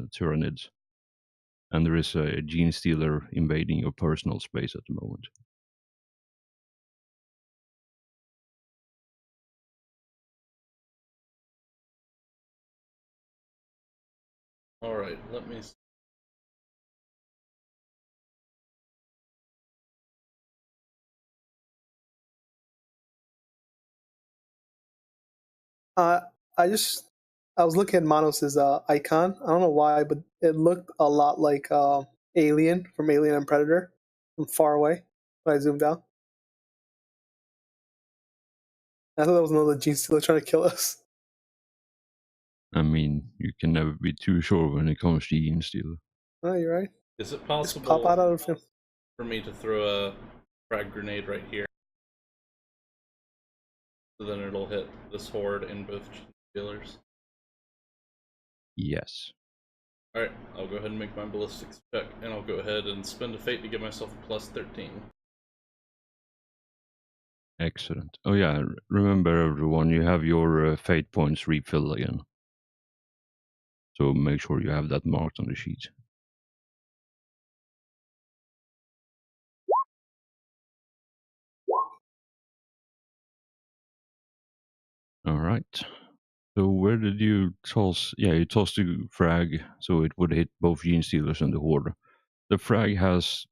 Tyranids. And there is a gene stealer invading your personal space at the moment. Alright, let me see. I was looking at Manos's icon. I don't know why, but it looked a lot like Alien from Alien and Predator from far away when I zoomed out. I thought that was another gene stealer trying to kill us. I mean, you can never be too sure when it comes to gene stealer. Oh, you're right. Is it Just pop out possible of him. for me to throw a frag grenade right here? So then it'll hit this horde in both dealers. Yes. Alright, I'll go ahead and make my ballistics check, and I'll go ahead and spend a fate to give myself a plus 13. Excellent. Oh yeah, remember everyone, you have your fate points refill again. So make sure you have that marked on the sheet. Alright. So where did you toss? Yeah, you tossed the frag, so it would hit both gene stealers and the horde. The frag has...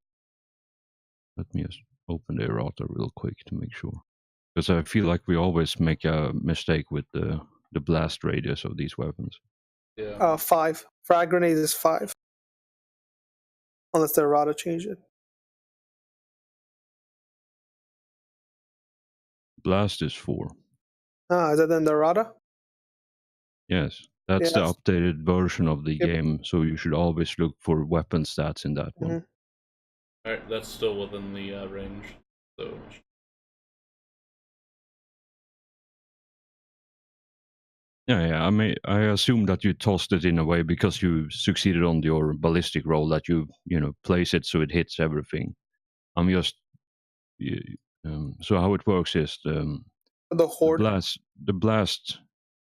Let me just open the errata real quick to make sure. Because I feel like we always make a mistake with the blast radius of these weapons. Yeah. 5. Frag grenade is 5. Unless the errata change it. Blast is 4. Is that then the errata? Yes, that's the Yes. updated version of the Yep. game, so you should always look for weapon stats in that one. Alright, that's still within the range, so... Yeah, I mean, I assume that you tossed it in a way because you succeeded on your ballistic roll that you place it so it hits everything. I'm just... so how it works is The the horde. blast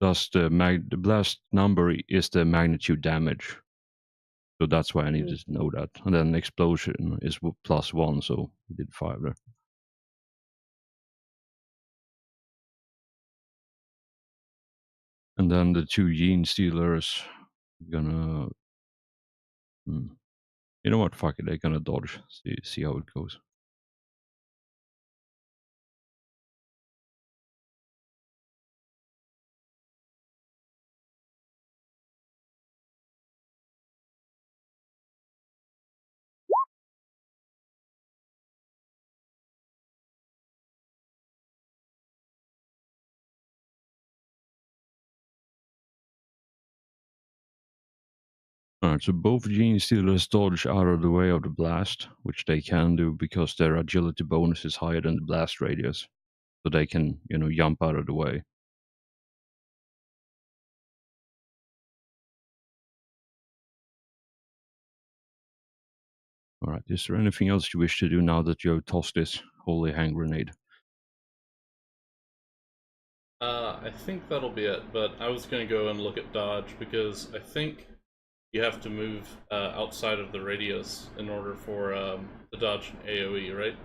does the blast number is the magnitude damage. So that's why I needed to know that. And then explosion is +1, so we did 5 there. And then the 2 gene stealers gonna... You know what? Fuck it, they're gonna dodge. See how it goes. Alright, so both gene stealers dodge out of the way of the blast, which they can do because their agility bonus is higher than the blast radius. So they can, jump out of the way. Alright, is there anything else you wish to do now that you have tossed this holy hand grenade? I think that'll be it, but I was gonna go and look at dodge, because I think you have to move outside of the radius in order for the dodge and AoE, right?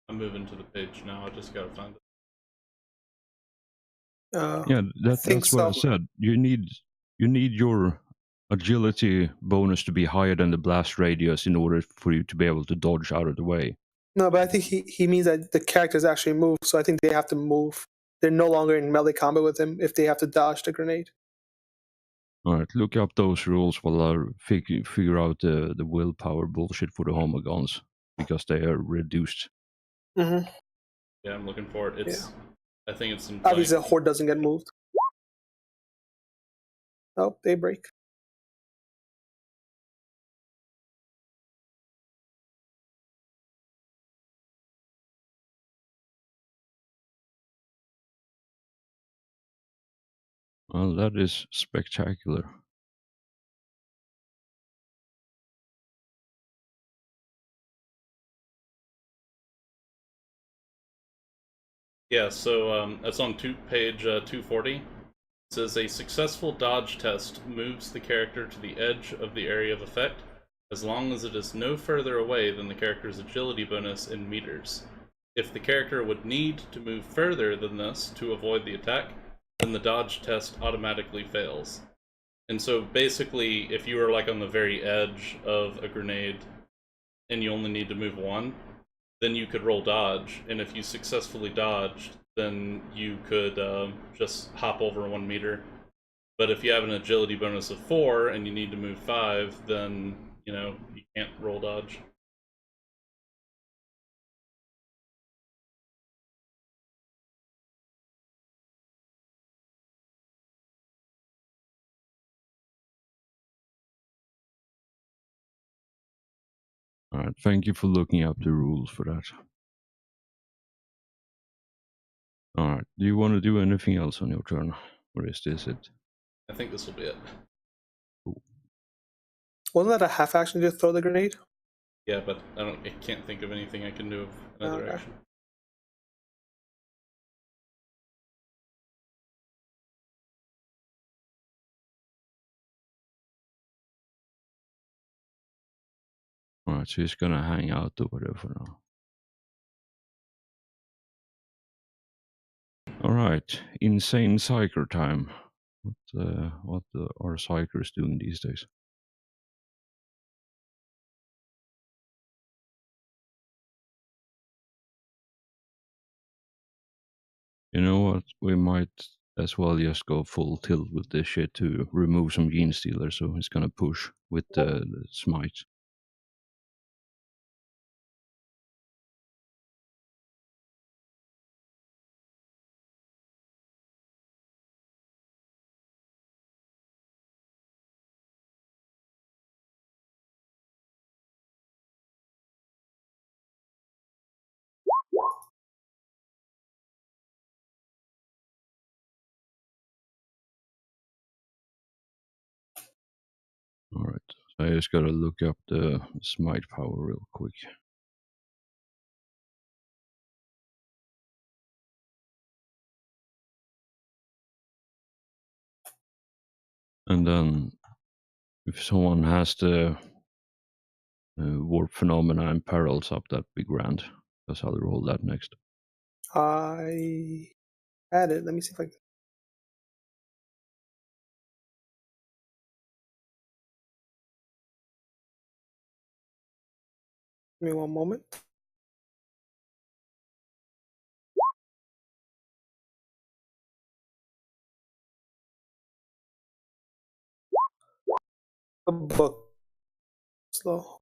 I'm moving to the page now, I just gotta find it. Yeah, that's what I so. said. You need your agility bonus to be higher than the blast radius in order for you to be able to dodge out of the way. No, but I think he means that the characters actually move, so I think they have to move. They're no longer in melee combat with him if they have to dodge the grenade. Alright, look up those rules while I figure out the willpower bullshit for the homogons, because they are reduced. Mm-hmm. Yeah, I'm looking for it. It's I think it's in Obviously, the horde doesn't get moved. Oh, they break. Well, that is spectacular. Yeah, so that's on page 240. It says a successful dodge test moves the character to the edge of the area of effect as long as it is no further away than the character's agility bonus in meters. If the character would need to move further than this to avoid the attack, then the dodge test automatically fails. And so basically, if you are like on the very edge of a grenade and you only need to move one, then you could roll dodge. And if you successfully dodged, then you could just hop over 1 meter. But if you have an agility bonus of 4 and you need to move 5, then you can't roll dodge. All right, thank you for looking up the rules for that. All right, do you want to do anything else on your turn, or is this it? I think this will be it. Cool. Wasn't that a half action to throw the grenade? Yeah, but I can't think of anything I can do of another Okay. action. All right, so he's gonna hang out over there for now. All right, insane psyker time. What are psychers doing these days? You know what? We might as well just go full tilt with this shit to remove some gene stealer. So he's gonna push with the smite. All right. So I just gotta look up the smite power real quick. And then if someone has the warp phenomena and perils up, that'd be grand. Because I'll roll that next. I had it. Let me see if I can. Give me one moment. The book. Slow.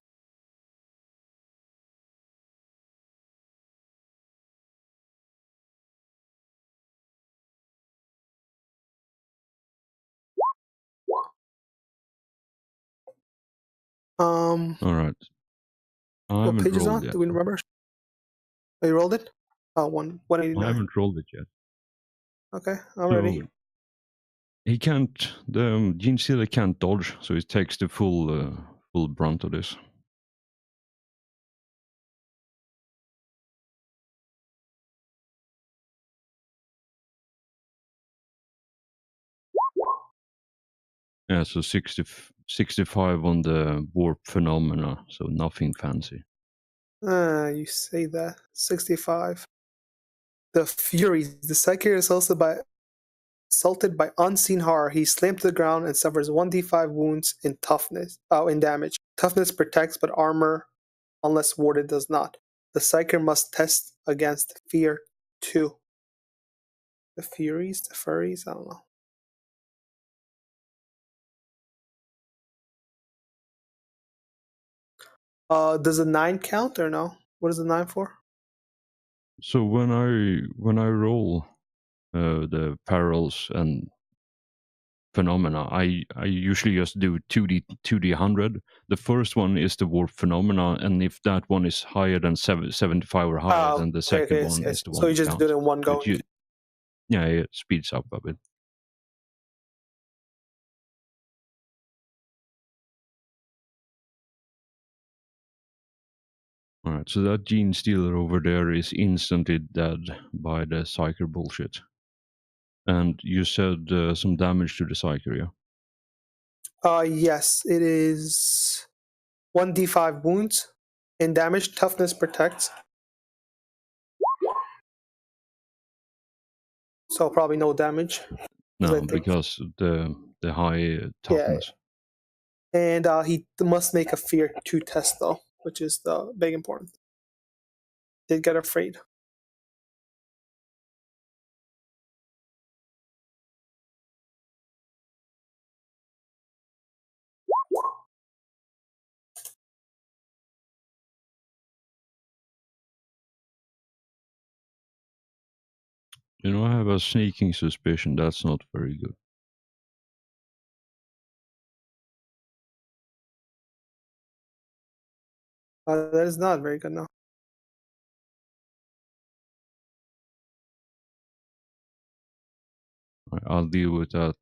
All right. I What haven't page is rolled on? yet. Do we remember? Oh, you rolled it? Oh, I 189. haven't rolled it yet. Okay, I'm So ready. he can't. The gene stealer can't dodge, so he takes the full brunt of this. Yeah, so 65 on the warp phenomena, so nothing fancy. You say that. 65. The Furies. The Psyker is assaulted by unseen horror. He slammed to the ground and suffers 1d5 wounds in toughness. In damage. Toughness protects, but armor, unless warded, does not. The Psyker must test against Fear 2. The Furies? The Furries? I don't know. Does a 9 count or no? What is the 9 for? So when I roll the perils and phenomena, I usually just do 2d 100. The first one is the warp phenomena, and if that one is higher than 75 or higher, then the second Okay, one yes. is the So one you that just do it counts. in one So go. yeah, it speeds up a bit. Alright, so that gene stealer over there is instantly dead by the psyker bullshit. And you said some damage to the psyker, yeah? Yes, it is 1d5 wounds and damage. Toughness protects. So probably no damage. No, I think, because the high toughness. and he must make a fear 2 test though, which is the big important. Did get afraid. You know, I have a sneaking suspicion that's not very good. That is not very good now. Right, I'll deal with that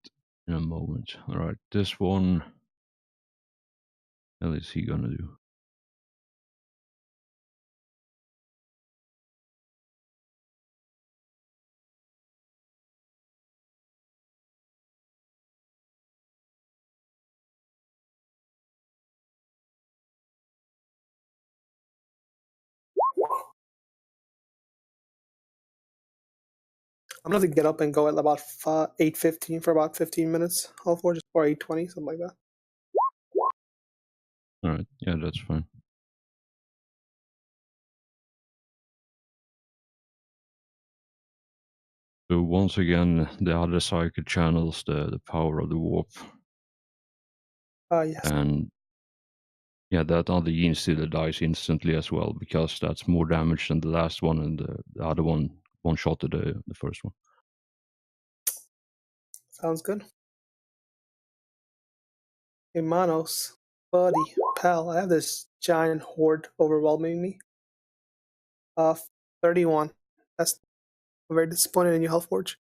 in a moment. Alright, this one. What is he gonna do? I'm gonna have to get up and go at about 8:15 for about 15 minutes, or 8:20, something like that. Alright, yeah, that's fine. So once again, the other psychic channels the power of the warp. Yes. And yeah, that other gene stealer dies instantly as well, because that's more damage than the last one, and the other one shot at the first one. Sounds good. Hey, Manos, buddy, pal, I have this giant horde overwhelming me. 31. That's very disappointed in you, Hellforge.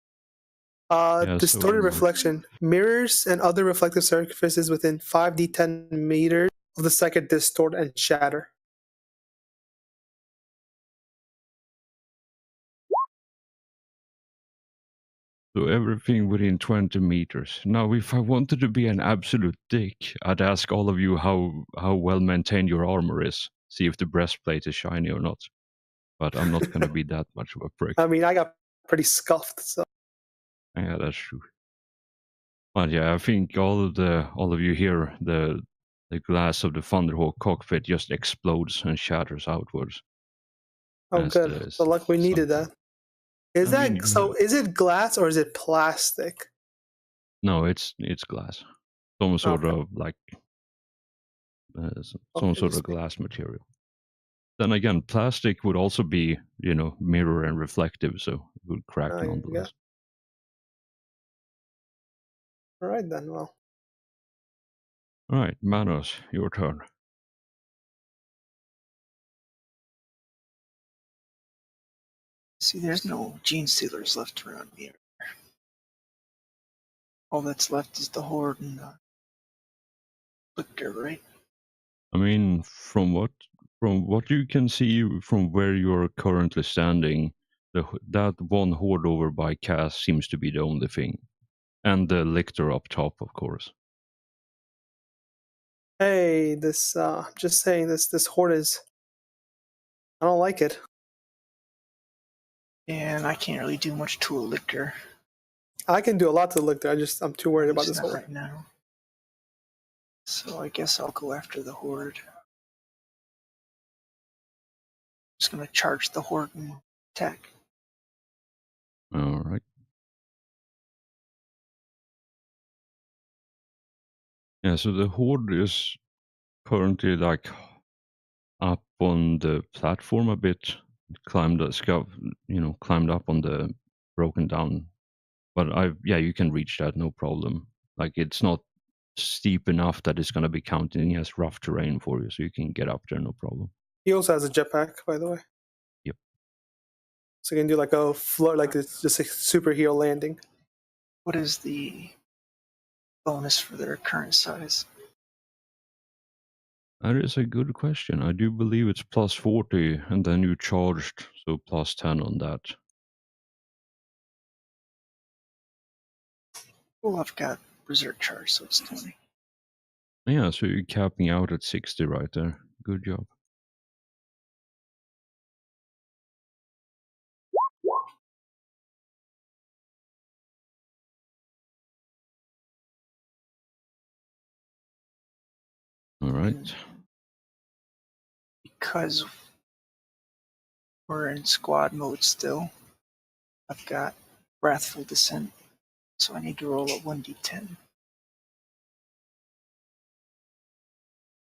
Yeah, Distorted so reflection. Mirrors and other reflective surfaces within 5d10 meters of the second distort and shatter. everything within 20 meters. Now, if I wanted to be an absolute dick, I'd ask all of you how well maintained your armor is. See if the breastplate is shiny or not. But I'm not gonna be that much of a prick. I mean, I got pretty scuffed, so. Yeah, that's true. But yeah, I think all of you here, the glass of the Thunderhawk cockpit just explodes and shatters outwards. Oh, As good. the The luck we needed psychic. that. Is I mean, that so? Is it glass or is it plastic? no, it's glass. Some sort Okay. of like some Okay, sort of just glass material. Then again, plastic would also be, mirror and reflective, so it would crack yeah. nonetheless. All right then. Well, All right, Manos, your turn. See, there's no gene stealers left around here. All that's left is the horde and the lictor, right? I mean, from what you can see from where you're currently standing, that one horde over by Cass seems to be the only thing, and the lictor up top, of course. hey, this. I'm just saying this horde is. I don't like it. And I can't really do much to a lictor. I can do a lot to look there. I'm too worried At about least this not horde. right now. So I guess I'll go after the horde. Just gonna charge the horde and attack. All right. Yeah, so the horde is currently like up on the platform a bit, climbed up on the broken down. But you can reach that no problem. Like it's not steep enough that it's gonna be counting as rough terrain for you, so you can get up there no problem. He also has a jetpack, by the way. Yep. So you can do like a float, like it's just a superhero landing. What is the bonus for their current size? That is a good question. I do believe it's plus 40, and then you charged, so plus 10 on that. Oh, I've got Berserk charge, so it's 20. Yeah, so you're capping out at 60 right there. Good job. All right. And because we're in squad mode still, I've got Wrathful Descent, so I need to roll a 1d10.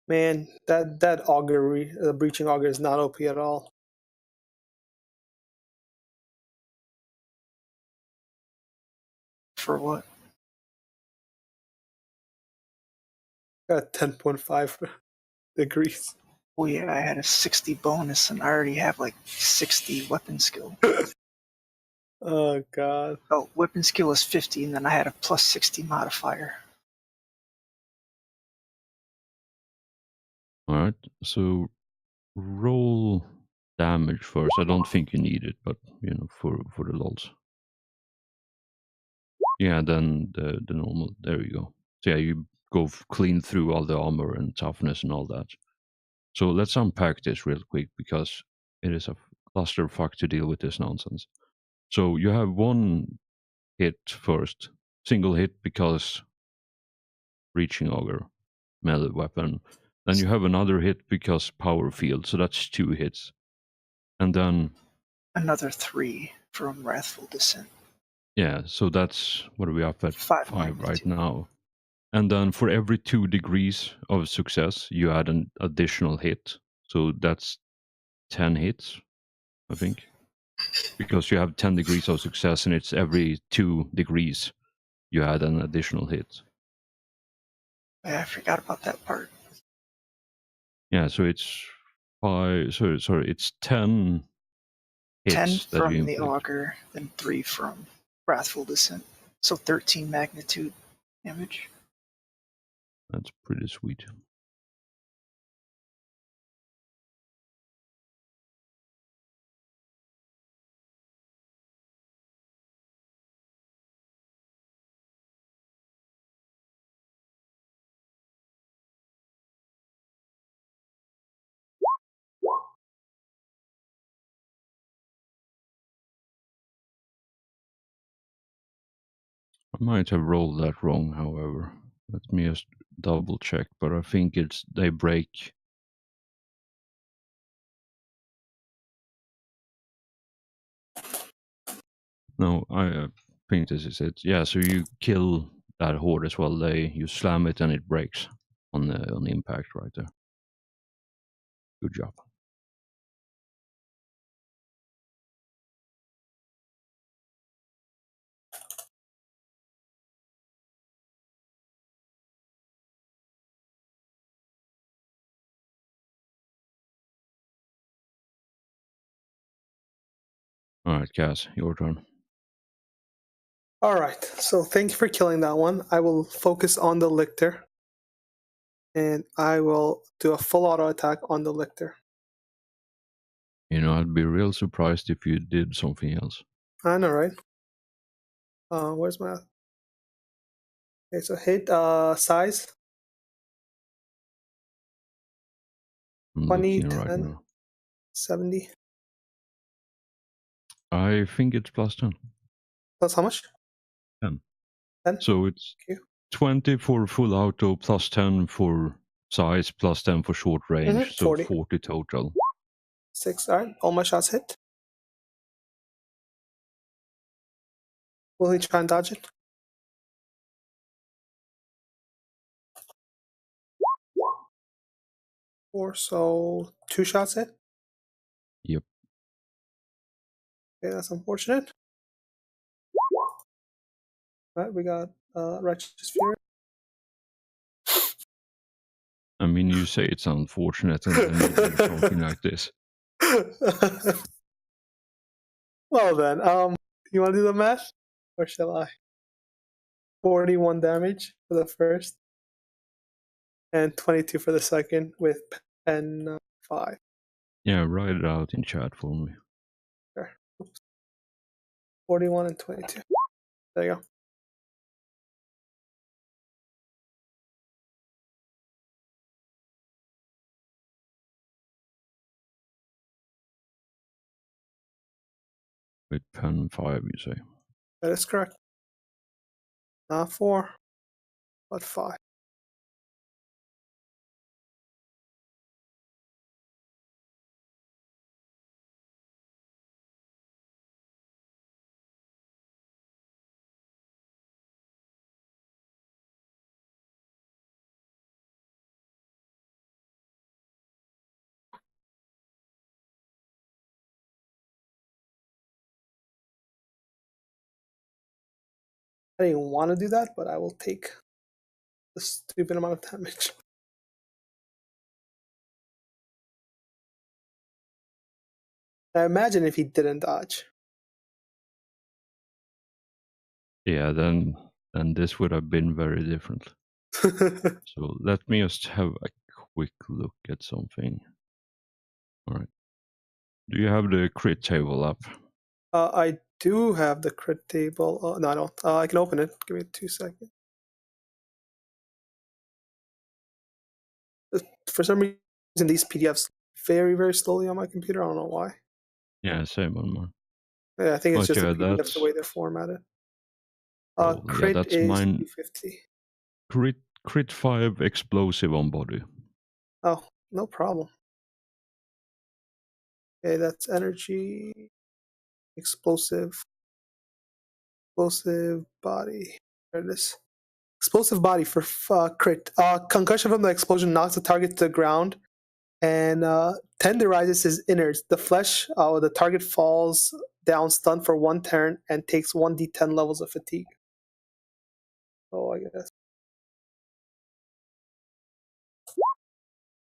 Man, that augury, the breaching auger, is not OP at all. For what? Got 10.5 degrees. Oh yeah, I had a 60 bonus and I already have like 60 weapon skill. Oh god. Oh, weapon skill is 50 and then I had a plus 60 modifier. All right. So roll damage first. I don't think you need it, but for the lols. Yeah, then the normal. There you go. So yeah, you go clean through all the armor and toughness and all that. So let's unpack this real quick because it is a clusterfuck to deal with this nonsense. So you have one hit first, single hit because reaching auger, melee weapon. Then you have another hit because power field, so that's 2 hits. And then Another 3 from Wrathful Descent. yeah, so that's what are we up at? 5 5 right magnitude. now. And then for every 2 degrees of success, you add an additional hit. So that's 10 hits, I think. Because you have 10 degrees of success and it's every 2 degrees you add an additional hit. Yeah, I forgot about that part. Yeah, so it's 5, sorry, it's 10 hits 10 that you from the inflict. auger, then 3 from Wrathful Descent. So 13 magnitude damage. That's pretty sweet. I might have rolled that wrong, however. Let me just double check, but I think it's they break. No, I think this is it. Yeah, so you kill that horde as well. You slam it and it breaks on the impact right there. Good job. All right, Cass, your turn. Alright, so thank you for killing that one. I will focus on the lictor. And I will do a full auto attack on the lictor. I'd be real surprised if you did something else. I know, right? Where's my... Okay, so hit size. I'm 20, looking right 10, now. 70. I think it's plus 10. Plus how much? 10. 10? So it's Okay. 20 for full auto, plus 10 for size, plus 10 for short range. So 40. 40 total. 6, alright. All my shots hit. Will he try and dodge it? Four, so 2 shots hit. Yep. Okay, that's unfortunate. Alright, we got Righteous Fury. I mean, you say it's unfortunate, and then you do something like this. Well then, you want to do the math? Or shall I? 41 damage for the first. and 22 for the second with pen 5. Yeah, write it out in chat for me. There. Oops. 41 and 22. There you go. With pen 5, you say. That is correct. Not 4, but 5. I didn't want to do that, but I will take the stupid amount of damage. I imagine if he didn't dodge. Yeah, then this would have been very different. So let me just have a quick look at something. All right. Do you have the crit table up? I do have the crit table. No, I don't. I can open it. Give me 2 seconds. For some reason, these PDFs very, very slowly on my computer. I don't know why. Yeah, same on mine. Yeah, I think it's But just the yeah, PDFs, that's the way they're formatted. yeah, Crit that's is mine. 350. Crit 5 explosive on body. Oh, no problem. Okay, that's energy, explosive body. There it is. Explosive body for crit. Concussion from the explosion knocks the target to the ground and tenderizes his innards. The flesh, the target falls down stunned for 1 turn and takes 1d10 levels of fatigue. Oh, I guess.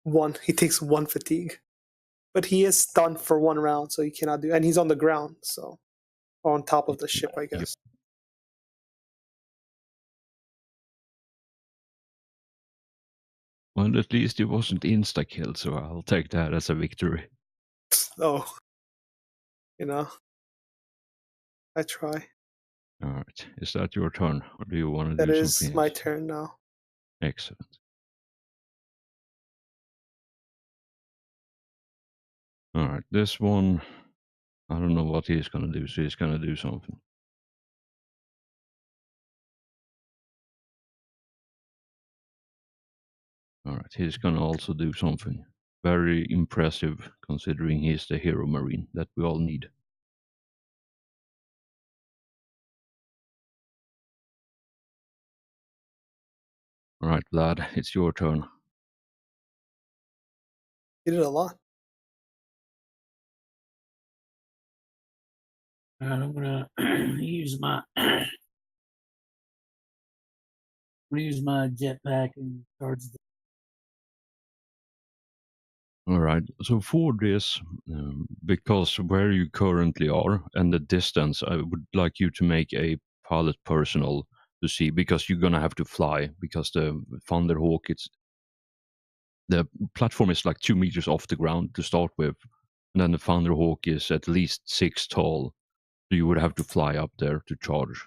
1. He takes 1 fatigue. But he is stunned for 1 round, so he cannot do. And he's on the ground, so. Or on top of the ship, I Yep. guess. Well, at least it wasn't insta kill, so I'll take that as a victory. Oh. You know. I try. All right. Is that your turn, or do you want to That do is something my else? turn now. Excellent. All right. This one, I don't know what he's going to do, so he's going to do something. All right. He's going to also do something very impressive, considering he's the hero marine that we all need. All right, Vlad, it's your turn. You did a lot. I'm gonna use my jetpack and charge the. All right. So for this, because where you currently are and the distance, I would like you to make a pilot personal to see, because you're gonna have to fly, because the Thunderhawk, the platform is like 2 meters off the ground to start with, and then the Thunderhawk is at least 6 tall, so you would have to fly up there to charge.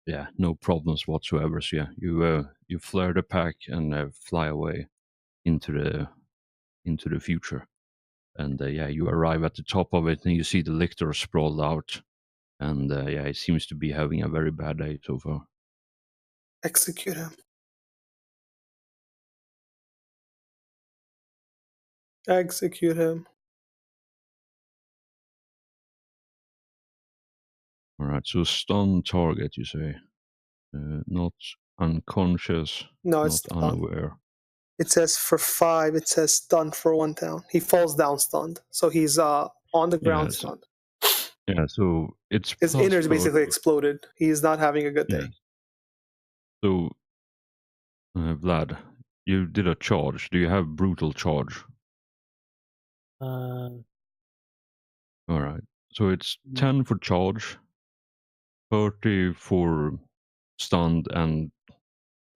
Yeah, no problems whatsoever. So yeah, you flare the pack and fly away into the future. And yeah, you arrive at the top of it and you see the lictor sprawled out. And yeah, it seems to be having a very bad day so far. Execute him. Execute him. All right, so stun target, you say. Not unconscious, No, not it's stunned. unaware. It says for 5, it says stunned for 1 down. He falls down stunned. So he's on the ground Yes. stunned. Yeah, so it's His plus innards basically 30. exploded. He's not having a good day. Yes. So, Vlad, you did a charge. Do you have brutal charge? Uh, All right. So it's No. 10 for charge, 30 for stunned and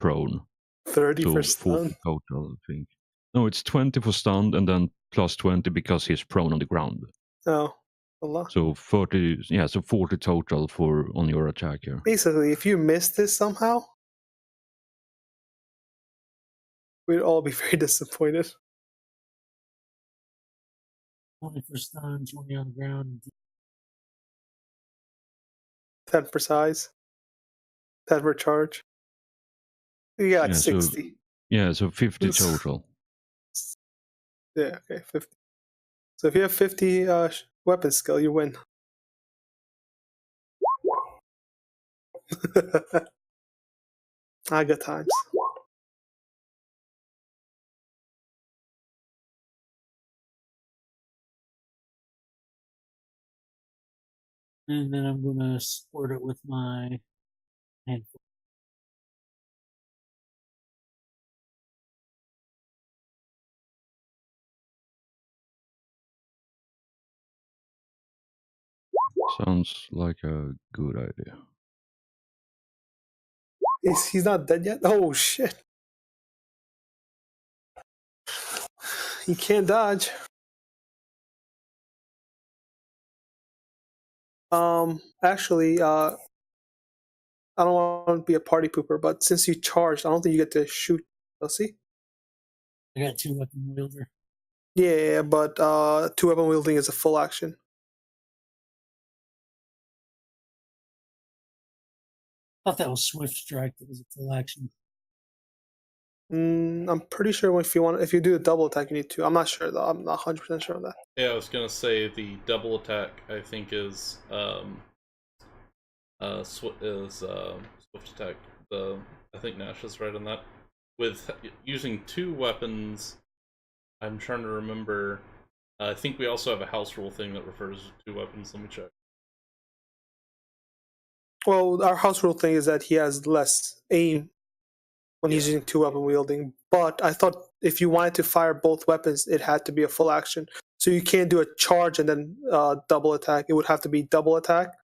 prone. 30 So for 40 stun. total, I think. No, it's 20 for stunned and then plus 20 because he's prone on the ground. Oh, a lot. So 40, yeah, so 40 total for on your attack here. Basically, if you miss this somehow, we'd all be very disappointed. 20 for stun, 20 on the ground. 10 for size. 10 for charge. You got like Yeah, so 60. yeah, so 50 total. Yeah, okay, 50. So if you have 50 weapon skill, you win. I got times. And then I'm going to support it with my handful. Sounds like a good idea. He's not dead yet? Oh, shit. He can't dodge. Actually, I don't want to be a party pooper, but since you charged, I don't think you get to shoot. Let's see. I got 2 weapon wielder. Yeah, but 2 weapon wielding is a full action. I thought that was Swift Strike. That was a full action. I'm pretty sure if you do a double attack, you need to. I'm not sure though. I'm not 100% sure on that. Yeah, I was gonna say the double attack. I think is swift attack. I think Nash is right on that. With using 2 weapons, I'm trying to remember. I think we also have a house rule thing that refers to 2 weapons. Let me check. Well, our house rule thing is that he has less aim when he's Yeah. using 2 weapon wielding. But I thought if you wanted to fire both weapons, it had to be a full action. So you can't do a charge and then double attack. It would have to be double attack.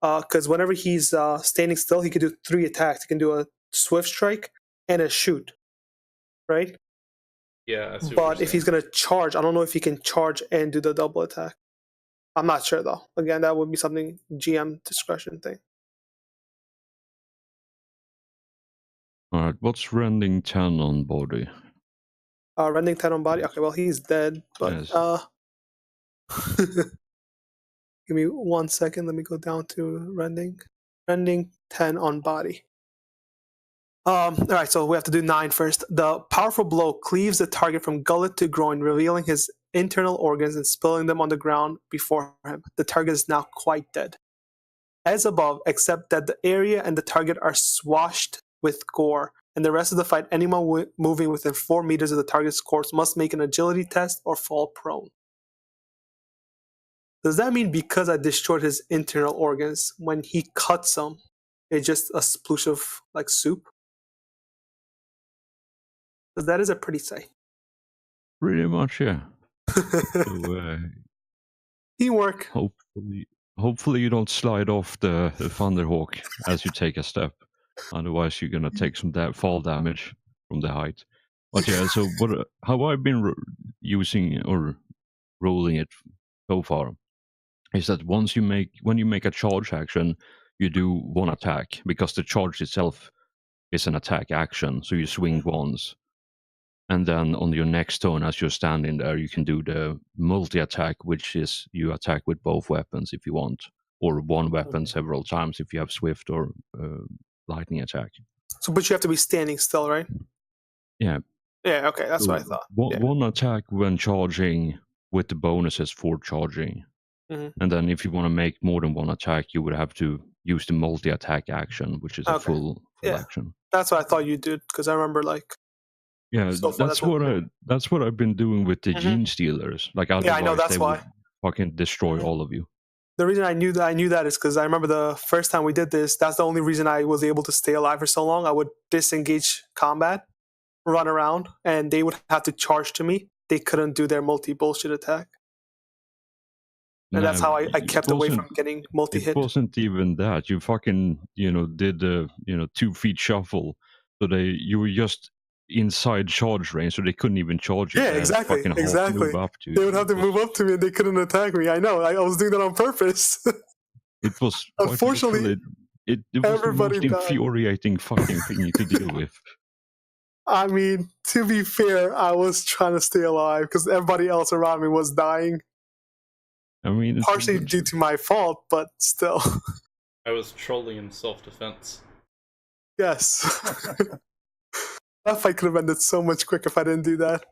Because whenever he's standing still, he can do 3 attacks. He can do a swift strike and a shoot, right? Yeah, I see what But you're if he's saying. gonna charge, I don't know if he can charge and do the double attack. I'm not sure though. Again, that would be something GM discretion thing. Alright, what's rending 10 on body? Rending 10 on body. Okay, well he's dead, but Yes. give me 1 second. Let me go down to rending. Rending 10 on body. Alright, so we have to do 9 first. The powerful blow cleaves the target from gullet to groin, revealing his internal organs and spilling them on the ground before him. The target is now quite dead. As above, except that the area and the target are swashed with gore, and the rest of the fight, anyone moving within 4 meters of the target's corpse must make an agility test or fall prone. Does that mean because I destroyed his internal organs, when he cuts them, it's just a sploosh of like soup? Because that is a pretty sight. Pretty much, yeah. So, Teamwork. hopefully you don't slide off the Thunderhawk as you take a step. Otherwise, you're gonna take some fall damage from the height. But yeah, so how I've been using or rolling it so far is that when you make a charge action, you do 1 attack because the charge itself is an attack action. So you swing once, and then on your next turn, as you're standing there, you can do the multi attack, which is you attack with both weapons if you want, or 1 weapon Okay. several times if you have swift or lightning attack. So, but you have to be standing still, right? Yeah. Yeah, okay, that's So what I thought. Yeah. 1 attack when charging with the bonuses for charging. Mhm. And then if you want to make more than 1 attack, you would have to use the multi attack action, which is a Okay. full Yeah. action. That's what I thought you did, because I remember like Yeah, so far that's what I've been doing with the Mhm. Gene Stealers. Like Yeah, I know, otherwise that's they why. would fucking destroy Mhm. all of you. The reason I knew that is because I remember the first time we did this. That's the only reason I was able to stay alive for so long. I would disengage combat, run around, and they would have to charge to me. They couldn't do their multi bullshit attack. And that's Nah, how I it kept away wasn't. from getting It multi-hit. wasn't even that. You fucking, did the, 2 feet shuffle. So you were just inside charge range, so they couldn't even charge you. Yeah, They had to exactly, fucking half exactly. move up to They you. would have to move up to me, and they couldn't attack me. I know. I was doing that on purpose. It was quite Unfortunately, literally. It was the everybody most died. infuriating fucking thing you could deal with. I mean, to be fair, I was trying to stay alive because everybody else around me was dying. I mean, it's a Partially good. due to my fault, but still. I was trolling in self-defense. Yes. That fight could have ended so much quicker if I didn't do that.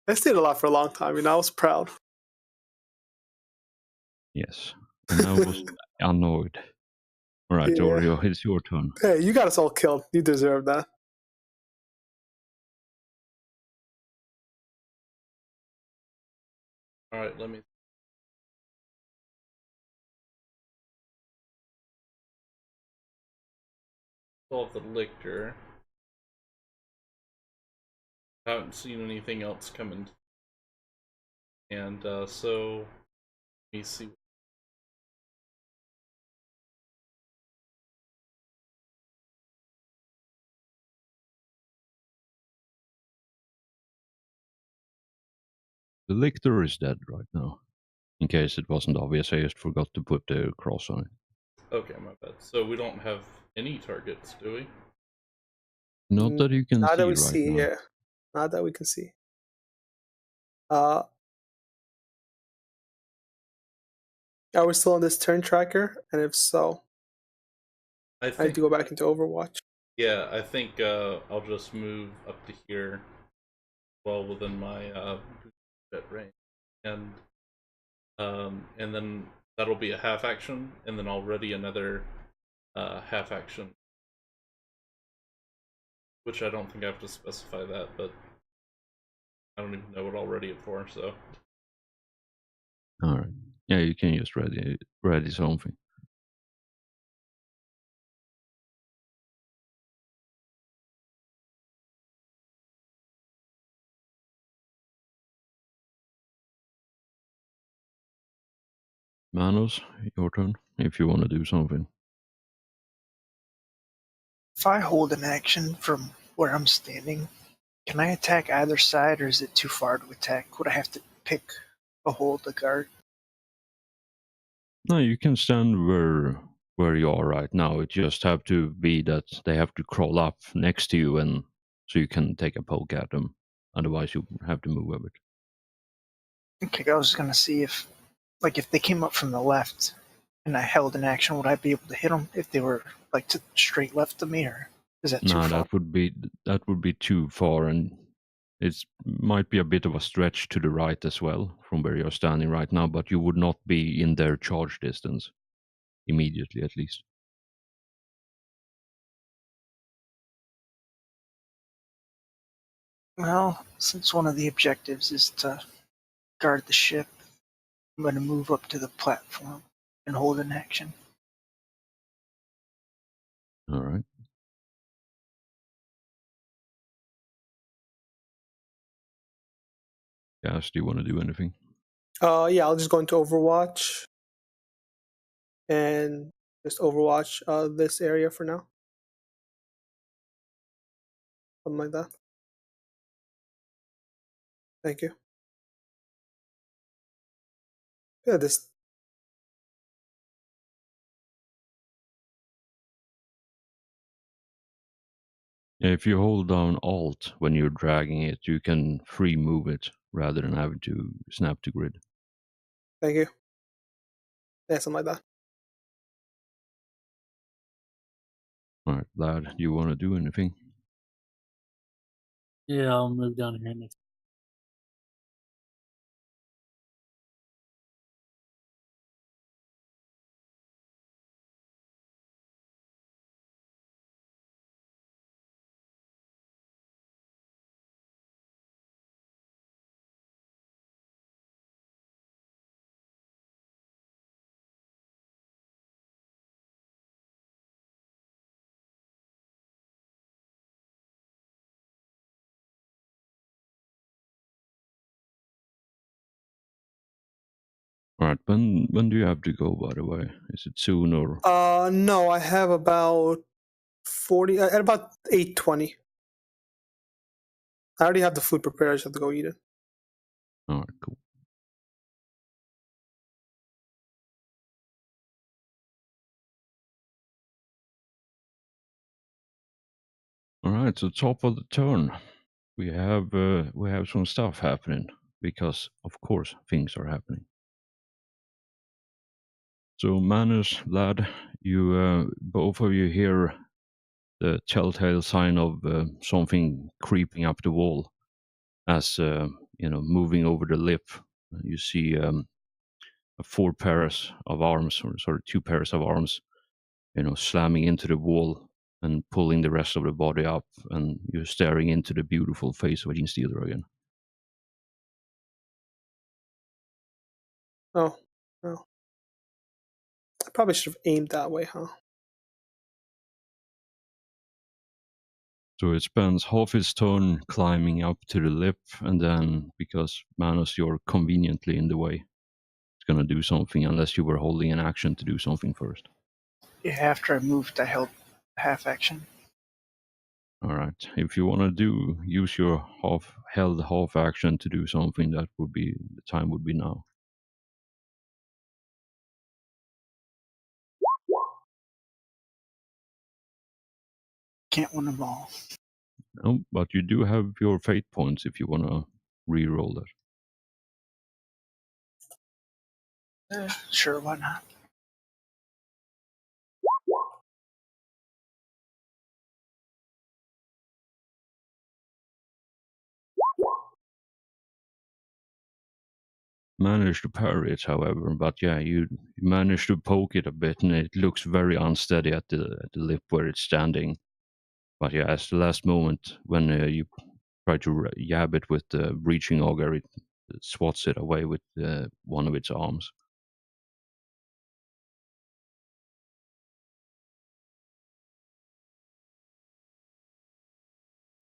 I stayed alive for a long time, and I was proud. Yes, and I was annoyed. All right, Yeah. Oreo, it's your turn. Hey, you got us all killed. You deserve that. All right, let me. Solve the lictor. I haven't seen anything else coming. And so, let me see. The lictor is dead right now. In case it wasn't obvious, I just forgot to put the cross on it. Okay, my bad. So we don't have any targets, do we? Not that you can Not that see we right see, now. yeah. Not that we can see. Are we still on this turn tracker? And if so, I I think. need to go back into Overwatch. Yeah, I think I'll just move up to here, well within my jet range, and then that'll be a half action, and then I'll ready another half action, which I don't think I have to specify that, but I don't even know what I'll ready it for. So All right. Yeah, you can just ready something. Manos, your turn. If you want to do something. If I hold an action from where I'm standing, can I attack either side, or is it too far to attack? Would I have to pick a hold to guard? No, you can stand where you are right now. It just have to be that they have to crawl up next to you, and so you can take a poke at them. Otherwise, you have to move a bit. Okay, I was gonna see if they came up from the left and I held an action, would I be able to hit them if they were like to straight left of me, or is that too No, far? that would be too far, and it might be a bit of a stretch to the right as well from where you're standing right now. But you would not be in their charge distance immediately, at least. Well, since one of the objectives is to guard the ship, I'm gonna move up to the platform and hold an action. All right. Gas, do you want to do anything? Yeah, I'll just go into Overwatch and just Overwatch this area for now. Something like that. Thank you. Yeah, this. Yeah, if you hold down Alt when you're dragging it, you can free move it rather than having to snap to grid. Thank you. Yeah, something like that. All right, lad, do you want to do anything? Yeah, I'll move down here next. All right. When do you have to go? By the way, is it soon or? No, I have about 40 at about 8:20. I already have the food prepared. I just have to go eat it. All right, cool. All right, so top of the turn, we have some stuff happening because, of course, things are happening. So, Manus, lad, you both of you hear the telltale sign of something creeping up the wall as moving over the lip. You see 4 pairs of arms, or sorry, 2 pairs of arms, slamming into the wall and pulling the rest of the body up, and you're staring into the beautiful face of Gene Steeler again. Oh, oh. I probably should have aimed that way, huh? So it spends half its turn climbing up to the lip, and then, because Manus, you're conveniently in the way, it's gonna do something unless you were holding an action to do something first. Yeah, after I moved, I held half action. All right. If you want to use your held half action to do something, that would be the time would be now. Can't win them all. No, but you do have your fate points if you want to re-roll that. Sure, why not? Managed to parry it, however, but yeah, you managed to poke it a bit, and it looks very unsteady at the lip where it's standing. But yeah, at the last moment, when you try to jab it with the breaching auger, it swats it away with one of its arms.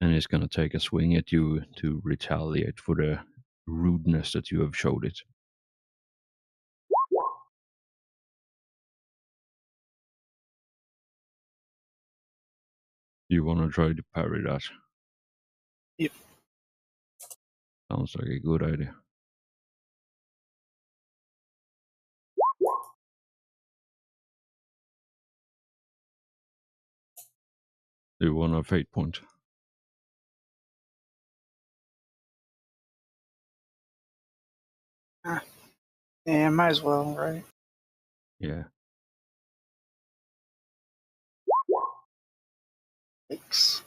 And it's going to take a swing at you to retaliate for the rudeness that you have showed it. You want to try to parry that? Yep. Sounds like a good idea. Do you want a fate point? Yeah, might as well, right? Yeah. Thanks.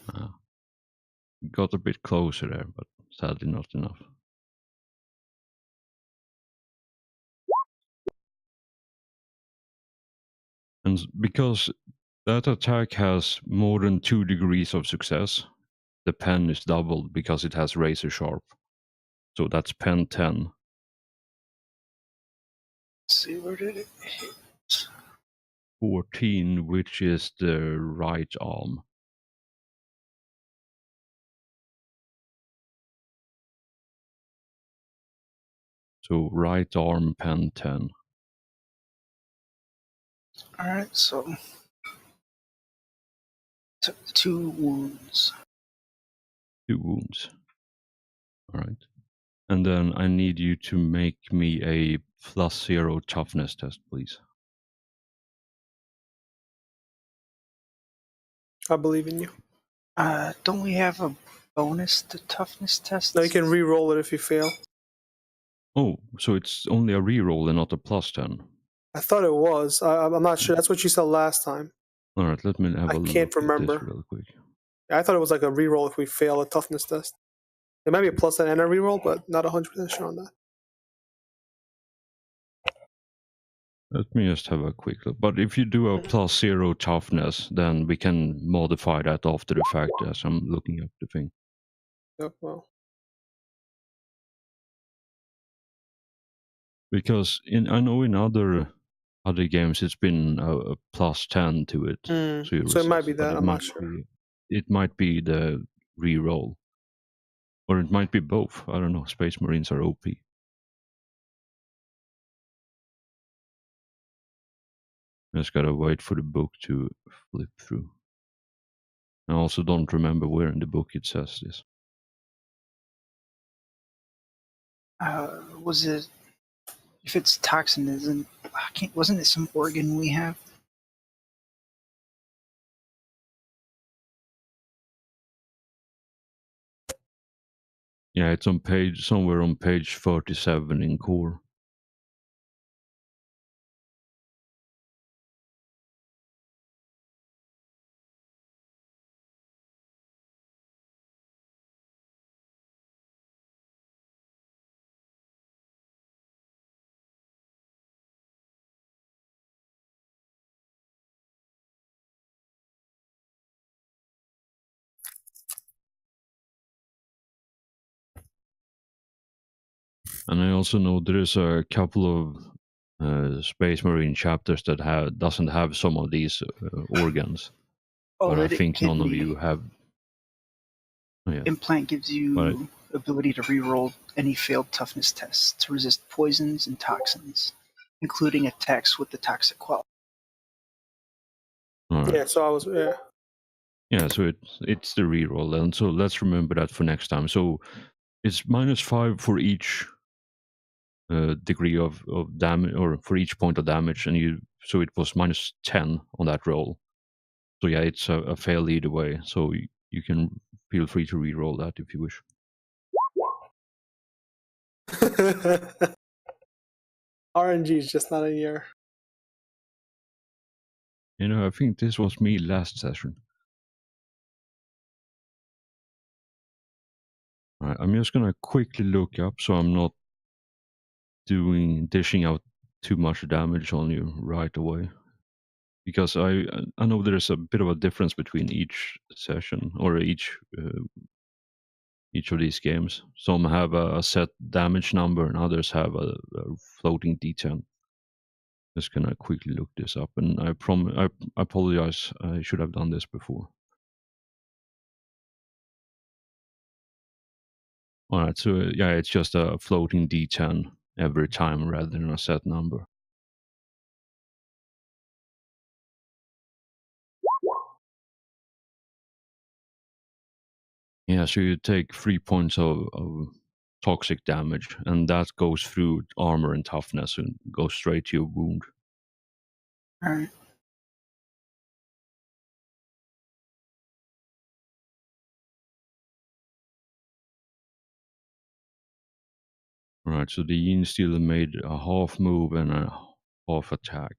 Got a bit closer there, but sadly not enough. And because that attack has more than 2 degrees of success, the pen is doubled because it has razor sharp. So that's pen 10. Let's see, where did it hit? 14, which is the right arm. So right arm, pen 10. Alright, so took 2 wounds. 2 wounds. Alright. And then I need you to make me a +0 toughness test, please. I believe in you. Don't we have a bonus to toughness tests? Now you can re-roll it if you fail. Oh, so it's only a reroll and not a +10. I thought it was. I'm not sure. That's what you said last time. All right, let me have a I look can't at remember. this real quick. I thought it was like a reroll if we fail a toughness test. It might be a +10 and a reroll, but not 100% sure on that. Let me just have a quick look. But if you do a +0 toughness, then we can modify that after the fact as I'm looking up the thing. Yep, well. Because I know in other games it's been a +10 to it. So it might be that. I'm not sure. It might be the reroll. Or it might be both. I don't know. Space Marines are OP. Just gotta wait for the book to flip through. I also don't remember where in the book it says this. Was it? If it's toxin, wasn't it some organ we have? Yeah, it's on somewhere on page 37 in core. And I also know there is a couple of Space Marine chapters that doesn't have some of these organs. But I think none of you have. Oh, yeah. Implant gives you ability to reroll any failed toughness tests to resist poisons and toxins, including attacks with the toxic quality. Right. Yeah, so I was Yeah, so it's the reroll, and so let's remember that for next time. So it's -5 for each degree of damage, or for each point of damage, and so it was -10 on that roll. So yeah, it's a fail either way. So you can feel free to reroll that if you wish. RNG is just not in here. You know, I think this was me last session. All right, I'm just gonna quickly look up so I'm not dishing out too much damage on you right away, because I know there's a bit of a difference between each session or each of these games. Some have a set damage number and others have a floating D10. Just gonna quickly look this up, and I apologize. I should have done this before. All right, so yeah, it's just a floating D10 every time rather than a set number. Yeah, so you take 3 points of toxic damage, and that goes through armor and toughness and goes straight to your wound. All right. All right, so the Yin Stealer made a half move and a half attack.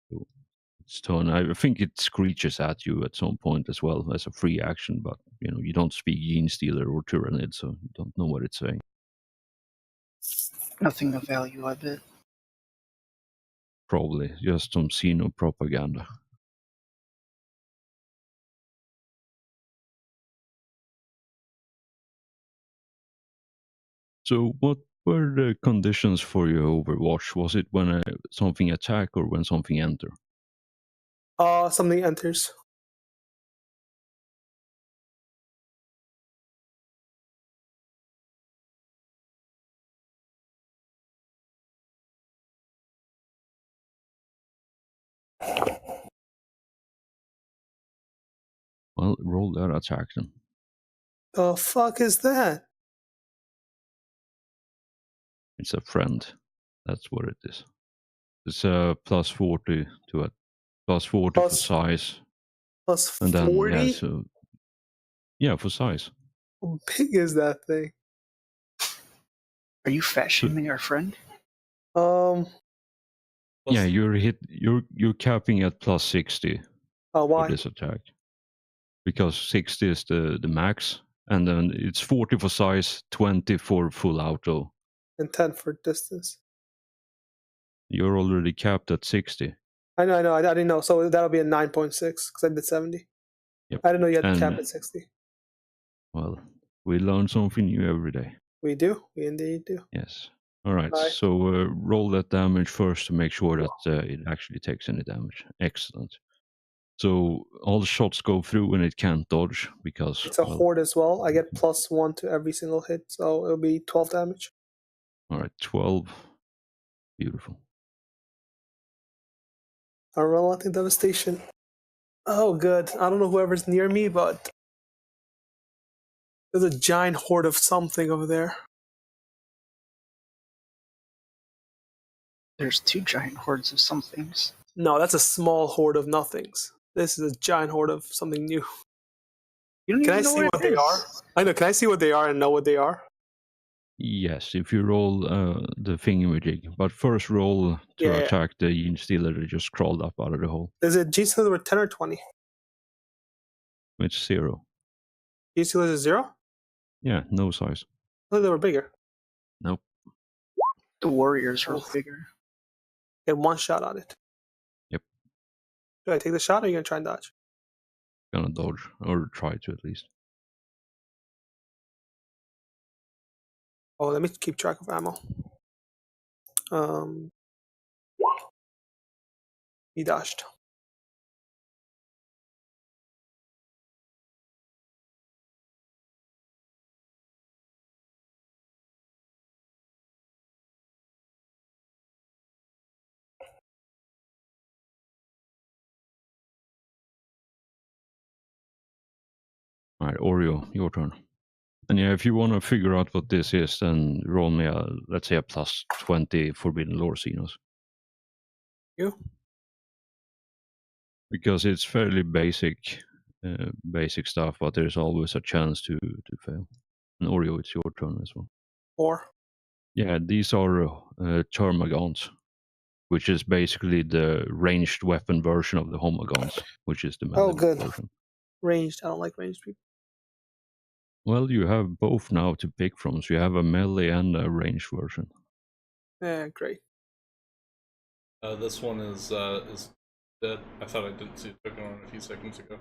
So its turn. I think it screeches at you at some point as well as a free action, but you don't speak Yin Stealer or Tyrannid, so you don't know what it's saying. Nothing of value, I bet. Probably just some Xeno propaganda. So what were the conditions for your Overwatch? Was it when something attack or when something enter? Something enters. Well, roll that attack then. The fuck is that? It's a friend. That's what it is. It's a +40 to a +40 for size. Plus And then 40? Yeah, for size. How big is that thing? Are you fat shaming our friend? Yeah, you're capping at +60 for why? this attack. Because 60 is the max, and then it's 40 for size, 20 for full auto. And 10 for distance. You're already capped at 60. I know. I didn't know. So that'll be a 9.6 because I did 70. Yep. I didn't know you had to cap at 60. Well, we learn something new every day. We do. We indeed do. Yes. All right. So roll that damage first to make sure that it actually takes any damage. Excellent. So all the shots go through and it can't dodge because it's a horde as well. I get +1 to every single hit, so it'll be 12 damage. All right, 12. Beautiful. Unrelenting devastation. Oh, good. I don't know whoever's near me, but there's a giant horde of something over there. There's 2 giant hordes of some things. No, that's a small horde of nothings. This is a giant horde of something new. You don't Can I even know see what what it they is. are? I know. Can I see what they are and know what they are? Yes, if you roll the thingamajig. But first roll to Yeah. attack the Gene Stealer that just crawled up out of the hole. Is it G Stealer with 10 or 20? It's 0. G Stealers is 0? Yeah, no size. I thought they were bigger. Nope. The warriors were Oof. bigger. Get one shot on it. Yep. Do I take the shot or are you going to try and dodge? Gonna dodge, or try to at least. Oh, let me keep track of ammo. He dodged. Alright, Oreo, your turn. And yeah, if you want to figure out what this is, then roll me a, let's say, a plus 20 Forbidden Lore Xenos. You? Because it's fairly basic stuff, but there's always a chance to fail. And Oreo, it's your turn as well. 4. Yeah, these are Termagants, which is basically the ranged weapon version of the Homagants, which is the melee good. version. Ranged. I don't like ranged people. Well, you have both now to pick from, so you have a melee and a ranged version. Yeah, great. This one is dead. I thought I didn't see a token on it a few seconds ago.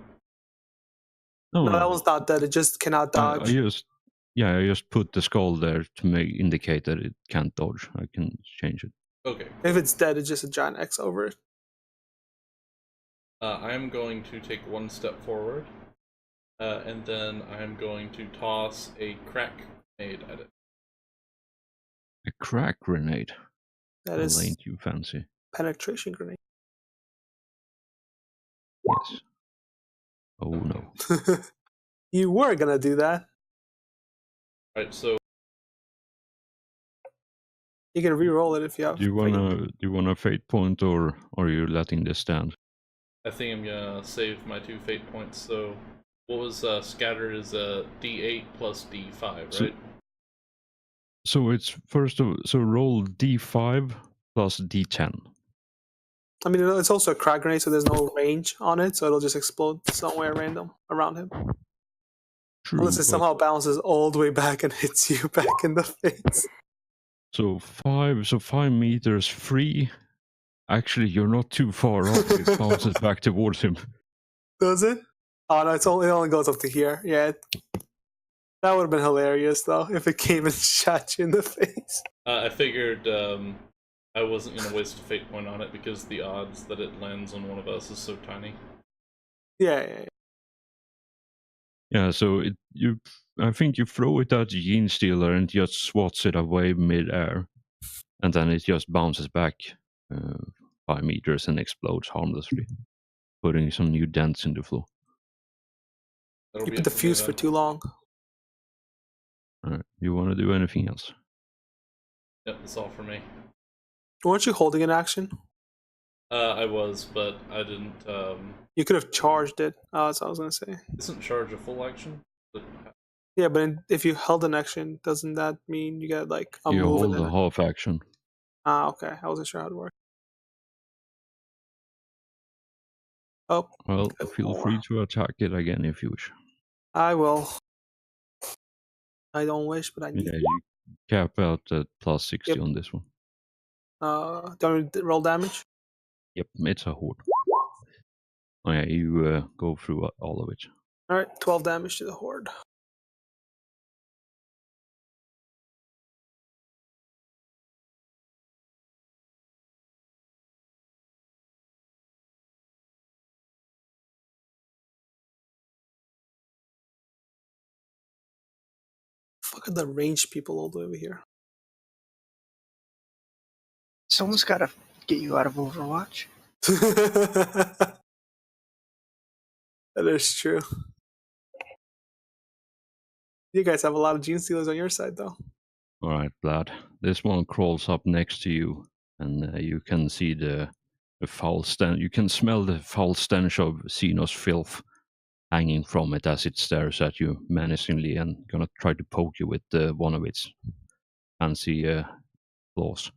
No, No, that one's not dead. It just cannot I dodge. just put the skull there to indicate that it can't dodge. I can change it. Okay. If it's dead, it's just a giant X over it. I am going to take one step forward, and then I'm going to toss a crack grenade at it. A crack grenade. That Well, is ain't you fancy? penetration grenade. Yes. Oh no. You were gonna do that. Alright, so You can re-roll it if you have. Do you wanna fate point, or are you letting this stand? I think I'm gonna save my 2 fate points. So what was scattered is a D8 plus D5, right? So it's so roll D5 plus D10. I mean, it's also a crack grenade, so there's no range on it, so it'll just explode somewhere random around him. True. Unless it but- somehow bounces all the way back and hits you back in the face. So 5 meters free. Actually, you're not too far off. It bounces back towards him. Does it? Oh no, it only goes up to here. Yeah. That would have been hilarious though if it came and shot you in the face. I figured I wasn't gonna waste a fate point on it because the odds that it lands on one of us is so tiny. Yeah. Yeah, so I think you throw it at Gene Stealer and just swats it away mid-air, and then it just bounces back 5 meters and explodes harmlessly, putting some new dents in the floor. That'll You be put it the for me, fuse for then. too long. Alright, you want to do anything else? Yep, that's all for me. Weren't you holding an action? I was, but I didn't. You could have charged it. That's what I was gonna say. Isn't charge a full action? But Yeah, but if you held an action, doesn't that mean you get like a You move? hold And a then... half action. Okay. I wasn't sure how it worked. Oh, Well, good feel lord. free to attack it again if you wish. I will. I don't wish, but I need. Yeah, you cap out at plus 60 Yep. on this one. Don't roll damage. Yep, it's a horde. Oh yeah, you go through all of it. All right, 12 damage to the horde. Fuck at the ranged people all the way over here. Someone's got to get you out of Overwatch. That is true. You guys have a lot of gene stealers on your side, though. All right, Vlad. This one crawls up next to you, and you can see the foul stench. You can smell the foul stench of Xenos filth hanging from it as it stares at you menacingly and gonna try to poke you with one of its fancy claws.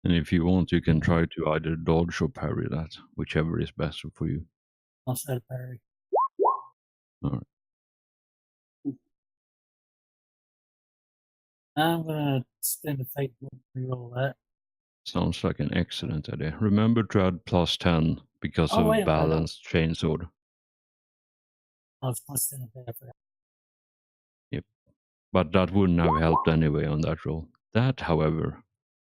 And if you want, you can try to either dodge or parry that, whichever is best for you. I'll set a parry. All right. I'm gonna spend a fate point to reroll that. Sounds like an excellent idea. Remember to add +10 because Oh, of wait a minute. balanced chainsword. I was +10 if I forgot. Yep. But that wouldn't have helped anyway on that roll. That, however,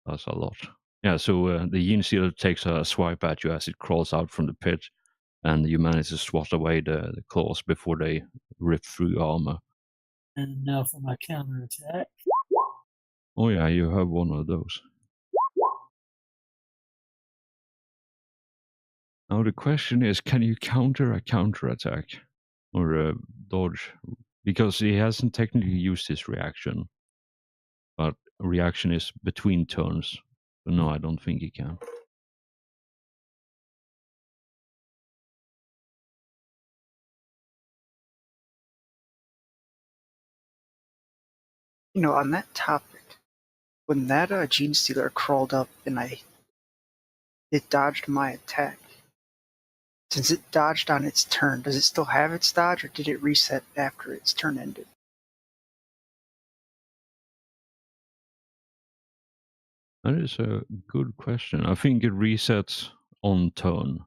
does a lot. Yeah, so the Yin Seal takes a swipe at you as it crawls out from the pit, and you manage to swat away the claws before they rip through your armor. And now for my counter attack. Oh yeah, you have one of those. Now the question is, can you counter a counterattack or dodge? Because he hasn't technically used his reaction, but reaction is between turns. So no, I don't think he can. You know, on that topic, when that gene stealer crawled up and it dodged my attack. Since it dodged on its turn, does it still have its dodge, or did it reset after its turn ended? That is a good question. I think it resets on turn.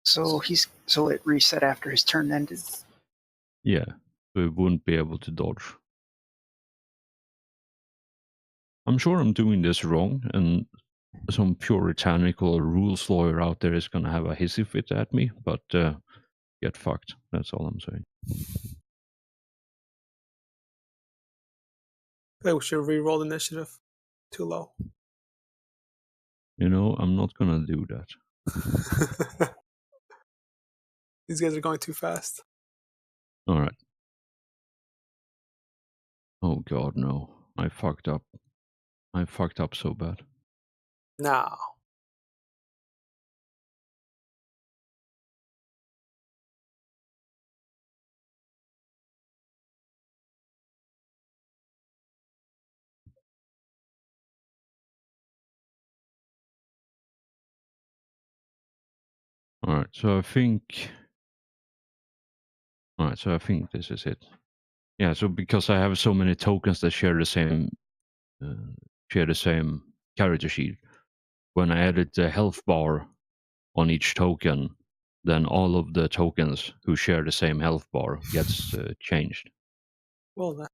So it reset after his turn ended. Yeah, so it wouldn't be able to dodge. I'm sure I'm doing this wrong, and some puritanical rules lawyer out there is going to have a hissy fit at me, but get fucked. That's all I'm saying. I wish you re-rolled initiative. Too low. You know, I'm not going to do that. These guys are going too fast. All right. Oh god, no. I fucked up. I fucked up so bad. Now. Alright, so I think... Alright, so I think this is it. Yeah, so because I have so many tokens that share the same character sheet, when I edit the health bar on each token, then all of the tokens who share the same health bar gets changed. Well then.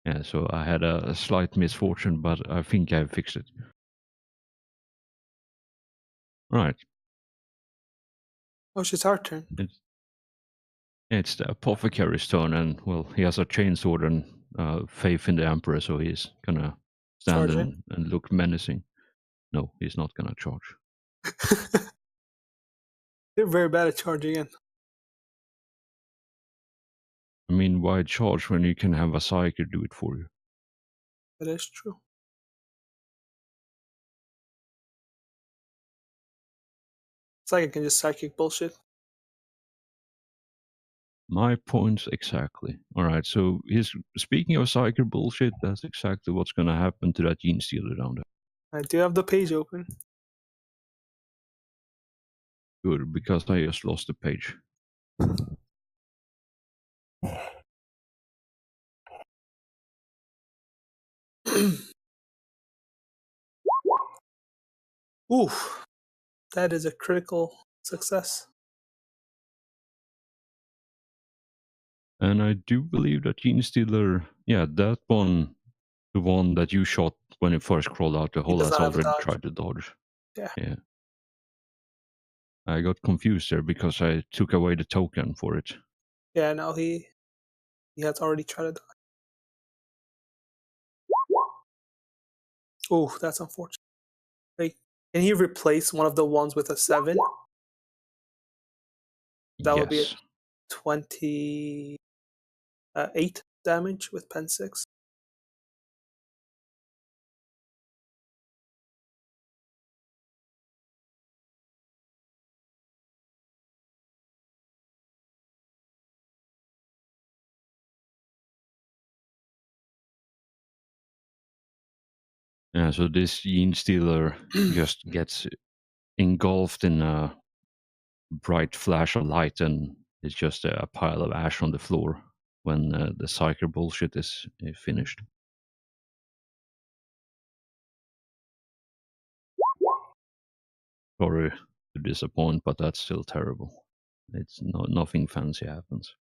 Yeah, so I had a slight misfortune, but I think I fixed it. Right. Oh, it's our turn. It's the apothecary's turn, and well, he has a chainsword and faith in the emperor, so he's gonna stand and look menacing. No, he's not gonna charge. They're very bad at charging in. I mean, why charge when you can have a psyker do it for you? That is true. Psychic can just psychic bullshit. My points exactly. Alright, so speaking of psyker bullshit, that's exactly what's gonna happen to that gene stealer down there. I do have the page open. Good, because I just lost the page. Oof. That is a critical success. And I do believe that gene stealer, yeah, that one, the one that you shot when it first crawled out the hole, does has not have a already dodge. tried to dodge. Yeah. I got confused there because I took away the token for it. Yeah, no, he has already tried to. Oh, that's unfortunate. Wait, can he replace one of the ones with a 7? That would be a Yes. 28 damage with pen 6. Yeah, so this Gene Stealer just gets engulfed in a bright flash of light, and it's just a pile of ash on the floor when the Psyker bullshit is finished. Sorry to disappoint, but that's still terrible. It's nothing fancy happens.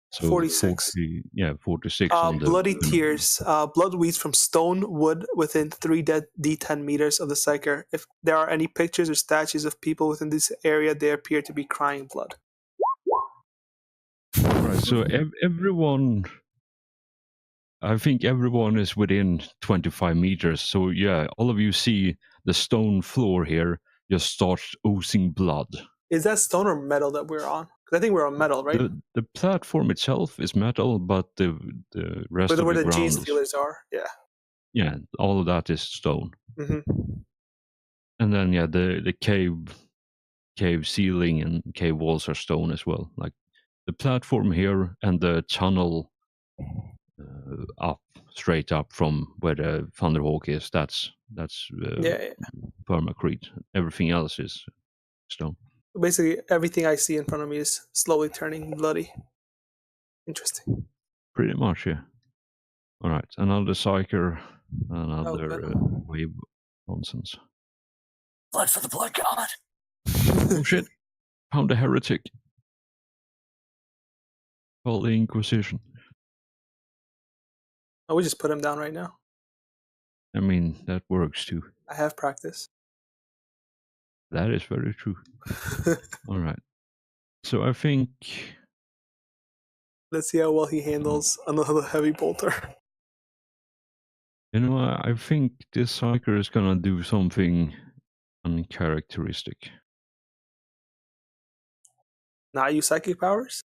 So 46. 46 on the Bloody tears. Blood weeds from stone, wood within 3 d10 meters of the psyker. If there are any pictures or statues of people within this area, they appear to be crying blood. Right, so everyone, I think everyone is within 25 meters. So yeah, all of you see the stone floor here just starts oozing blood. Is that stone or metal that we're on? Because I think we're on metal, right? The platform itself is metal, but the rest of Where the the Gene ground is, Stealers are, yeah. yeah, all of that is stone. hmm And then yeah, the cave ceiling and cave walls are stone as well. Like the platform here and the tunnel up straight up from where the Thunderhawk is. That's Yeah. permacrete. Everything else is stone. Basically, everything I see in front of me is slowly turning bloody. Interesting. Pretty much, yeah. All right, another psyker, another good. wave nonsense. Blood for the blood god. Oh shit! Found a heretic. Call the Inquisition. Oh, we just put him down right now. I mean, that works too. I have practice. That is very true. All right. So I think. Let's see how well he handles another heavy bolter. You know, I think this psyker is gonna do something uncharacteristic. Not use psychic powers?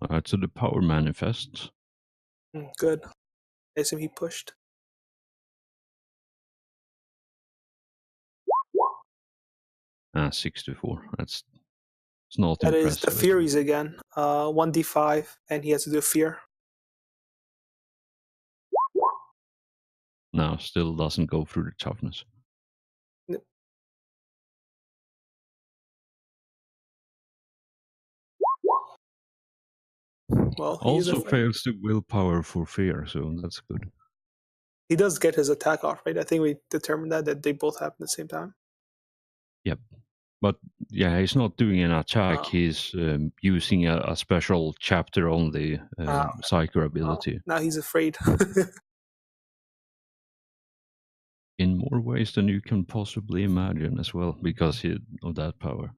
All right, so the power manifests. Good. I assume he pushed. 64. It's not That is impressive. the Furies again. 1d5, and he has to do fear. No, still doesn't go through the toughness. Well, Also fails the willpower for fear, so that's good. he does get his attack off, right? I think we determined that they both happen at the same time. Yep. But yeah, he's not doing an attack. Oh. He's using a special chapter on the psyker ability. Now he's afraid. In more ways than you can possibly imagine as well, because of that power.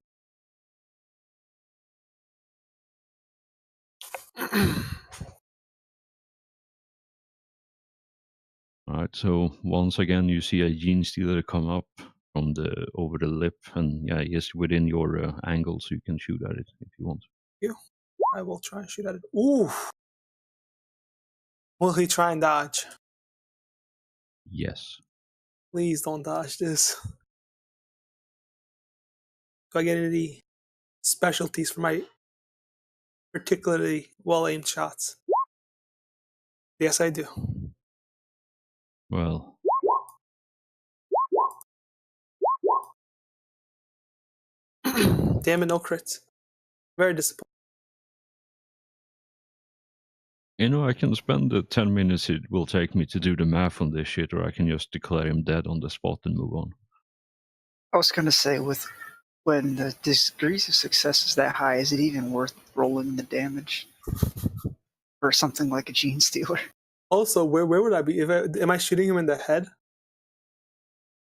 Alright, so once again you see a Gene Stealer come up from over the lip, and yeah, he is within your angle, so you can shoot at it if you want. I will try and shoot at it. Ooh! Will he try and dodge? Yes. Please don't dodge this. Do I get any specialties for my particularly well-aimed shots? Yes, I do. Well, Damn it, no crits. Very disappointing. You know, I can spend the 10 minutes it will take me to do the math on this shit, or I can just declare him dead on the spot and move on. I was gonna say, when the degrees of success is that high, is it even worth rolling the damage for something like a gene stealer? Also, where would I be? Am I shooting him in the head?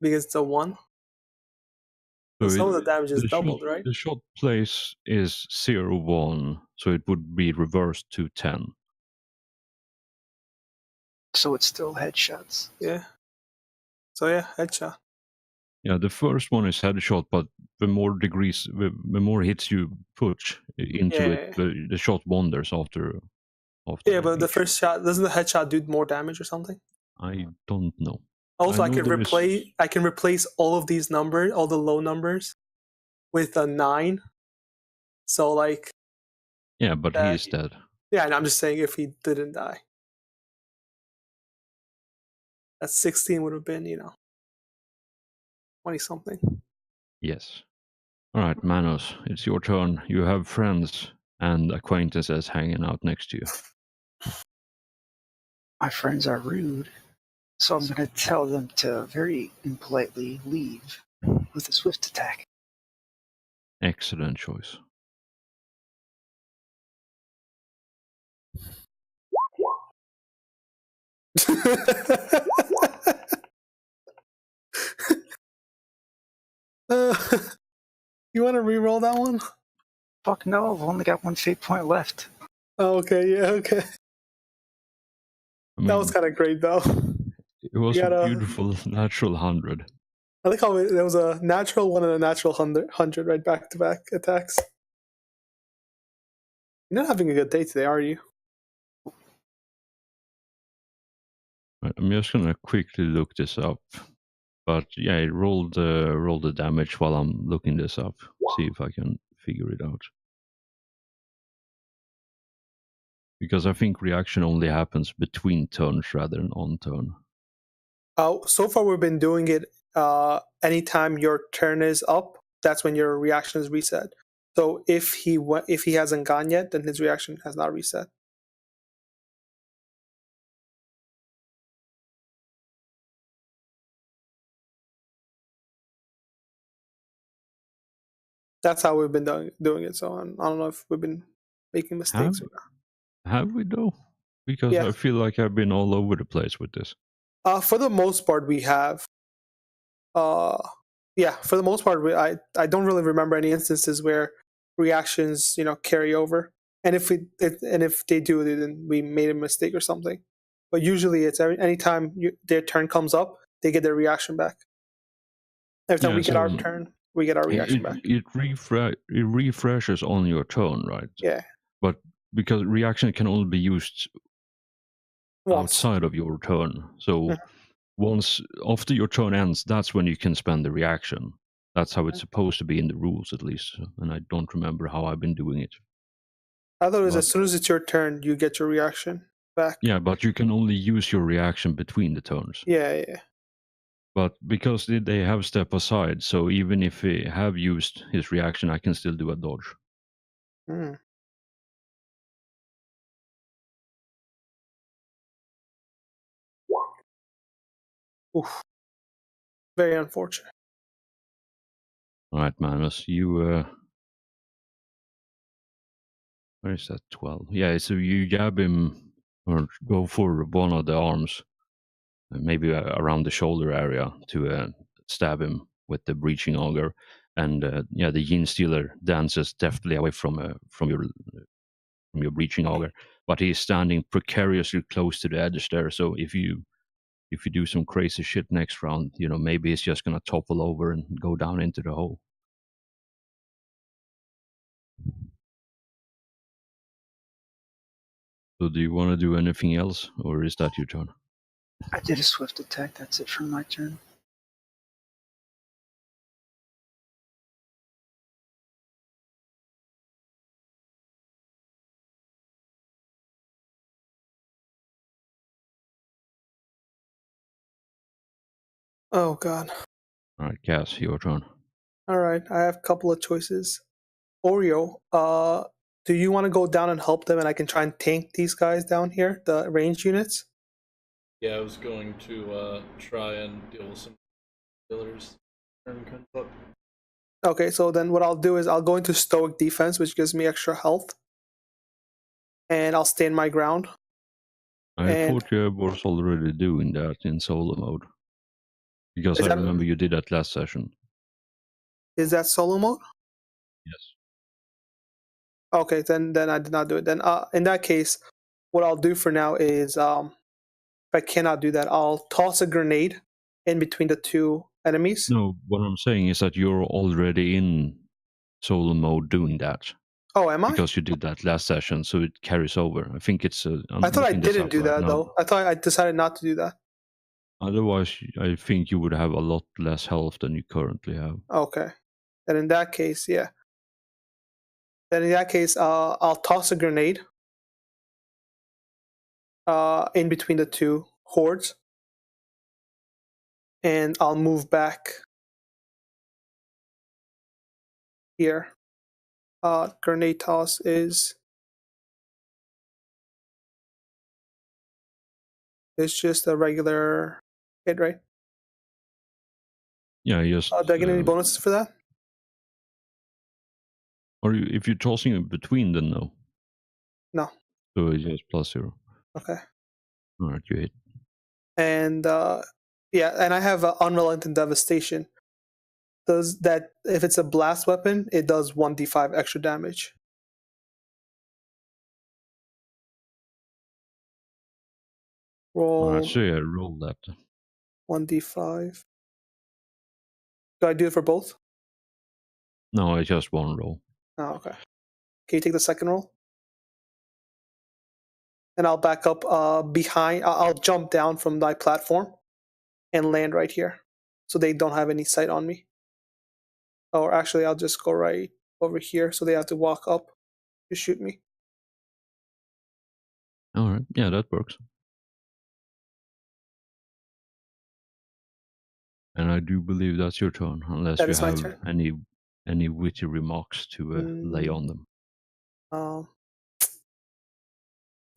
Because it's a 1? So Some of the damage is doubled, right? The shot place is 0-1, so it would be reversed to 10. So it's still headshots. Yeah. So yeah, headshot. Yeah, the first one is headshot, but the more degrees, the more hits you put into it, Yeah. the shot wanders after. Yeah, but the each. first shot, doesn't the headshot do more damage or something? I don't know. Also, I know can there is- replace all of these numbers, all the low numbers, with a 9. So like, Yeah, but he is dead. yeah, and I'm just saying if he didn't die, that 16 would have been, 20 something. Yes. All right, Manos, it's your turn. You have friends and acquaintances hanging out next to you. My friends are rude, so I'm gonna tell them to very impolitely leave with a swift attack. Excellent choice. You want to re-roll that one? Fuck no, I've only got one fate point left. Oh, okay, yeah, okay. I mean, That was kind of great, though. it was You a gotta- beautiful natural 100. I like how there was a natural 1 and a natural 100 right back-to-back attacks. You're not having a good day today, are you? Right, I'm just gonna quickly look this up. But yeah, roll the damage while I'm looking this up. See if I can figure it out. Because I think reaction only happens between turns rather than on turn. So far, we've been doing it anytime your turn is up, that's when your reaction is reset. So if he hasn't gone yet, then his reaction has not reset. That's how we've been doing it. So I don't know if we've been making mistakes or not. Have we though? Because Yeah. I feel like I've been all over the place with this. For the most part, we have. Yeah, for the most part, I don't really remember any instances where reactions carry over, and if they do, then we made a mistake or something. But usually, it's anytime their turn comes up, they get their reaction back. Every time Yeah, we get our turn, we get our reaction back. It refreshes on your turn, right? Yeah. But because reaction can only be used Once. outside of your turn, so Mhm. once after your turn ends, that's when you can spend the reaction. That's how it's supposed to be in the rules, at least. And I don't remember how I've been doing it. I thought it was But- as soon as it's your turn, you get your reaction back. Yeah, but you can only use your reaction between the turns. Yeah. But because they have step aside, so even if he have used his reaction, I can still do a dodge. Mm. Oof. Very unfortunate. All right, Manus, you where is that 12? Yeah, so you jab him or go for one of the arms, maybe around the shoulder area to stab him with the breaching auger, and yeah, the Yin Stealer dances deftly away from your breaching auger, but he's standing precariously close to the edge there. So if you do some crazy shit next round, maybe he's just gonna topple over and go down into the hole. So do you want to do anything else, or is that your turn? I did a swift attack, that's it for my turn. Oh God. All right, Cass, your turn. All right, I have a couple of choices. Oreo, Do you want to go down and help them, and I can try and tank these guys down here, the ranged units? Yeah, I was going to try and deal with some killers. Turn comes up. Okay, so then what I'll do is I'll go into stoic defense, which gives me extra health, and I'll stand my ground. I And thought you was already doing that in solo mode. Because is I that, remember you did that last session. is that solo mode? Yes. Okay, then I did not do it. Then in that case, what I'll do for now is if I cannot do that, I'll toss a grenade in between the two enemies. No, what I'm saying is that you're already in solo mode doing that. Oh, am I? Because you did that last session, so it carries over. I think it's. I'm I thought I looking this didn't up do right that now. though. I thought I decided not to do that. Otherwise, I think you would have a lot less health than you currently have. Okay. Then in that case, yeah. Then in that case, I'll toss a grenade in between the two hordes, and I'll move back here. Grenade toss is just a regular hit, right? Yeah, just. Do I get any bonuses for that? Or if you're tossing in between, then no. No. So it's just +0. Okay. All right, you hit. And yeah, and I have unrelenting devastation. Does that, if it's a blast weapon, it does 1d5 extra damage. All Roll right, so yeah, roll that. 1d5. Do I do it for both? No, it's just one roll. Oh, okay. Can you take the second roll? And I'll back up behind. I'll jump down from my platform and land right here, so they don't have any sight on me. Or actually, I'll just go right over here, so they have to walk up to shoot me. All right, yeah, that works. And I do believe that's your turn, unless That you is my have turn. any witty remarks to lay on them.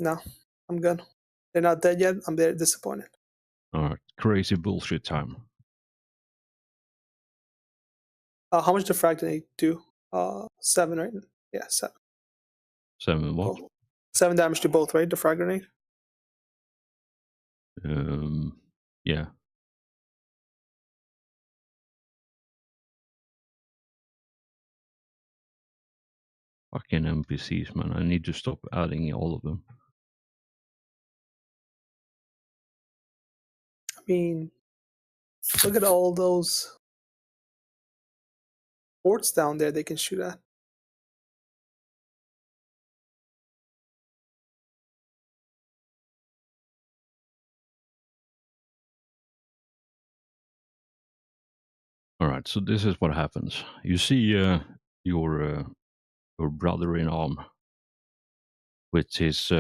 No, I'm good. They're not dead yet. I'm very disappointed. All right, crazy bullshit time. How much did frag grenade do? 7, right? Yeah, 7. 7 what? Both. 7 damage to both, right? The frag grenade. Yeah. Fucking NPCs, man. I need to stop adding all of them. I mean, look at all those forts down there they can shoot at. All right, so this is what happens. You see your brother in arm with his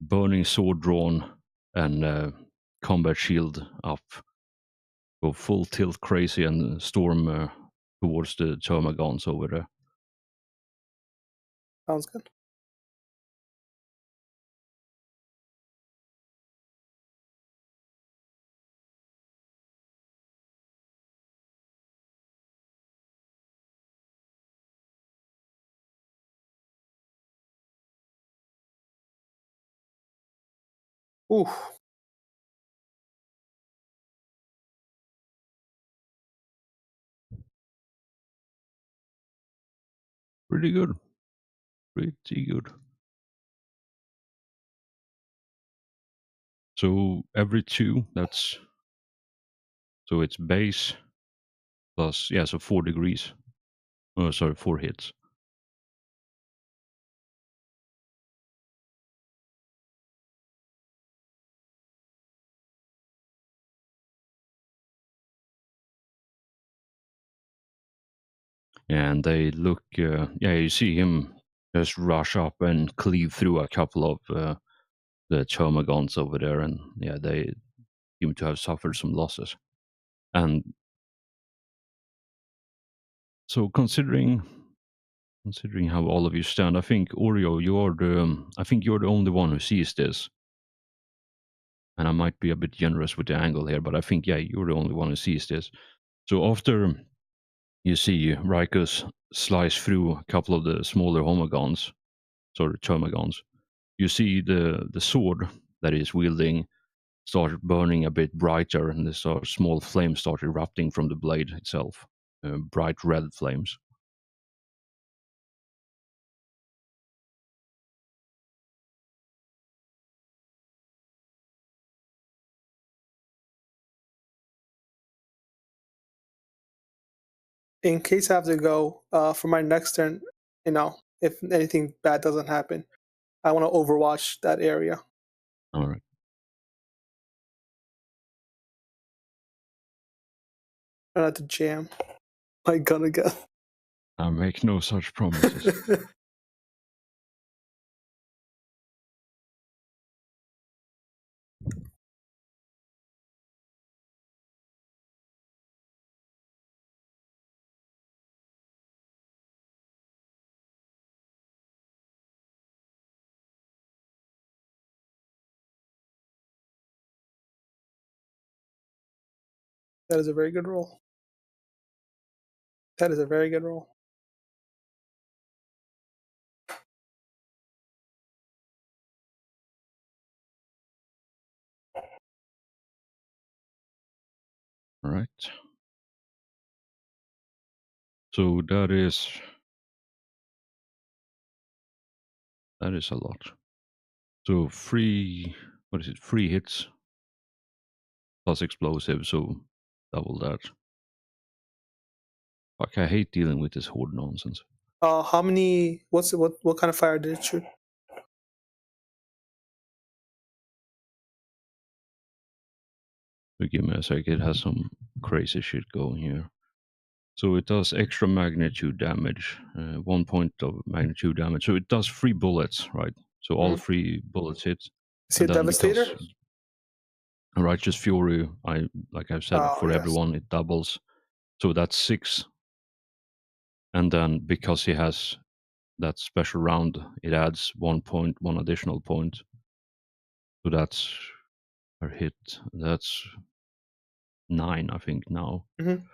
burning sword drawn and combat shield up, go full tilt crazy and storm towards the Termagants over there. Sounds good. Ooh. Pretty good. Pretty good. So every 2, that's so it's base plus, yeah, so 4 degrees. Oh, sorry, 4 hits. And they look, yeah, you see him just rush up and cleave through a couple of the Termagants over there, and yeah, they seem to have suffered some losses. And so, considering considering how all of you stand, I think Oreo, I think you're the only one who sees this. And I might be a bit generous with the angle here, but I think you're the only one who sees this. So after you see Rikus slice through a couple of the smaller termagons, you see the sword that he's wielding start burning a bit brighter, and this small flames start erupting from the blade itself, bright red flames. In case I have to go for my next turn, if anything bad doesn't happen, I want to overwatch that area. All right. Try not to jam my gun again. I make no such promises. That is a very good roll. That is a very good roll. All right. So that is a lot. So 3 hits plus explosive, so double that. Fuck, I hate dealing with this horde nonsense. How many? What kind of fire did it shoot? So give me a sec, it has some crazy shit going here. So it does extra magnitude damage, 1 point of magnitude damage. So it does 3 bullets, right? So all 3 bullets hit. Is he a devastator? Because Righteous Fury, like I've said, for everyone it doubles. So that's 6. And then because he has that special round, it adds 1 point, 1 additional point. So that's per hit. That's 9, I think, now. Mm-hmm.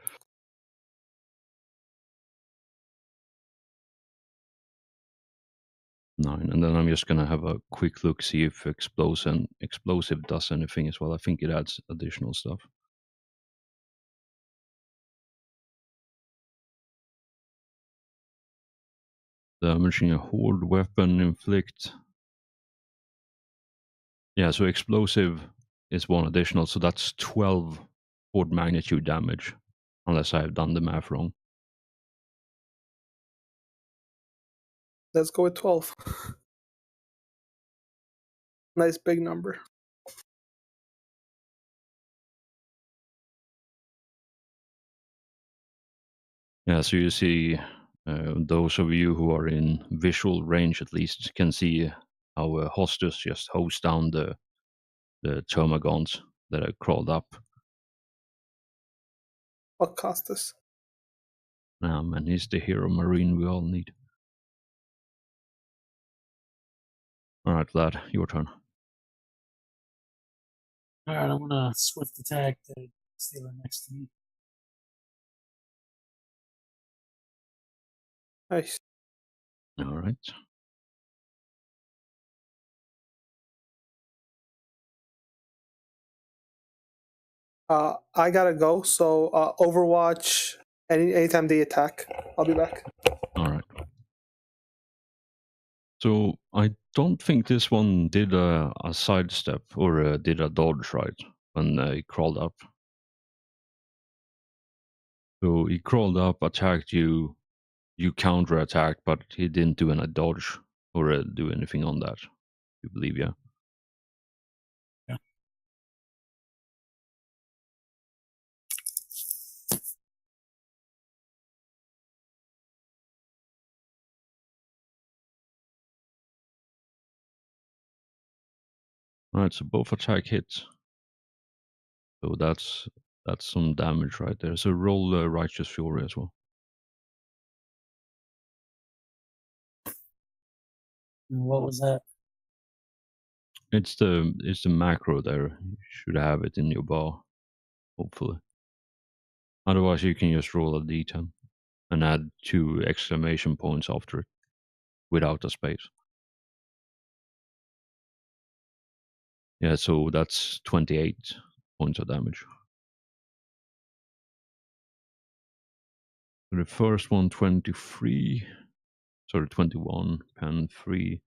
9, and then I'm just gonna have a quick look, see if explosive does anything as well. I think it adds additional stuff. Damaging a horde weapon inflict. Yeah, so explosive is 1 additional, so that's 12 horde magnitude damage, unless I have done the math wrong. Let's go with 12. Nice big number. Yeah, so you see, those of you who are in visual range at least can see how Hostus just hose down the termagons that have crawled up. What cost us? Man, he's the hero marine we all need. All right, Vlad, your turn. All right, I'm gonna swift attack the stealer next to me. Nice. All right. I gotta go. So Overwatch. Anytime they attack, I'll be back. All right. So I don't think this one did a sidestep or did a dodge, right, when he crawled up. So he crawled up, attacked you, you counterattacked, but he didn't do any dodge or do anything on that. You believe, yeah? Yeah. All right, so both attack hits. So that's some damage right there. So roll Righteous Fury as well. And what was that? It's the macro there. You should have it in your bar, hopefully. Otherwise, you can just roll a d10 and add 2 exclamation points after it without a space. Yeah, so that's 28 points of damage. The first one, 23. Sorry, 21, pen 3.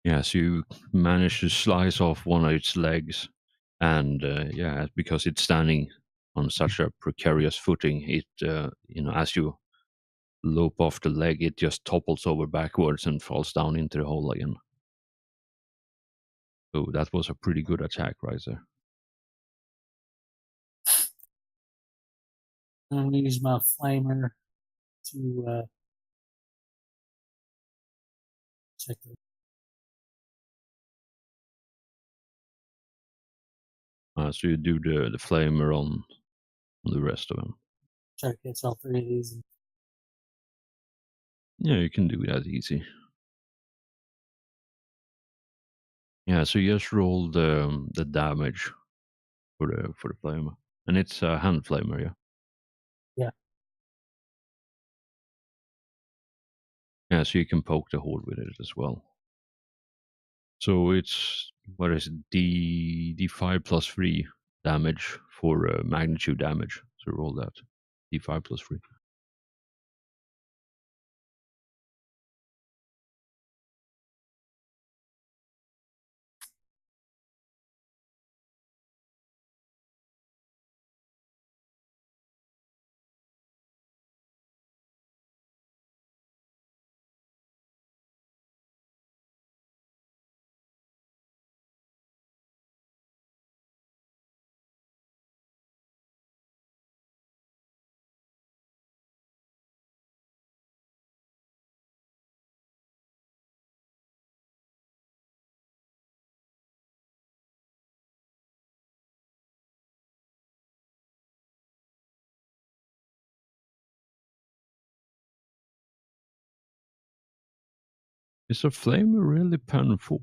Yeah, so you manage to slice off one of its legs, and yeah, because it's standing on such a precarious footing, it as you lope off the leg, it just topples over backwards and falls down into the hole again. So that was a pretty good attack right there. I'm gonna use my flamer to check the So you do the flamer on the rest of them. try to catch all 3 of these. And Yeah, you can do that easy. Yeah, so you just roll the damage for the flamer, and it's a hand flamer, yeah. Yeah. Yeah, so you can poke the hole with it as well. So it's what is it, d5 plus 3 damage for magnitude damage. So roll that d5 plus 3. Is a flamer really pen 4?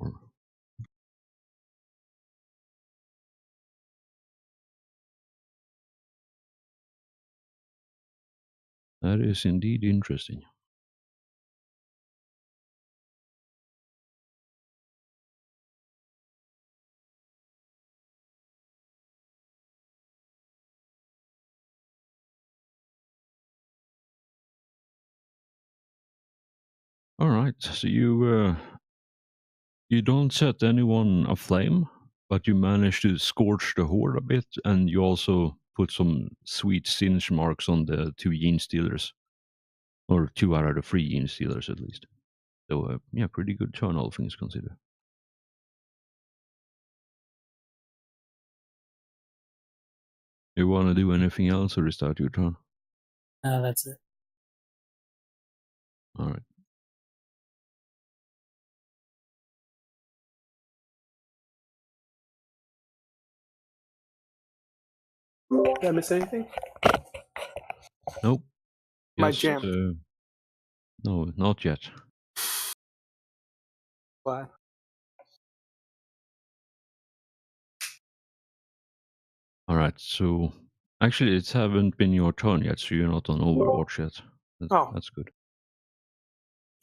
That is indeed interesting. All right, so you don't set anyone aflame, but you manage to scorch the horde a bit, and you also put some sweet singe marks on the 2 gene stealers, or 2 out of the 3 gene stealers at least. So yeah, pretty good turn, all things considered. You want to do anything else, or is that your turn? that's it. All right. Did I miss anything? Nope. My Just, jam. no, not yet. Why? All right. So actually, it haven't been your turn yet, so you're not on Overwatch yet. Oh, That's good.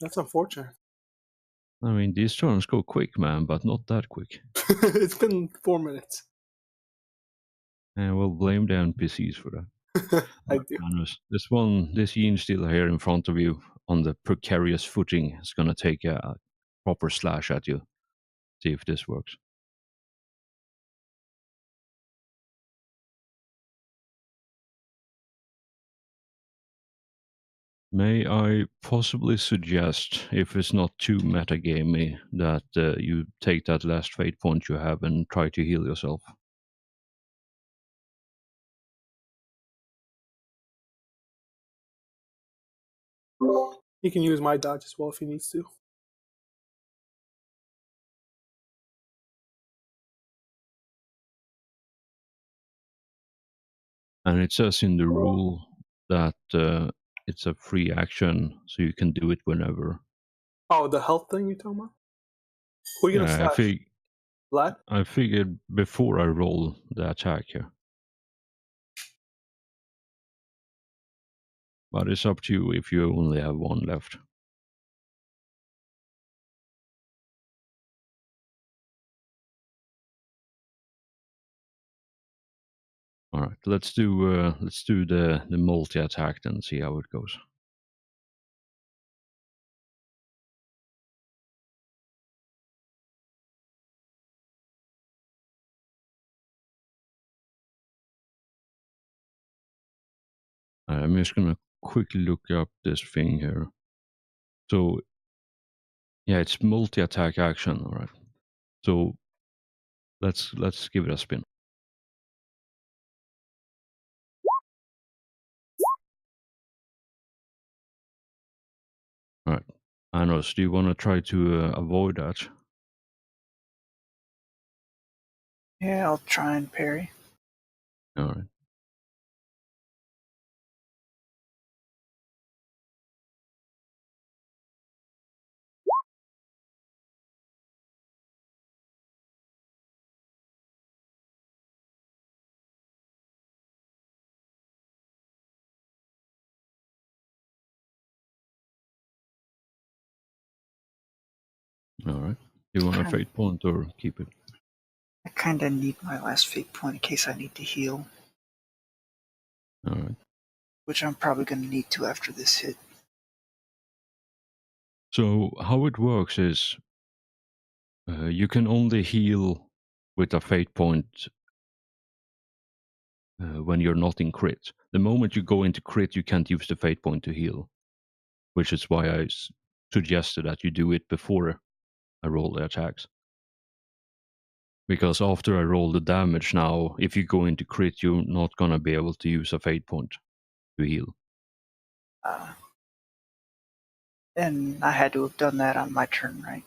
that's unfortunate. I mean, these turns go quick, man, but not that quick. It's been 4 minutes. And we'll blame the NPCs for that. I do. This Yin still here in front of you on the precarious footing is gonna take a proper slash at you. See if this works. May I possibly suggest, if it's not too metagamey, that you take that last fate point you have and try to heal yourself? He can use my dodge as well if he needs to. And it says in the rule that it's a free action, so you can do it whenever. Oh, the health thing you talking about? Who are you gonna Yeah, slash? Vlad? I figured before I roll the attack here. But it's up to you if you only have one left. All right, let's do the multi attack and see how it goes. I'm just gonna quickly look up this thing here. So yeah, it's multi attack action. All right. So let's give it a spin. All right. Anos, do you want to try to avoid that? Yeah, I'll try and parry. All right. All right. Do you want a fate point or keep it? I kind of need my last fate point in case I need to heal, All right. which I'm probably going to need to after this hit. So how it works is you can only heal with a fate point when you're not in crit. The moment you go into crit, you can't use the fate point to heal, which is why I suggested that you do it before I roll the attacks. Because after I roll the damage now, if you go into crit, you're not gonna be able to use a fate point to heal. And I had to have done that on my turn, right?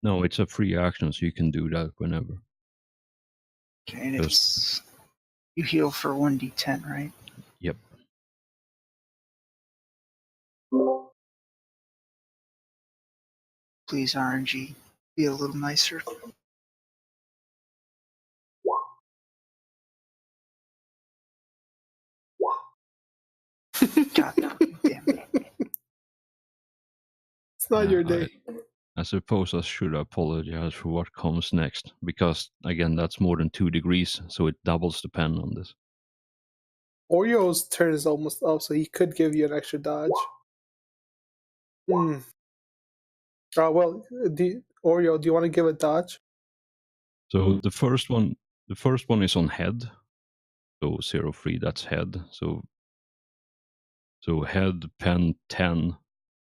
No, it's a free action, so you can do that whenever. Okay, and it's you heal for 1d10, right? Yep. Please, RNG, be a little nicer. God damn it. It's not your day. I suppose I should apologize for what comes next, because again, that's more than 2 degrees, so it doubles the pen on this. Oreo's turn is almost up, so he could give you an extra dodge. Well, Oreo, do you want to give a dodge? So the first one is on head. So 0-3, that's head. So head, pen 10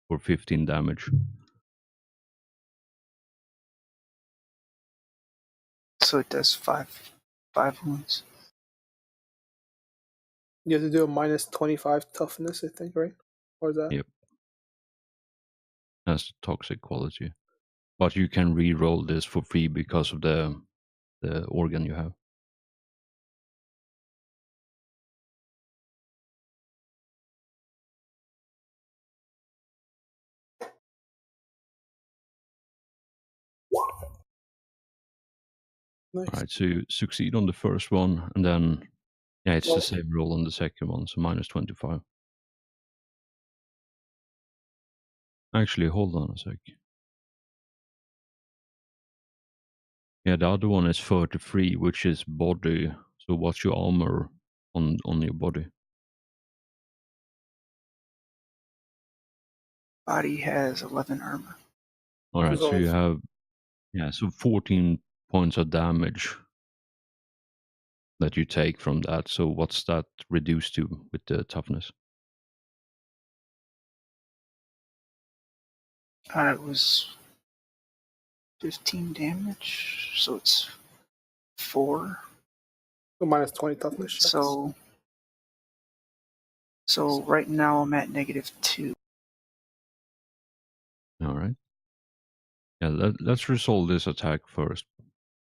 for 15 damage. So it does five wounds. You have to do a minus 25 toughness, I think, right? Or is that? Yep. Has toxic quality. But you can re-roll this for free because of the organ you have. Nice. Alright, so you succeed on the first one, and then it's the same roll on the second one, so minus 25. Actually, hold on a sec. Yeah, the other one is 33, which is body. So what's your armor on your body? Body has 11 armor. Alright, so you have, so 14 points of damage that you take from that. So what's that reduced to with the toughness? It was 15 damage, so it's 4. So minus 20 toughness checks. So right now I'm at -2. All right. Yeah, let's resolve this attack first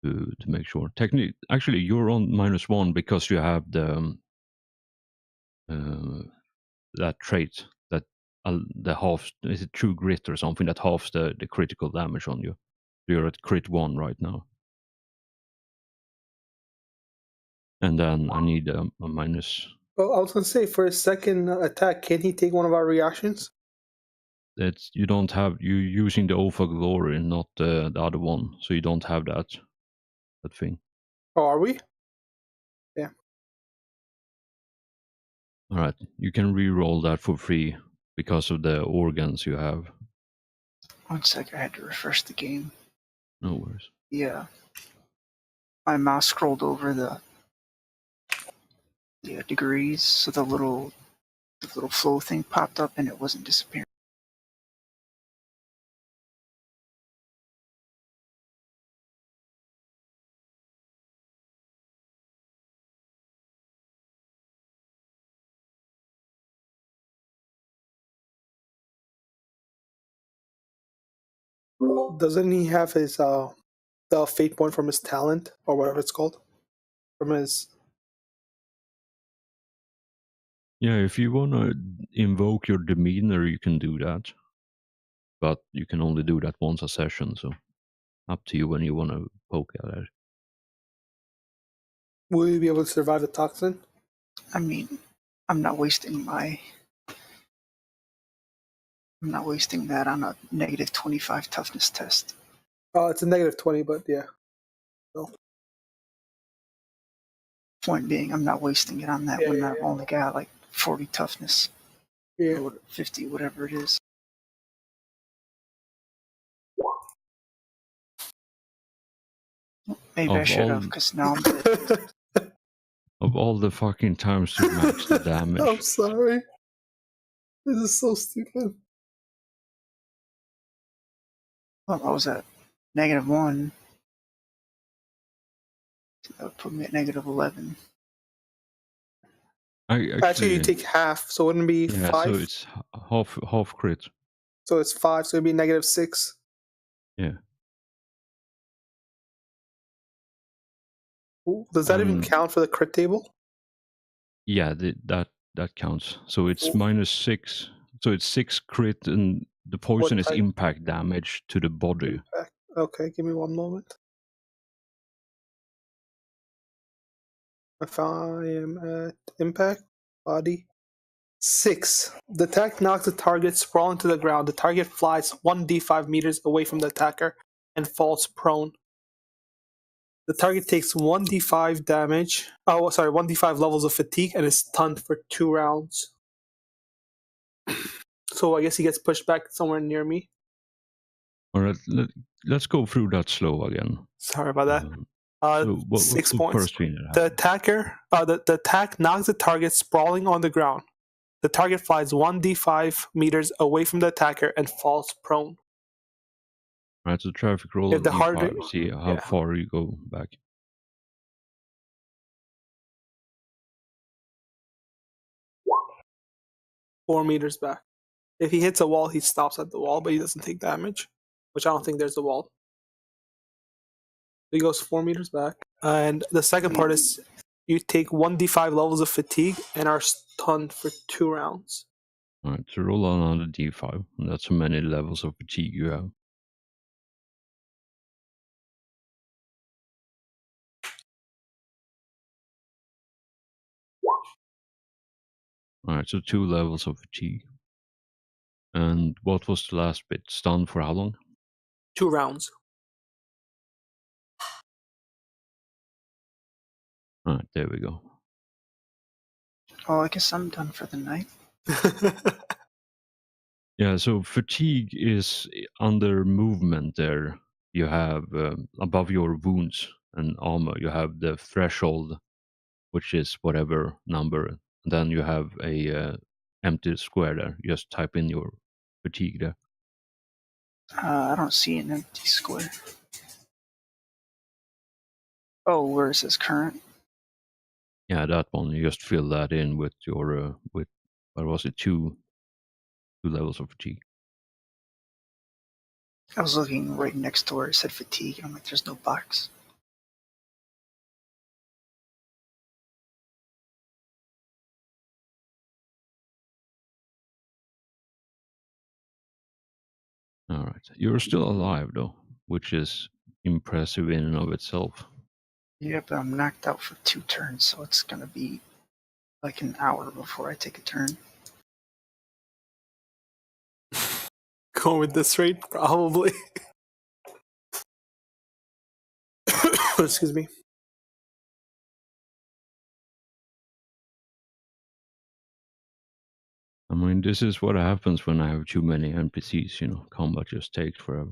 to make sure. Technically, actually, you're on -1 because you have the that trait that the half, is it true grit or something that halves the critical damage on you. You're at crit 1 right now. And then I need a minus. Well, I was gonna say for his second attack, can he take one of our reactions? It's you don't have, you're using the Oath of Glory, not the other one, so you don't have that thing. Oh, are we? Yeah. All right, you can re-roll that for free because of the organs you have. 1 sec, I had to refresh the game. No worries. Yeah. My mouse scrolled over the degrees, so the little flow thing popped up and it wasn't disappearing. Doesn't he have his the fate point from his talent or whatever it's called? From his Yeah, if you want to invoke your demeanor, you can do that. But you can only do that once a session, so up to you when you want to poke at it. will he be able to survive the toxin? I mean, I'm not wasting that on a -25 toughness test. It's a -20, but yeah. So, Point being, I'm not wasting it on that Yeah, when yeah, I've yeah. only got like 40 toughness. yeah. Or 50, whatever it is. Maybe I Of should have, all because now I'm dead. of all the fucking times to max the I'm damage, sorry. This is so stupid. Well, I was at -1. So that would put me at -11. I Actually, you actually, take half, so wouldn't it be yeah. 5? So it's half crit. So it's 5, so it'd be -6. Yeah. Ooh, does that even And count for the crit table? yeah, that counts. So it's Ooh. -6. So it's 6 crit, and the poison What is type? impact damage to the body. Impact. Okay, give me one moment. If I am at impact, body. 6. The attack knocks the target sprawling to the ground. The target flies 1d5 meters away from the attacker and falls prone. The target takes 1d5 damage. Oh, sorry, 1d5 levels of fatigue and is stunned for 2 rounds. So I guess he gets pushed back somewhere near me. All right, let's go through that slow again. Sorry about that. So what's 6 the points. first thing that The happens? attacker, the attack knocks the target sprawling on the ground. The target flies 1d5 meters away from the attacker and falls prone. All right, so traffic roll If a the harder, d5. See how yeah, far you go back. 4 meters back. If he hits a wall, he stops at the wall, but he doesn't take damage, which I don't think there's a wall. He goes 4 meters back. And the second part is you take 1d5 levels of fatigue and are stunned for 2 rounds. All right, so roll another d5. And that's how many levels of fatigue you have. All right, so 2 levels of fatigue. And what was the last bit? Stun for how long? 2 rounds. All right, there we go. Oh, I guess I'm done for the night. Yeah, so fatigue is under movement there. You have above your wounds and armor, you have the threshold, which is whatever number. Then you have a empty square there. You just type in your fatigue there. I don't see an empty square. Oh, where it says current? Yeah, that one. You just fill that in with your with what was it, two levels of fatigue. I was looking right next to where it said fatigue, and I'm like, there's no box. All right, you're still alive though, which is impressive in and of itself. Yeah, but I'm knocked out for 2 turns, so it's gonna be like an hour before I take a turn. Going with this rate, probably. Excuse me. I mean, this is what happens when I have too many NPCs. You know, combat just takes forever.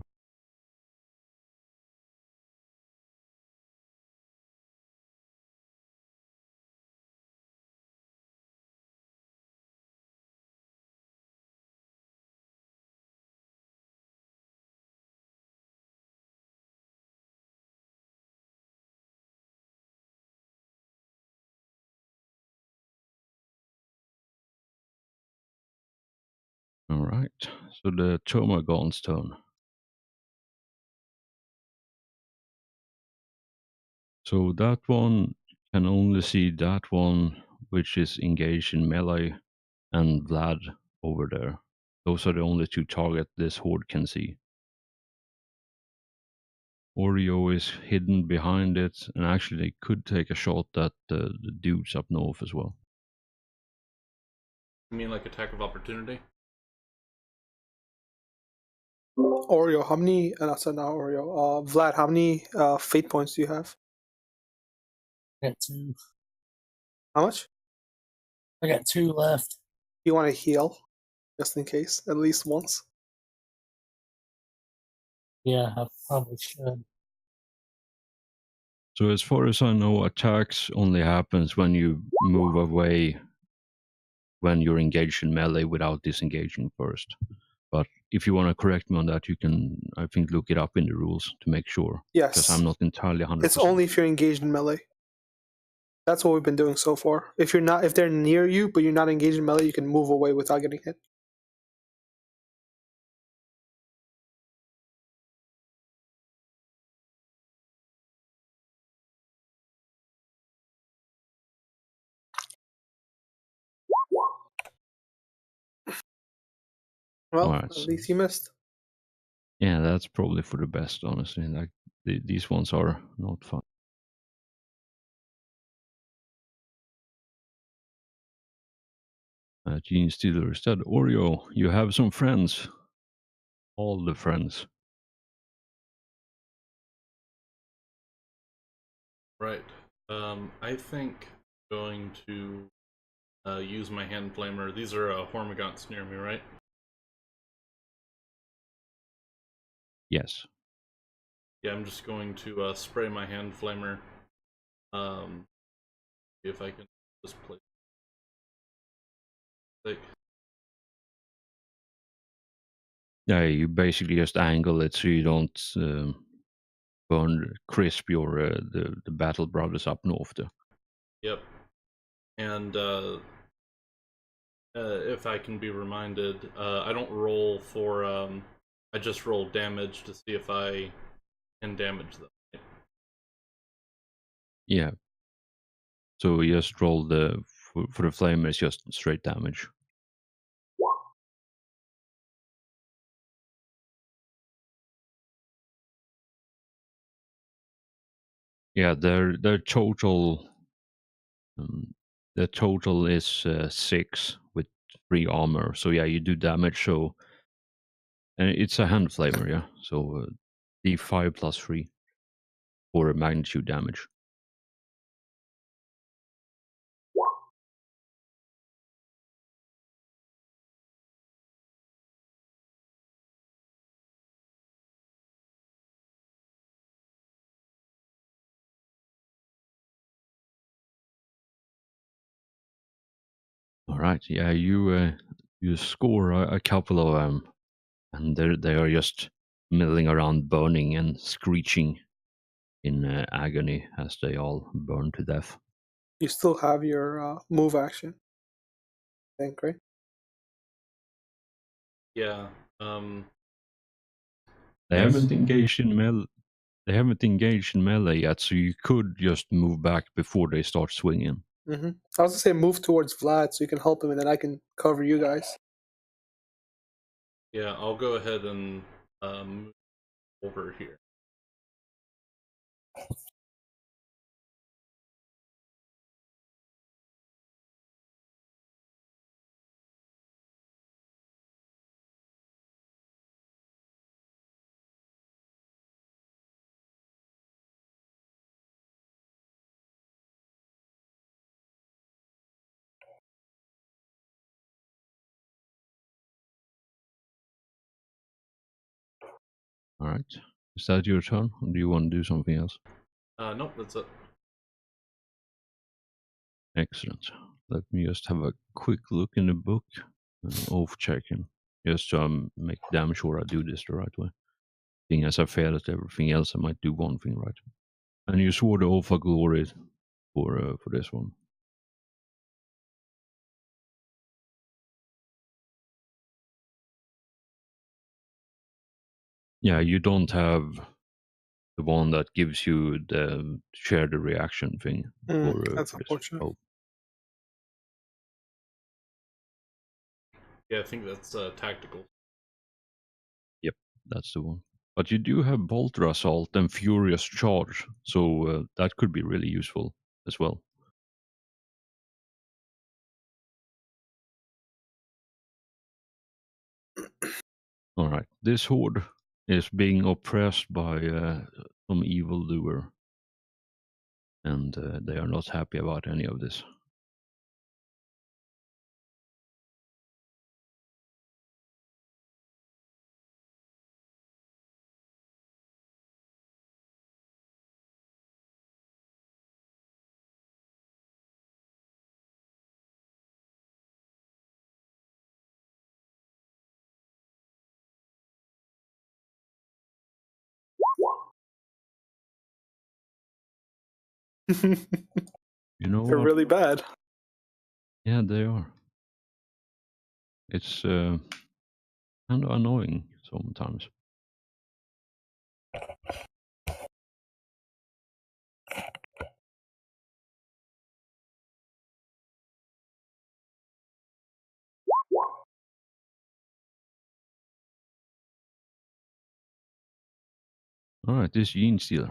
All right, so the Tomagon's turn. So that one can only see that one which is engaged in melee, and Vlad over there. Those are the only two targets this horde can see. Oreo is hidden behind it, and actually they could take a shot at the dudes up north as well. You mean like attack of opportunity? Oreo, how many? Not Oreo. Vlad, how many fate points do you have? I got 2. How much? I got 2 left. You want to heal, just in case, at least once. Yeah, I probably should. So as far as I know, attacks only happens when you move away when you're engaged in melee without disengaging first. But if you want to correct me on that, you can, I think, look it up in the rules to make sure. Because Yes, I'm not entirely 100%. it's only if you're engaged in melee. That's what we've been doing so far. If they're near you but you're not engaged in melee, you can move away without getting hit. Well, Alright. at least you missed. Yeah, that's probably for the best, honestly. Like these ones are not fun. Gene Steeler said, Oreo, you have some friends. All the friends. Right. I think going to use my hand flamer. These are Hormagaunts near me, right? Yes. Yeah, I'm just going to spray my hand flamer. See if I can just play. Yeah, you basically just angle it so you don't burn crisp your the battle brothers up north there. Yep. And if I can be reminded, I don't roll for. I just roll damage to see if I can damage them. Yeah. So you just roll for the flame, it's just straight damage. Yeah, their total is 6 with 3 armor. So yeah, you do damage. So and it's a hand flamer, yeah. So d5 plus 3 for magnitude damage. All right, yeah, you score a couple of them, and they are just milling around, burning and screeching in agony as they all burn to death. You still have your move action, I think, right? Yeah. They Yes. haven't engaged in They haven't engaged in melee yet, so you could just move back before they start swinging. I was gonna say move towards Vlad so you can help him, and then I can cover you guys. Yeah, I'll go ahead and move over here. All right. Is that your turn, or do you want to do something else? Nope, that's it. Excellent. Let me just have a quick look in the book, off checking, just to make damn sure I do this the right way. Being as I failed at everything else, I might do one thing right. And you swore the oath of glory for this one. Yeah, you don't have the one that gives you the share the reaction thing That's for this. unfortunate. Oh, Yeah, I think that's tactical. yep, that's the one. But you do have Bolter Assault and Furious Charge, so that could be really useful as well. All right, this horde is being oppressed by some evildoer, and they are not happy about any of this. You know They're what? really bad. Yeah, they are. It's kind of annoying sometimes. All right, this Gene Stealer.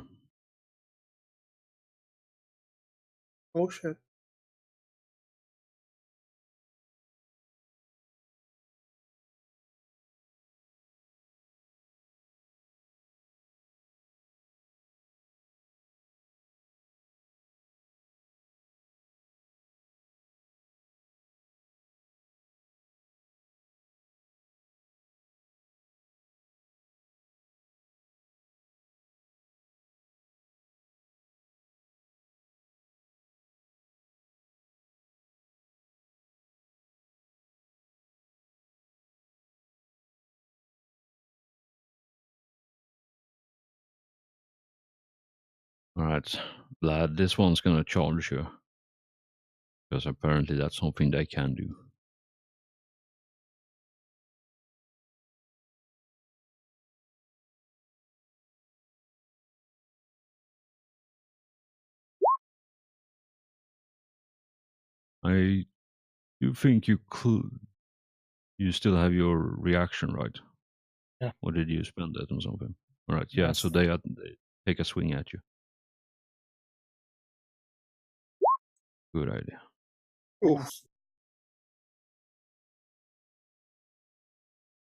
Oh shit. All right, Vlad, this one's gonna charge you because apparently that's something they can do. I do think you could. You still have your reaction, right? Yeah. Or did you spend that on something? All right, yeah. Yes. So they take a swing at you. Good idea. Oof.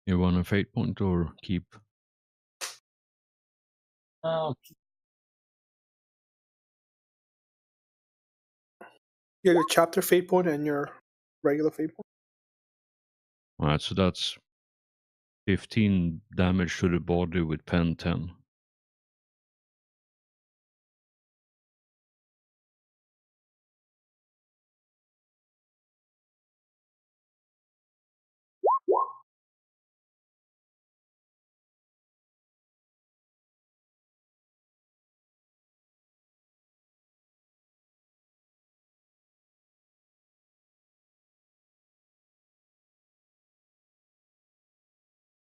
You want a fate point or keep? Oh, You have your chapter fate point and your regular fate point. All right, so that's 15 damage to the body with pen 10.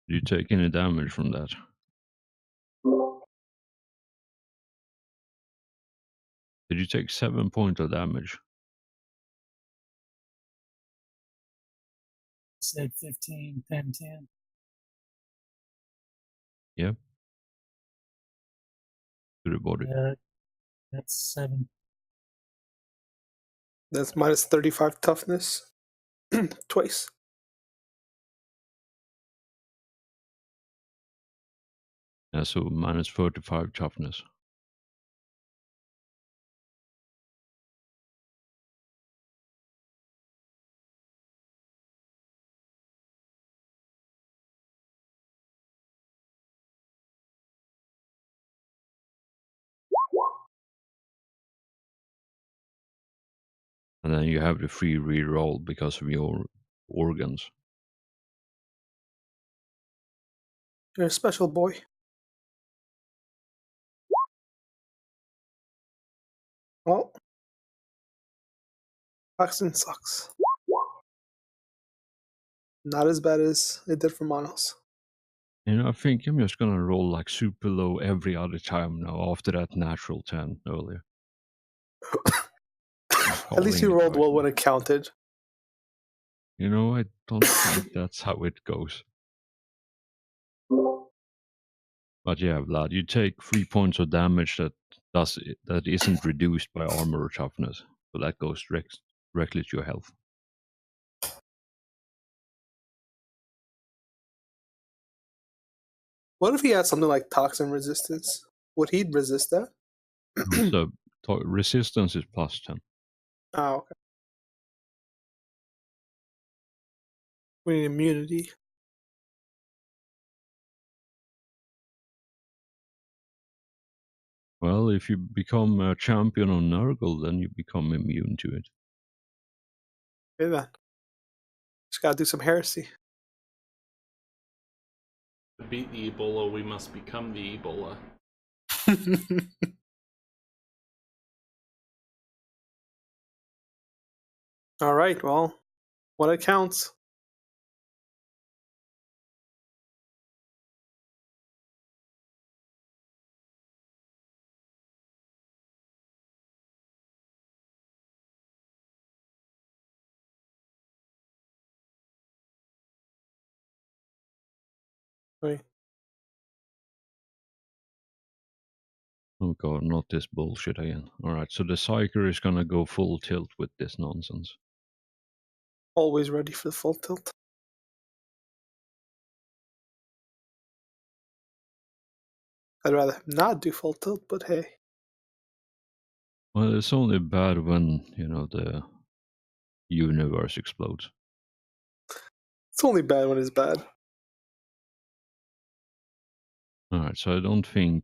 Did you take any damage from that? Did you take 7 points of damage? Said 15, 10, 10. Yeah. To the body. That's 7. That's minus 35 toughness. Twice. Yeah, so minus 35 toughness. And then you have the free reroll because of your organs. You're a special boy. Well, Paxton sucks. Not as bad as it did for Monos. I think I'm just gonna roll like super low every other time now after that natural 10 earlier. At least you rolled well when it counted. I don't think that's how it goes. But yeah, Vlad, you take 3 points of damage that isn't reduced by armor or toughness, so that goes directly to your health. What if he had something like toxin resistance? Would he resist that? So resistance is plus 10. Oh, okay. We need immunity. Well, if you become a champion on Nurgle, then you become immune to it. Okay then. Just gotta do some heresy. To beat the Ebola, we must become the Ebola. Alright, well, what it counts. Wait. Oh god, not this bullshit again. Alright, so the Psyker is gonna go full tilt with this nonsense. Always ready for the full tilt. I'd rather not do full tilt, but hey. Well, it's only bad when, the universe explodes. It's only bad when it's bad. Alright, so I don't think...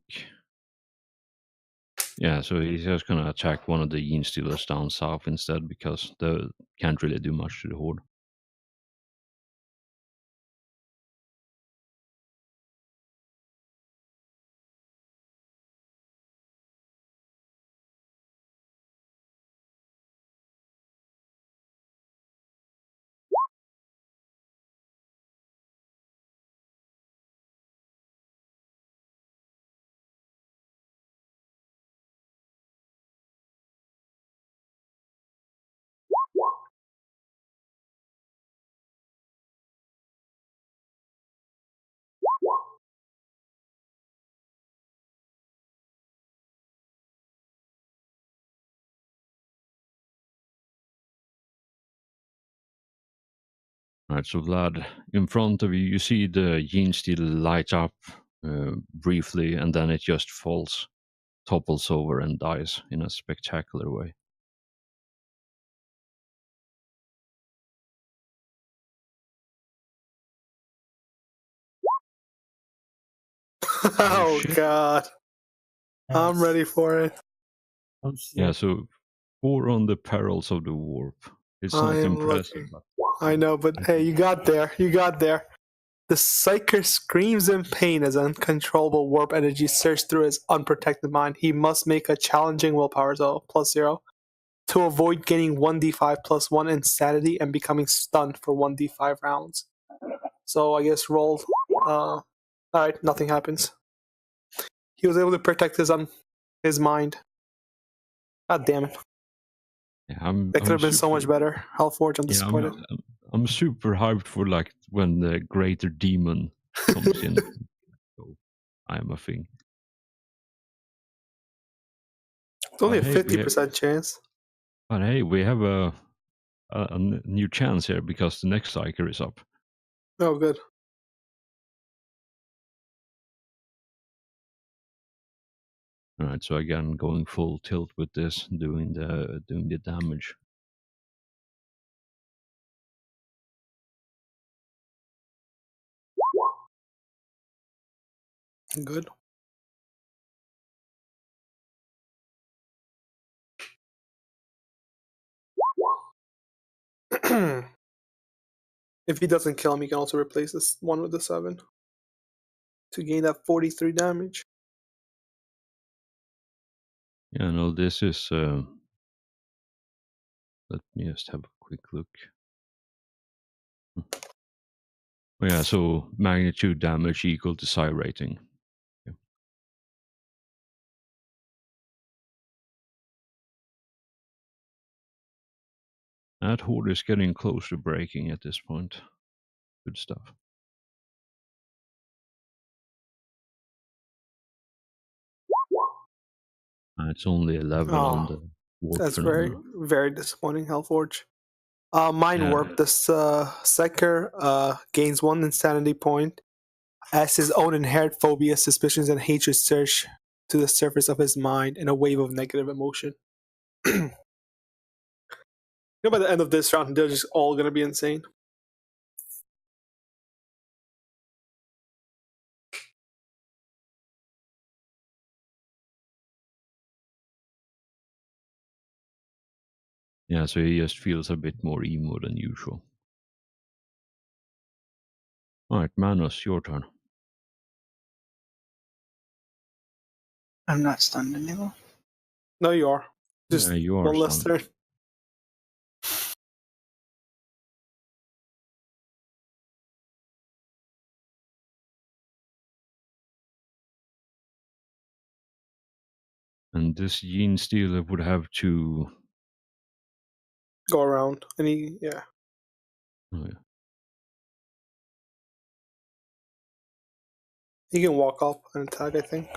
Yeah, so he's just gonna attack one of the Yin Stealers down south instead, because they can't really do much to the Horde. Alright, so Vlad, in front of you, you see the Yin Steel light up briefly, and then it just falls, topples over, and dies in a spectacular way. Oh shit. god. I'm ready for it. Oh shit. Yeah, so 4 on the perils of the warp. It's I not am impressive. looking. I know, but hey, you got there. You got there. The Psyker screams in pain as uncontrollable warp energy surges through his unprotected mind. He must make a challenging willpower, so +0, to avoid gaining 1d5 plus 1 insanity and becoming stunned for 1d5 rounds. So I guess roll Alright, nothing happens. He was able to protect his mind. God damn it. Yeah, That could have been so much better. Hellforge, I'm Yeah, disappointed. I'm super hyped for like when the greater demon comes in. So I am a thing. It's only But a hey, 50% chance. we have a new chance here because the next cycle is up. Oh, good. All right, so again, going full tilt with this, doing the damage. Good. If he doesn't kill him, he can also replace this one with the 7 to gain that 43 damage. Yeah, no, this is. Let me just have a quick look. Oh, yeah, so magnitude damage equal to psi rating. Okay. That horde is getting close to breaking at this point. Good stuff. It's only 11 on the warp That's very, phenomena. very disappointing, Hellforge. Mind Yeah. Warp. This Seeker gains 1 insanity point as his own inherent phobias, suspicions, and hatred surge to the surface of his mind in a wave of negative emotion. By the end of this round, they're just all going to be insane. Yeah, so he just feels a bit more emo than usual. Alright, Manos, your turn. I'm not stunned anymore. No, you are. Just Yeah, you are one less stunned. turn. And this Gene Stealer would have to. Go around. And he, yeah. Oh, yeah. He can walk up and attack, I think.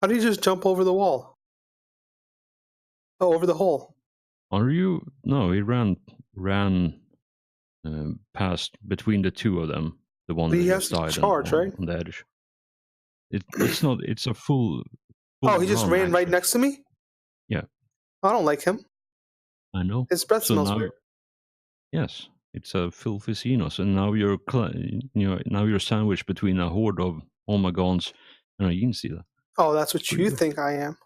How did he just jump over the wall? Oh, over the hole. Are you? No, he ran past between the two of them. The one But that he has just to died charge, right? on the edge. It's not. It's a full Oh, he just run, ran right actually. next to me? Yeah, I don't like him. I know. His breath So smells now, weird. yes, it's a filthy Xenos, and now now you're sandwiched between a horde of Omagons and a Gene Stealer. Oh, that's what What do you you do? think I am.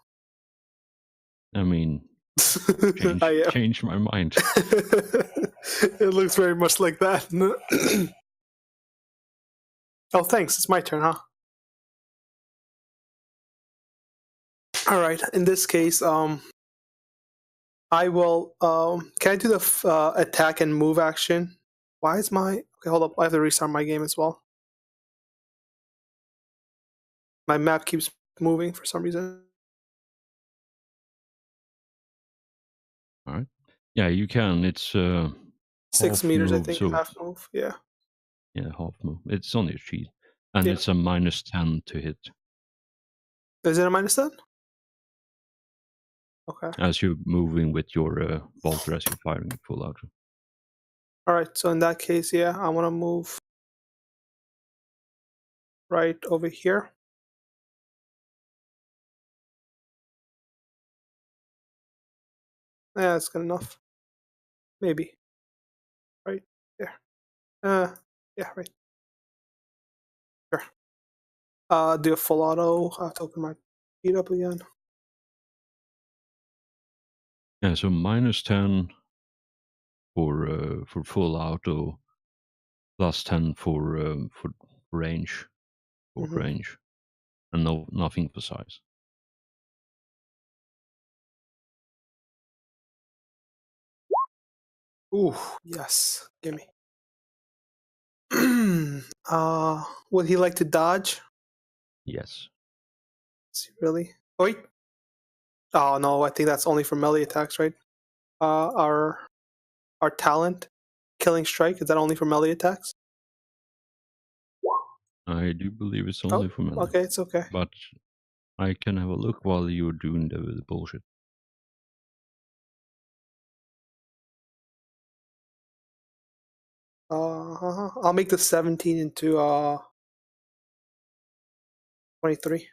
I mean, I am. change my mind. It looks very much like that. Oh, thanks. It's my turn, huh? All right. In this case, I will. Can I do the attack and move action? Why is my? Okay, hold up. I have to restart my game as well. My map keeps moving for some reason. All right. Yeah, you can. It's 6 half meters, I move, think. so Half move. Yeah. yeah, half move. It's only a cheat, and Yeah. it's a -10 to hit Is it a -10? Okay. as you're moving with your bolter as you're firing full out. All right. So in that case, yeah, I want to move right over here. Yeah, that's good enough. Maybe. Right there. Yeah, right. Sure. Do a full auto. I have to open my feet up again. Yeah, so -10 for full auto plus 10 for range, short Mhm. range, and nothing for size. Ooh, yes. Gimme. Would he like to dodge? Yes. Is he really? Oh, wait. Oh no, I think that's only for melee attacks, right? Our talent, killing strike, is that only for melee attacks? I do believe it's Oh, only for melee. okay, it's okay. But I can have a look while you're doing the bullshit. I'll make the 17 into 23.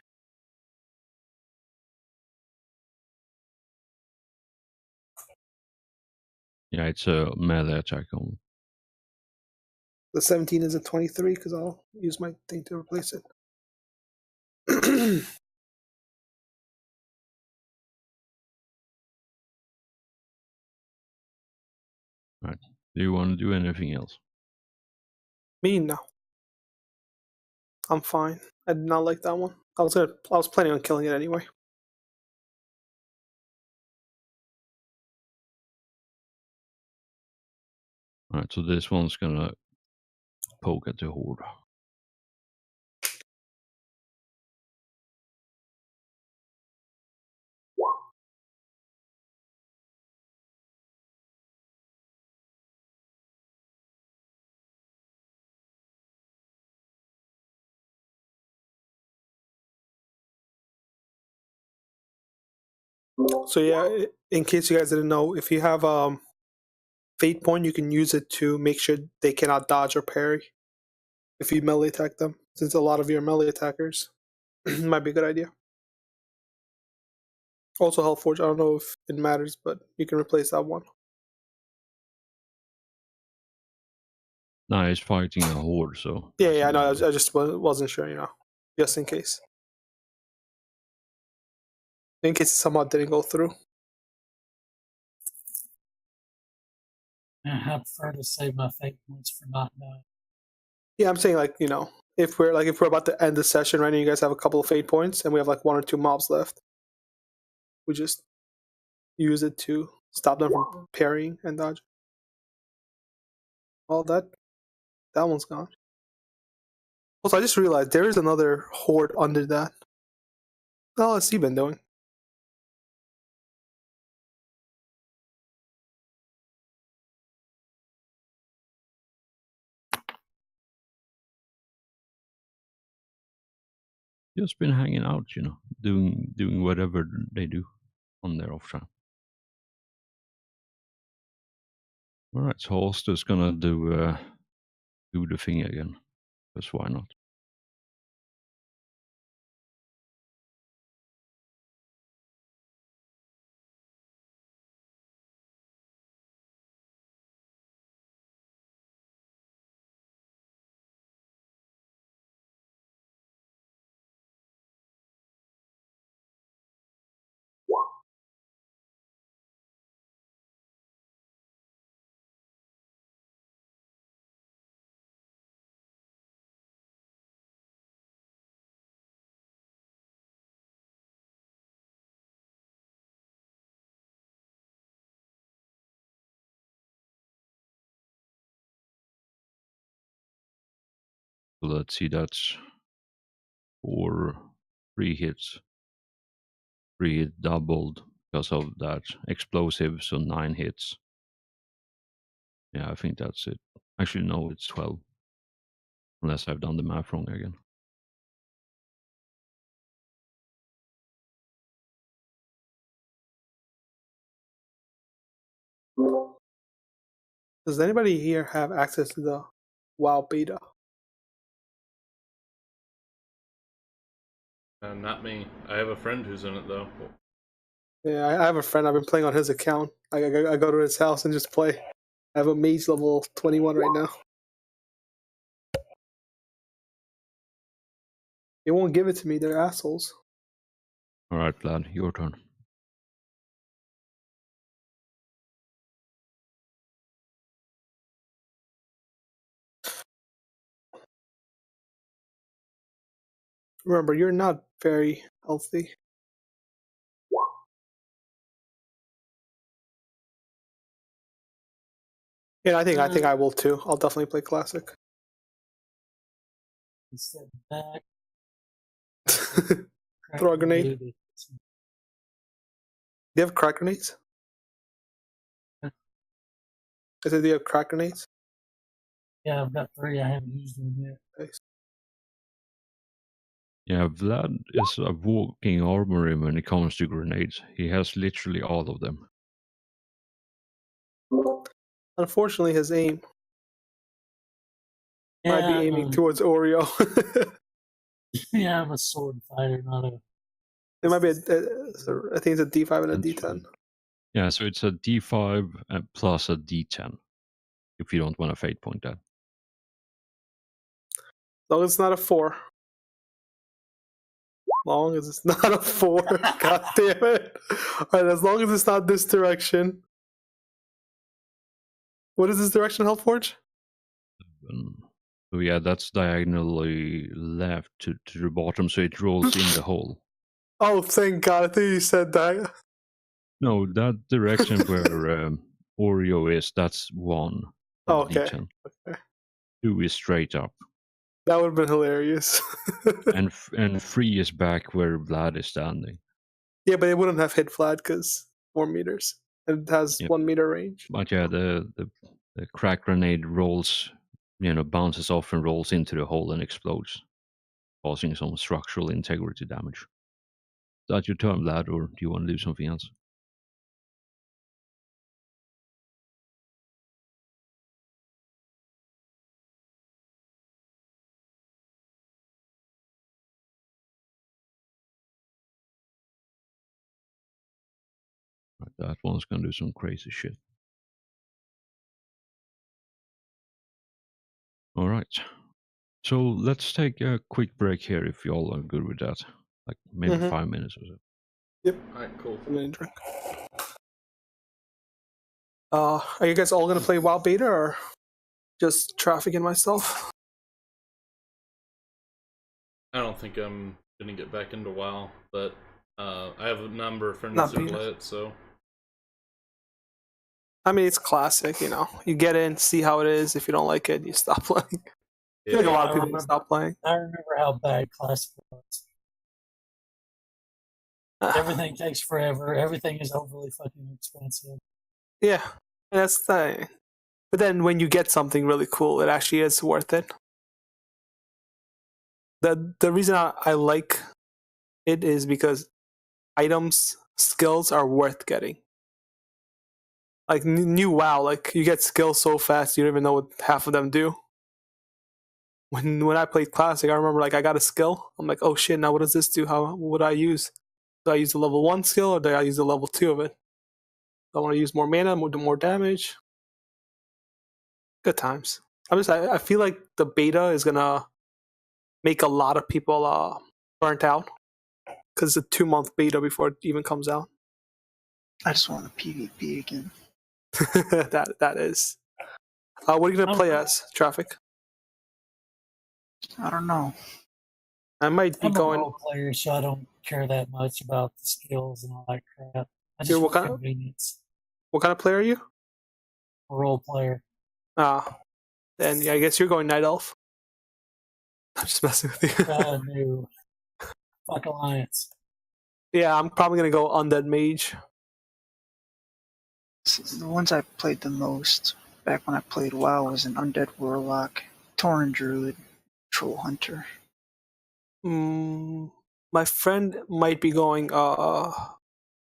Yeah, it's a melee attack only. The 17 is a 23 because I'll use my thing to replace it. Right. Do you want to do anything else? Me, no. I'm fine. I did not like that one. I was planning on killing it anyway. Alright, so this one's gonna poke at the horde. So yeah, in case you guys didn't know, if you have fate point, you can use it to make sure they cannot dodge or parry if you melee attack them. Since a lot of your melee attackers might be a good idea. Also, Health Forge. I don't know if it matters, but you can replace that one. Nah, he's fighting a horde, so Yeah, I doesn't know. matter. I just wasn't sure, just in case. In case it somehow didn't go through. I prefer to save my fate points for not dying. Yeah, I'm saying if we're about to end the session right now, you guys have a couple of fate points, and we have like 1 or 2 mobs left. We just use it to stop them from parrying and dodging. Well, that one's gone. Also, I just realized there is another horde under that. Oh, what's he been doing? Just been hanging out, doing whatever they do on their off time. Alright, so Holster's gonna do the thing again. Because why not? So let's see, that's 3 hits. 3 hit doubled because of that explosive, so 9 hits. Yeah, I think that's it. Actually, no, it's 12. Unless I've done the math wrong again. Does anybody here have access to the WoW beta? Not me. I have a friend who's in it though. Yeah, I have a friend. I've been playing on his account. I go to his house and just play. I have a mage level 21 right now. They won't give it to me. They're assholes. Alright, lad, your turn. Remember, you're not very healthy. Yeah, I think I will too. I'll definitely play classic. Step back. Throw a grenade. Do you have crack grenades? I said, do you have crack grenades? Yeah, I've got 3. I haven't used them yet. Nice. Yeah, Vlad is a walking armory when it comes to grenades. He has literally all of them. Unfortunately, his aim might be aiming towards Oreo. Yeah, I'm a sword fighter, not a. It might be I think it's a D5 and a D10. Yeah, so it's a D5 plus a D10. If you don't want to fate point that. As long as it's not a 4. Long as it's not a 4. God damn it. Alright, as long as it's not this direction. What is this direction, Hellforge? So yeah, that's diagonally left to the bottom, so it rolls in the hole. Oh, thank God. I think you said that. No, that direction where Oreo is, that's 1. Oh, okay. D10. 2 is straight up. That would have been hilarious. and 3 is back where Vlad is standing. Yeah, but it wouldn't have hit Vlad because 4 meters. And it has 1 meter range. But yeah, the crack grenade rolls, bounces off and rolls into the hole and explodes, causing some structural integrity damage. Is that your turn, Vlad, or do you want to do something else? Right, that one's gonna do some crazy shit. All right. So let's take a quick break here if y'all are good with that. Like maybe 5 minutes or so. Yep. Alright, cool. I'm gonna drink. Are you guys all gonna play WoW Beta or just Traffic and myself? I don't think I'm gonna get back into WoW, but I have a number of friends Not who beta. play it, so. I mean, it's classic, you know. You get in, see how it is. If you don't like it, you stop playing. I feel like a lot of people stop playing. I remember how bad classic was. Everything takes forever. Everything is overly fucking expensive. Yeah, that's the thing. But then when you get something really cool, it actually is worth it. The reason I like it is because items, skills are worth getting. Like new WoW, like you get skills so fast you don't even know what half of them do. When I played Classic, I remember like I got a skill. I'm like, oh shit, now what does this do? What would I use? Do I use the level 1 skill or do I use the level 2 of it? Do I want to use more mana, more damage? Good times. I feel like the beta is gonna make a lot of people burnt out because it's a 2-month beta before it even comes out. I just want a PvP again. that is. What are you gonna play as? Traffic? I don't know. I might be I'm going. a role player, so I don't care that much about the skills and all that crap. I just You're want convenience. What kind of player are you? A role player. Then yeah, I guess you're going Night Elf. I'm just messing with you. No. Fuck Alliance. Yeah, I'm probably gonna go Undead Mage. The ones I played the most back when I played WoW was an Undead Warlock, Tauren Druid, Troll Hunter. My friend might be going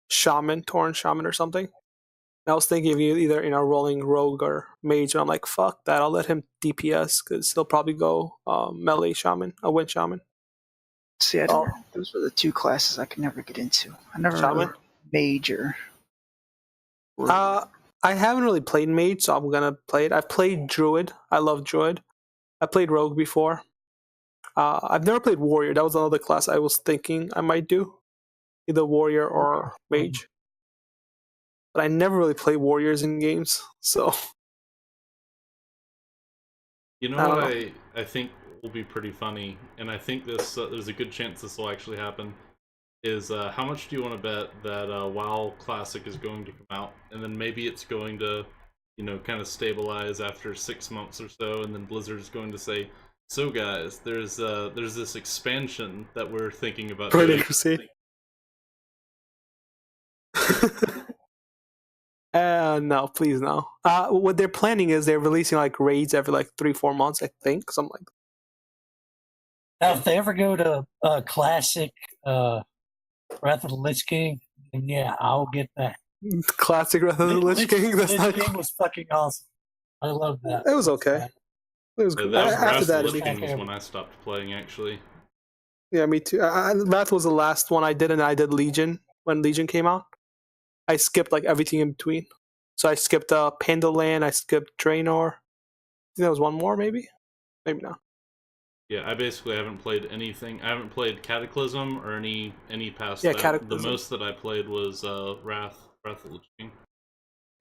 Shaman, Tauren Shaman or something. And I was thinking of either rolling Rogue or Mage, and I'm like, fuck that. I'll let him DPS because he'll probably go melee Shaman, a Wind Shaman. See, those were the 2 classes I could never get into. I never really Mage or I haven't really played Mage, so I'm gonna play it. I've played Druid. I love Druid. I played Rogue before. I've never played Warrior. That was another class I was thinking I might do, either Warrior or Mage. But I never really play Warriors in games, so. You know what I think will be pretty funny, and I think this there's a good chance this will actually happen. Is how much do you want to bet that WoW Classic is going to come out, and then maybe it's going to, kind of stabilize after 6 months or so, and then Blizzard's going to say, "So guys, there's this expansion that we're thinking about Burning doing." Crusade. No, please no. What they're planning is they're releasing like raids every like 3-4 months, I think, something like Now, if they ever go to classic Wrath of the Lich King, then yeah, I'll get that. that. Classic Wrath of the Lich King. That's Lich not. King was fucking awesome. I love that. It was okay. It was good. That After Wrath that, of the it Lich King was became- when I stopped playing, actually. yeah, me too. Wrath was the last one I did, and I did Legion when Legion came out. I skipped like everything in between. So I skipped Panda Land. I skipped Draenor. I think there was one more, maybe not. Yeah, I basically haven't played anything. I haven't played Cataclysm or any past Yeah, that. Cataclysm. The most that I played was Wrath of the Lich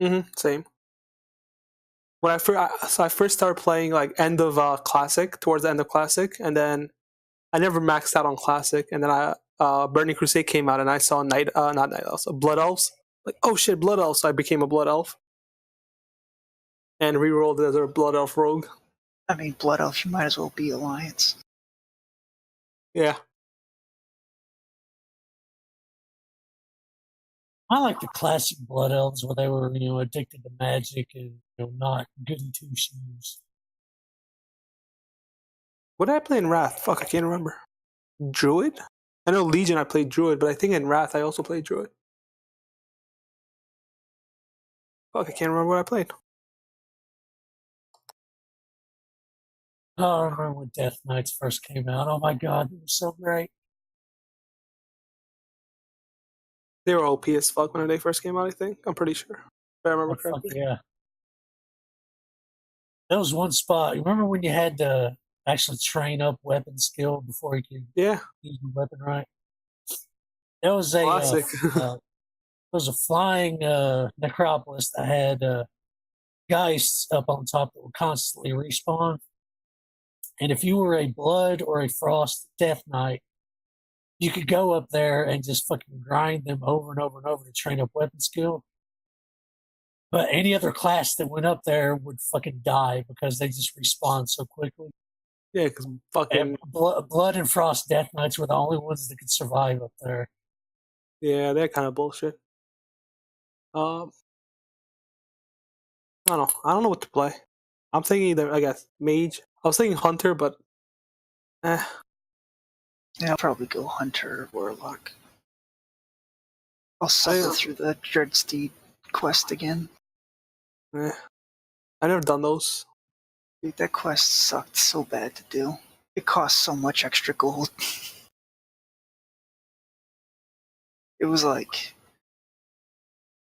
King. Same. When I first started playing like end of Classic, towards the end of Classic, and then I never maxed out on Classic, and then Burning Crusade came out, and I saw not Night Elves, Blood Elves. Like, oh shit, Blood Elves! So I became a Blood Elf, and re-rolled as a Blood Elf rogue. I mean, Blood Elf, you might as well be Alliance. Yeah, I like the classic Blood Elves where they were, addicted to magic and not goody two shoes. what did I play in Wrath? Fuck, I can't remember. Druid? I know Legion I played Druid, but I think in Wrath I also played Druid. Fuck, I can't remember what I played. Oh, I remember when Death Knights first came out. Oh my god, it was so great. They were OP as fuck when they first came out, I think. I'm pretty sure. If I remember Oh, fuck correctly. yeah. There was one spot. You remember when you had to actually train up weapon skill before you could Yeah, use the weapon right? There was a classic. there was a flying necropolis that had geists up on top that would constantly respawn. And if you were a blood or a frost death knight, you could go up there and just fucking grind them over and over and over to train up weapon skill. But any other class that went up there would fucking die because they just respawn so quickly. Yeah, because fucking And blood and frost death knights were the only ones that could survive up there. yeah, they're kind of bullshit. I don't know. I don't know what to play. I'm thinking either, I guess, Mage. I was thinking Hunter, but Yeah, I'll probably go Hunter or Warlock. I'll suffer through the Dreadsteed quest again. I've never done those. Dude, that quest sucked so bad to do. It cost so much extra gold. It was like,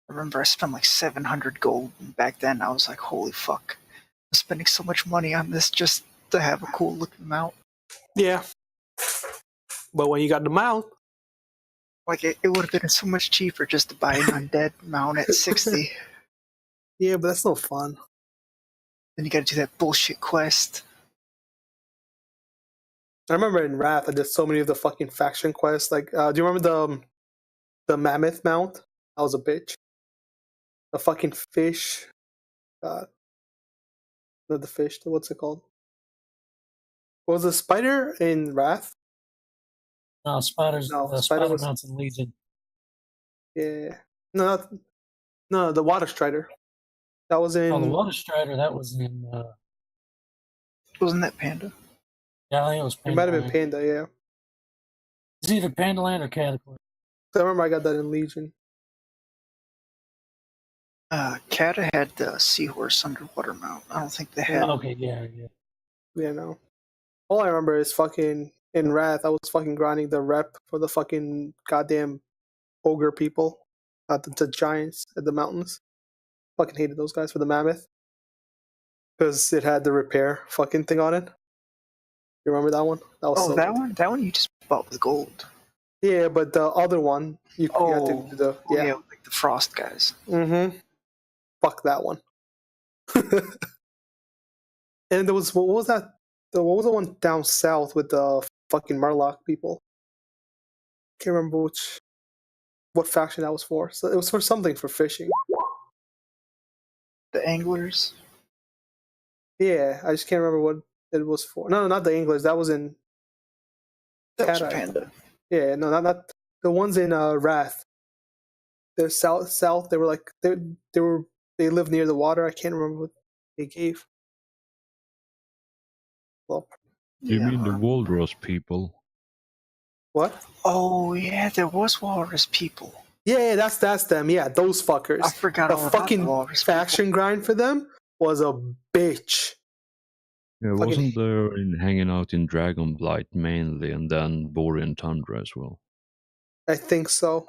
I remember I spent like 700 gold, and back then I was like, holy fuck. I'm spending so much money on this just to have a cool looking mount. Yeah. But when you got the mount, Like, it would have been so much cheaper just to buy an undead mount at 60. yeah, but that's no fun. Then you gotta do that bullshit quest. I remember in Wrath, I did so many of the fucking faction quests. Like, do you remember the mammoth mount? That was a bitch. The fucking fish. Not the fish. What's it called? Was the spider in Wrath? No, Spider's No, the Spider Spider was- Mountain Legion. Yeah. No, the water strider. That was in. Oh, the Water Strider, that was in. Wasn't that Panda? Yeah, I think it was It Panda. might have been Panda, yeah. It's either Pandaland or Cataclysm. I remember I got that in Legion. Kata had the seahorse underwater mount. I don't think they had. Okay, yeah. Yeah, no. All I remember is fucking in Wrath, I was fucking grinding the rep for the fucking goddamn ogre people. The giants at the mountains. Fucking hated those guys for the mammoth. Because it had the repair fucking thing on it. You remember that one? That was Oh, so that good. one? That one you just bought with gold. Yeah, but the other one, you had to do the. Oh, Yeah. yeah, like the frost guys. Mm-hmm. Fuck that one. And there was, what was that What was the one down south with the fucking Murloc people? Can't remember what faction that was for. So it was for something for fishing. The anglers. Yeah, I just can't remember what it was for. No, not the Anglers. That was in That was Cat Eye. Panda. Yeah, no, not the ones in Wrath. They're south. They were like they live near the water. I can't remember what they gave. Well, You mean the I remember. Walrus people? what? Oh yeah, there was walrus people. Yeah, that's them. Yeah, those fuckers. I forgot The all about the fucking walrus people. faction grind for them was a bitch. Yeah, Fucking- wasn't there hanging out in Dragonblight mainly, and then Borean Tundra as well? I think so.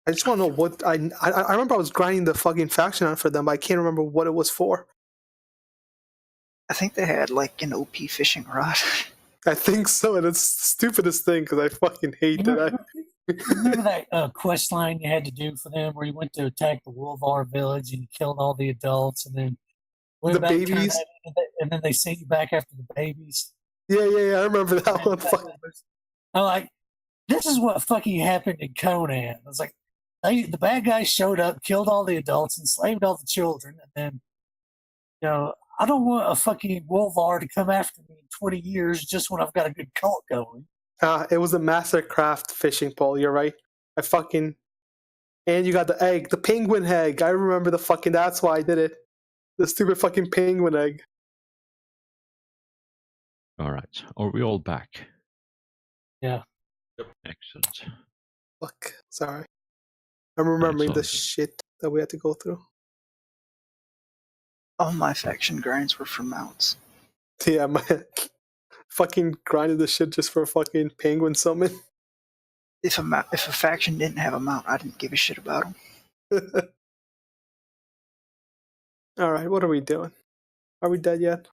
I just want to know what I remember I was grinding the fucking faction out for them, but I can't remember what it was for. I think they had like an OP fishing rod. I think so, and it's the stupidest thing because I fucking hate that. Remember that quest line you had to do for them where you went to attack the Wolvar village and you killed all the adults and then went The back, turned babies? and then they sent you back after the babies. Yeah, I remember that one. I'm like, this is what fucking happened in Conan. I was like, the bad guys showed up, killed all the adults, enslaved all the children, and then, I don't want a fucking Wolvar to come after me in 20 years just when I've got a good cult going. It was a Mastercraft fishing pole. You're right. And you got the egg, the penguin egg. I remember that's why I did it. The stupid fucking penguin egg. All right, are we all back? Yeah. Excellent. Fuck, sorry. I'm remembering all the good. shit that we had to go through. All my faction grinds were for mounts. Yeah, man. Fucking grinded the shit just for a fucking penguin summon. If a faction didn't have a mount, I didn't give a shit about them. All right, what are we doing? Are we dead yet?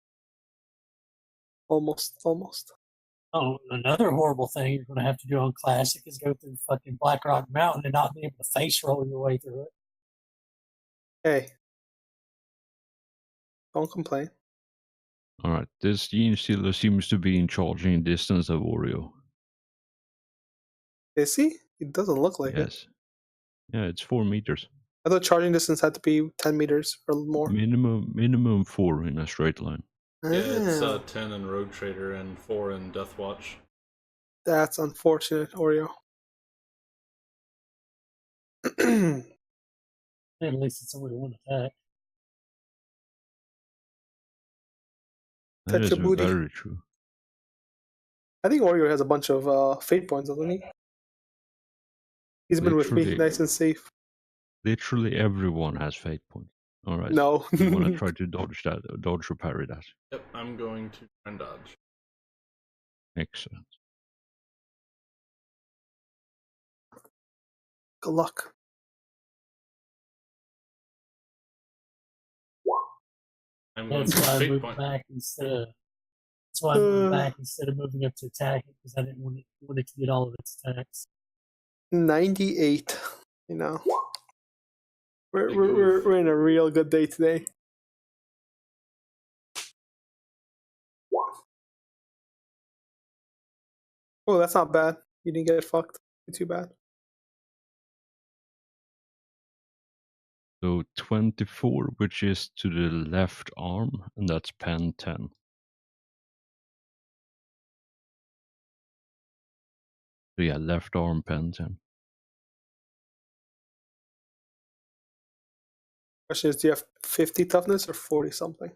Almost. Oh, another horrible thing you're going to have to do on Classic is go through fucking Black Rock Mountain and not be able to face roll your way through it. Hey, don't complain. All right, this Gene Stealer seems to be in charging distance of Oreo. Is he? It doesn't look like it. Yes. Yeah, it's 4 meters. I thought charging distance had to be 10 meters or more. Minimum 4 in a straight line. Yeah, it's Ah, 10 in Rogue Trader and 4 in Deathwatch. that's unfortunate, Oreo. At least it's only one attack. That Touch is your booty. very true. I think Oreo has a bunch of fate points, doesn't he? He's been with me, Literally. nice and safe. Literally everyone has fate points. All right. No. You want to try to dodge or parry that? Yep, I'm going to try and dodge. Excellent. Good luck. I'm going to That's why I fate moved point. back instead of. That's why I moved back instead of moving up to attack it because I didn't want it to get all of its attacks. 98. You know, we're in a real good day today. Oh, that's not bad. You didn't get fucked. Too bad. So 24, which is to the left arm, and that's pen 10. So yeah, left arm, pen 10. Question is, do you have 50 toughness or 40 something?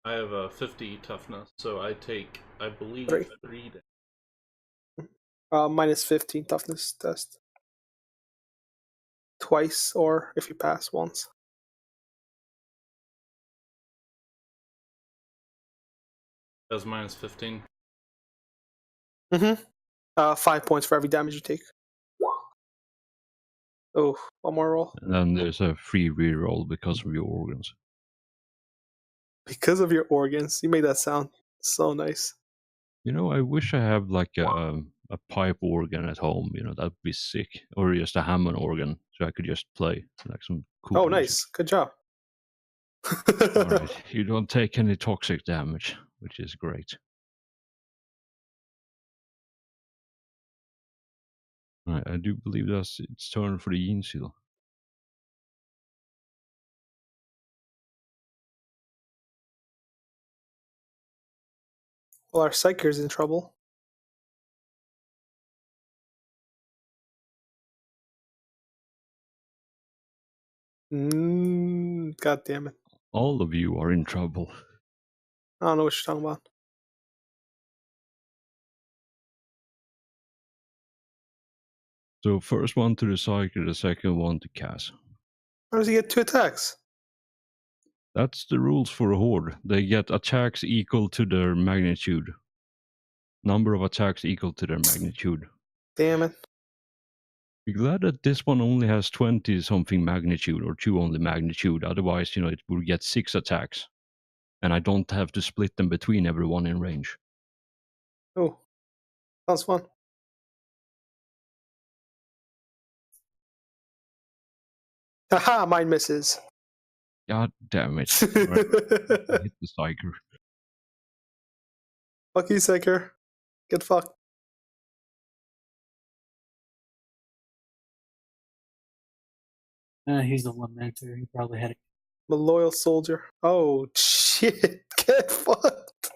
I have a 50 toughness, so I take, I believe, 3. 3 damage. Minus 15 toughness test. Twice, or if you pass, once. That's minus 15. Mm-hmm. 5 points for every damage you take. Oh, one more roll. And then there's a free reroll because of your organs. Because of your organs. You made that sound so nice. You know, I wish I have like a pipe organ at home. You know, that'd be sick. Or just a Hammond organ, so I could just play like some cool. Oh, music. nice. Good job. All right, you don't take any toxic damage. which is great. I do believe that's its turn for the Yin Seal. Well, our Psyker's in trouble. God damn it. All of you are in trouble. I don't know what you're talking about. So first one to the Psyker, the second one to Cass. How does he get 2 attacks? That's the rules for a horde. They get attacks equal to their magnitude. Number of attacks equal to their magnitude. Damn it. Be glad that this one only has 20 something magnitude or 2 only magnitude. Otherwise, it would get 6 attacks. And I don't have to split them between everyone in range. Oh, sounds fun. Haha, mine misses. God damn it. Right. Hit the Psyker. Fuck you, Psyker. Get fucked. He's the one mentor. He probably had a I'm a loyal soldier. Oh, shit. Get fucked.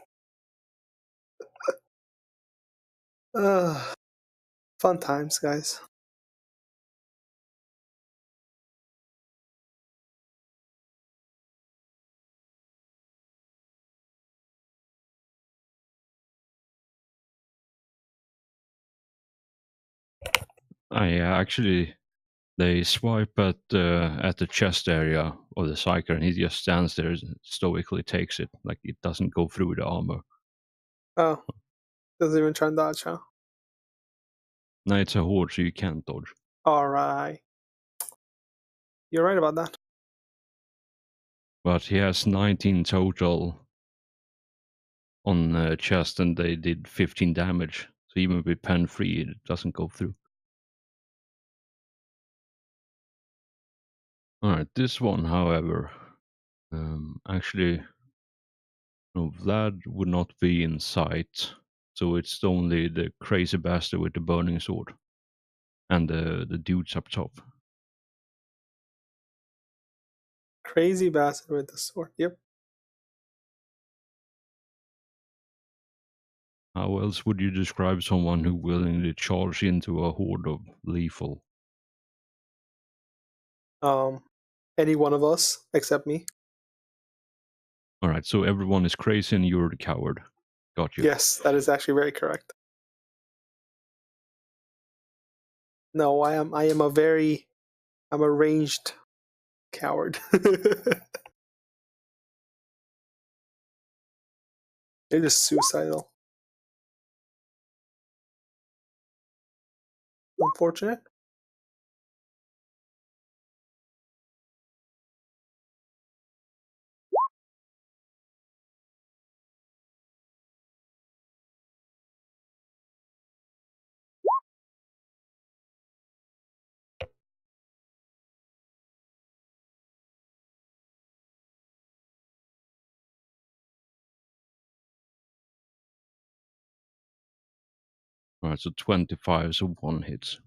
Fun times, guys. Actually, they swipe at the chest area of the Psyker, and he just stands there and stoically takes it. Like it doesn't go through the armor. Oh, doesn't even try and dodge, huh? No, it's a horde, so you can't dodge. Alright. You're right about that. But he has 19 total on chest, and they did 15 damage. So even with pen free, it doesn't go through. Alright, this one, however, actually, no, Vlad would not be in sight. So it's only the crazy bastard with the burning sword. And the dudes up top. Crazy bastard with the sword. Yep. How else would you describe someone who willingly charge into a horde of lethal? Any one of us except me. Alright, so everyone is crazy and you're the coward. Got you. Yes, that is actually very correct. No, I'm a ranged coward. They're just suicidal. Unfortunate. Alright, so 25, so 1 hits.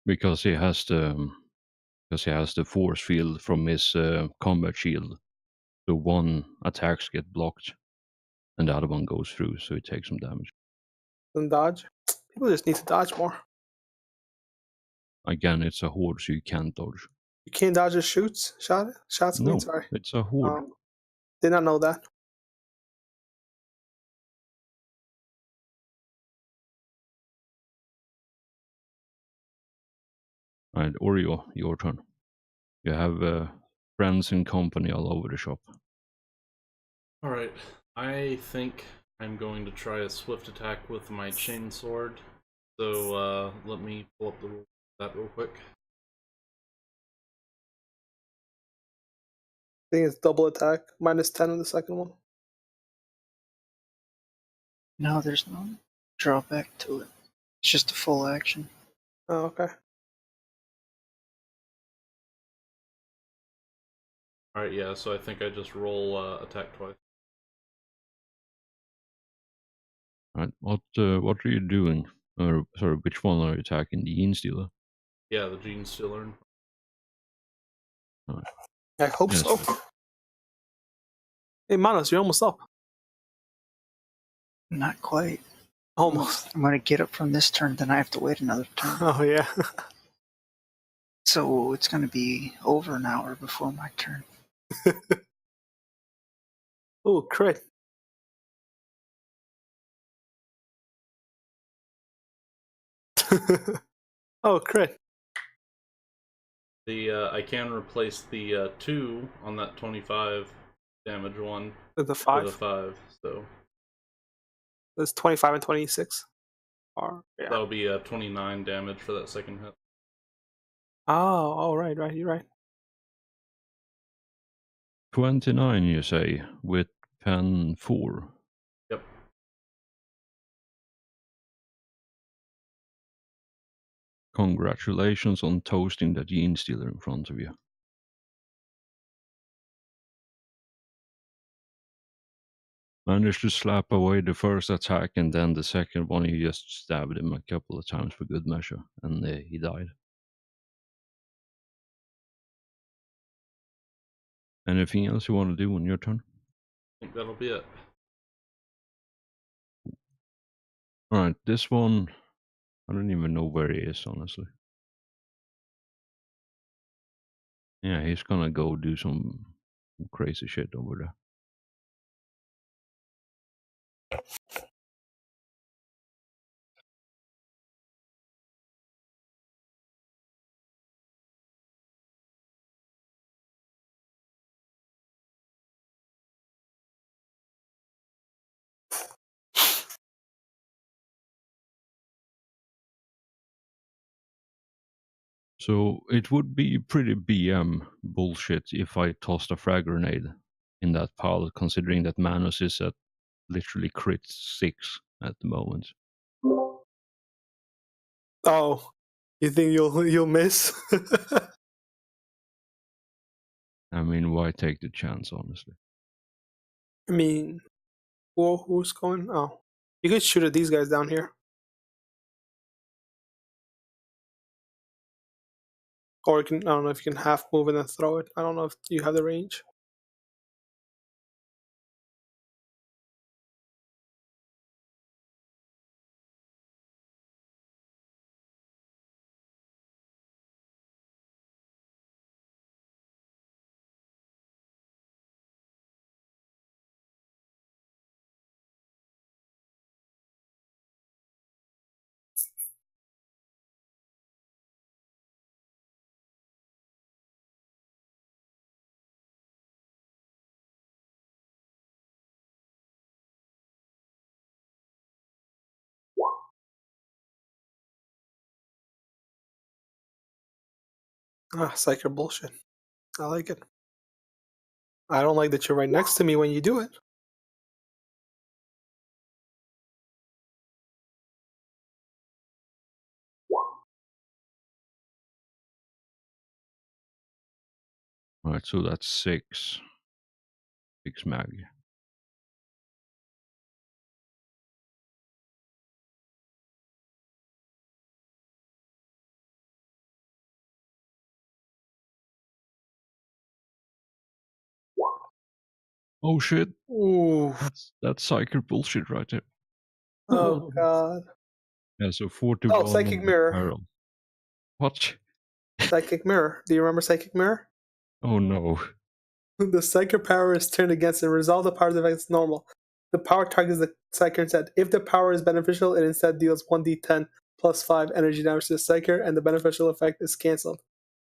Because he has the force field from his combat shield. So 1 attacks get blocked and the other one goes through, so he takes some damage. And dodge. People just need to dodge more. Again, it's a horde, so you can't dodge. You can't dodge the shots. Shots. No, Sorry. it's a horde. Did not know that. Alright, Oreo, your turn. You have friends and company all over the shop. Alright, I think I'm going to try a swift attack with my chain sword. So let me pull up the rules of that real quick. I think it's double attack. -10 on the second one. No, there's no drawback to it. It's just a full action. Oh, okay. Alright, yeah, so I think I just roll attack twice. Right. What are you doing? Or sorry, which one are you attacking? The Gene Stealer? Yeah, the Gene Stealer. Right. I hope Yes. so. Hey, Manos, you're almost up. Not quite. Almost. I'm gonna get up from this turn, then I have to wait another turn. Oh, yeah. So it's gonna be over an hour before my turn. Oh, crit. Oh, crit. I can replace the 2 on that 25 damage one With the with 5. a 5, so That's 25 and 26. Yeah. that'll be 29 damage for that second hit. Oh, right, you're right. 29, you say, with pen 4. Yep. Congratulations on toasting that Gene Stealer in front of you. Managed to slap away the first attack, and then the second one you just stabbed him a couple of times for good measure, and he died. Anything else you want to do on your turn? I think that'll be it. Alright, this one, I don't even know where he is, honestly. Yeah, he's gonna go do some crazy shit over there. So it would be pretty BM bullshit if I tossed a frag grenade in that pile, considering that Manus is at literally crit 6 at the moment. Oh, you think you'll miss? I mean, why take the chance, honestly? I mean, who's going? Oh, you could shoot at these guys down here. Or you can, I don't know if you can half move and then throw it. I don't know if you have the range. Ah, psyker bullshit. I like it. I don't like that you're right next to me when you do it. Alright, so that's 6. 6 mag. Oh shit, Ooh. that's psychic bullshit right there. Oh god. Yeah, so 41 Oh, psychic on mirror. peril. What? Psychic mirror. Do you remember psychic mirror? Oh no. The psychic power is turned against it. Resolve the power against normal. The power targets the psyker instead. If the power is beneficial, it instead deals 1d10 plus 5 energy damage to the psyker, and the beneficial effect is cancelled.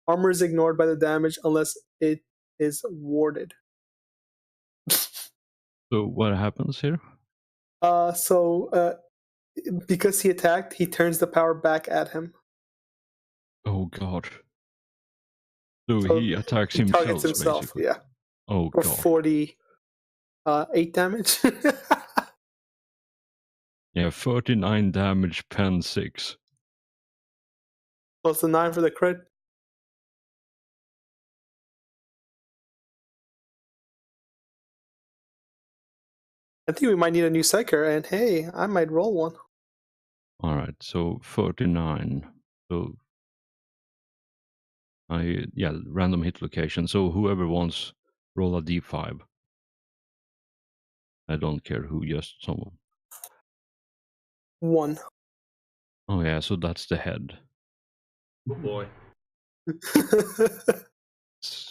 Armor is ignored by the damage unless it is warded. So what happens here? Because he attacked, he turns the power back at him. Oh god. So So he attacks he himself, targets himself, basically. yeah. Oh For god. 48 damage. Yeah, 39 damage, pen 6. Plus the 9 for the crit. I think we might need a new Psyker, and hey, I might roll one. All right, so 39. So random hit location. So whoever wants, roll a d5. I don't care who, just someone. 1. Oh yeah, so that's the head. Oh boy.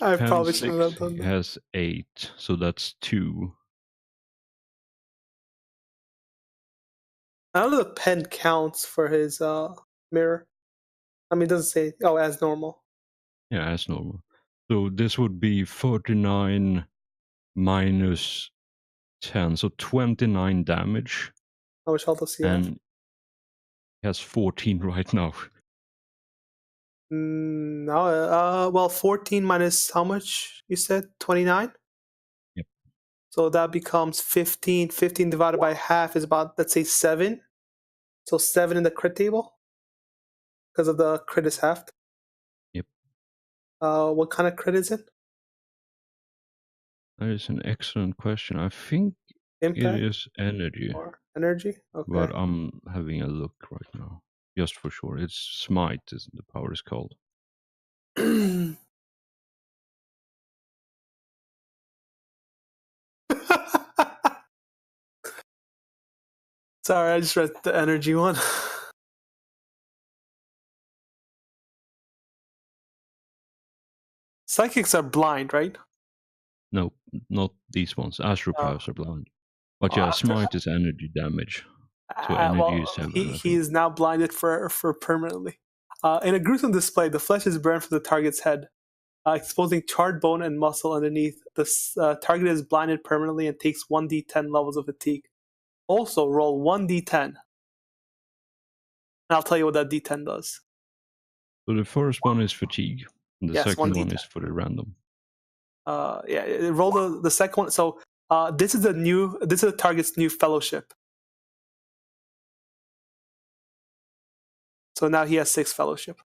I Pen probably shouldn't 6 have done that. has 8, so that's 2. I don't know if the pen counts for his mirror. I mean, it doesn't say. Oh, as normal. Yeah, as normal. So this would be 49 minus 10, so 29 damage, How much health does he have? and he has 14 right now. No, well, 14 minus how much you said? 29? Yep. So that becomes 15. 15 divided by half is about, let's say, 7. So 7 in the crit table because of the crit is halved. Yep. What kind of crit is it? That is an excellent question. I think Impact it is energy, or energy? Okay. but I'm having a look right now, just for sure. It's smite, is the power is called. Sorry, I just read the energy one. Psychics are blind, right? No, not these ones. Astral Oh. powers are blind. But Oh, yeah, Astral- smite is energy damage. So energy well, is 7, I he think. is now blinded for permanently. In a gruesome display, the flesh is burned from the target's head, exposing charred bone and muscle underneath. The target is blinded permanently and takes 1d10 levels of fatigue. Also, roll 1d10. And I'll tell you what that d10 does. So the first one is fatigue, and the Yes, second 1d10. one is for the random. Roll the second one. So this is the target's new fellowship. So now he has 6 fellowship.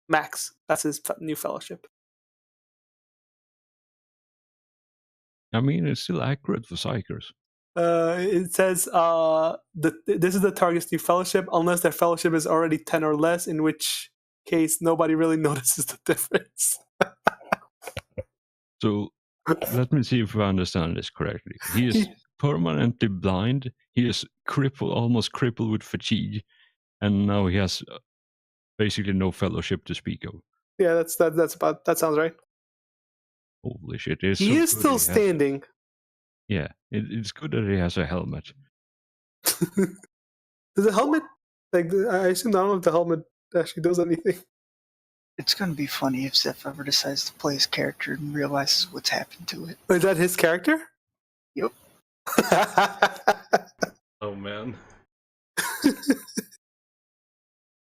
Max. That's his new fellowship. I mean, it's still accurate for psychers. It says this is the target's new fellowship, unless their fellowship is already 10 or less, in which case nobody really notices the difference. So let me see if I understand this correctly. He is permanently blind. He is almost crippled with fatigue, and now he has basically no fellowship to speak of. Yeah, that's about that sounds right. Holy shit! It's He so is good still he has standing. it's good that he has a helmet. Does the helmet I assume I don't know if the helmet actually does anything. It's gonna be funny if Zeph ever decides to play his character and realizes what's happened to it. Is that his character? Yep. Oh man.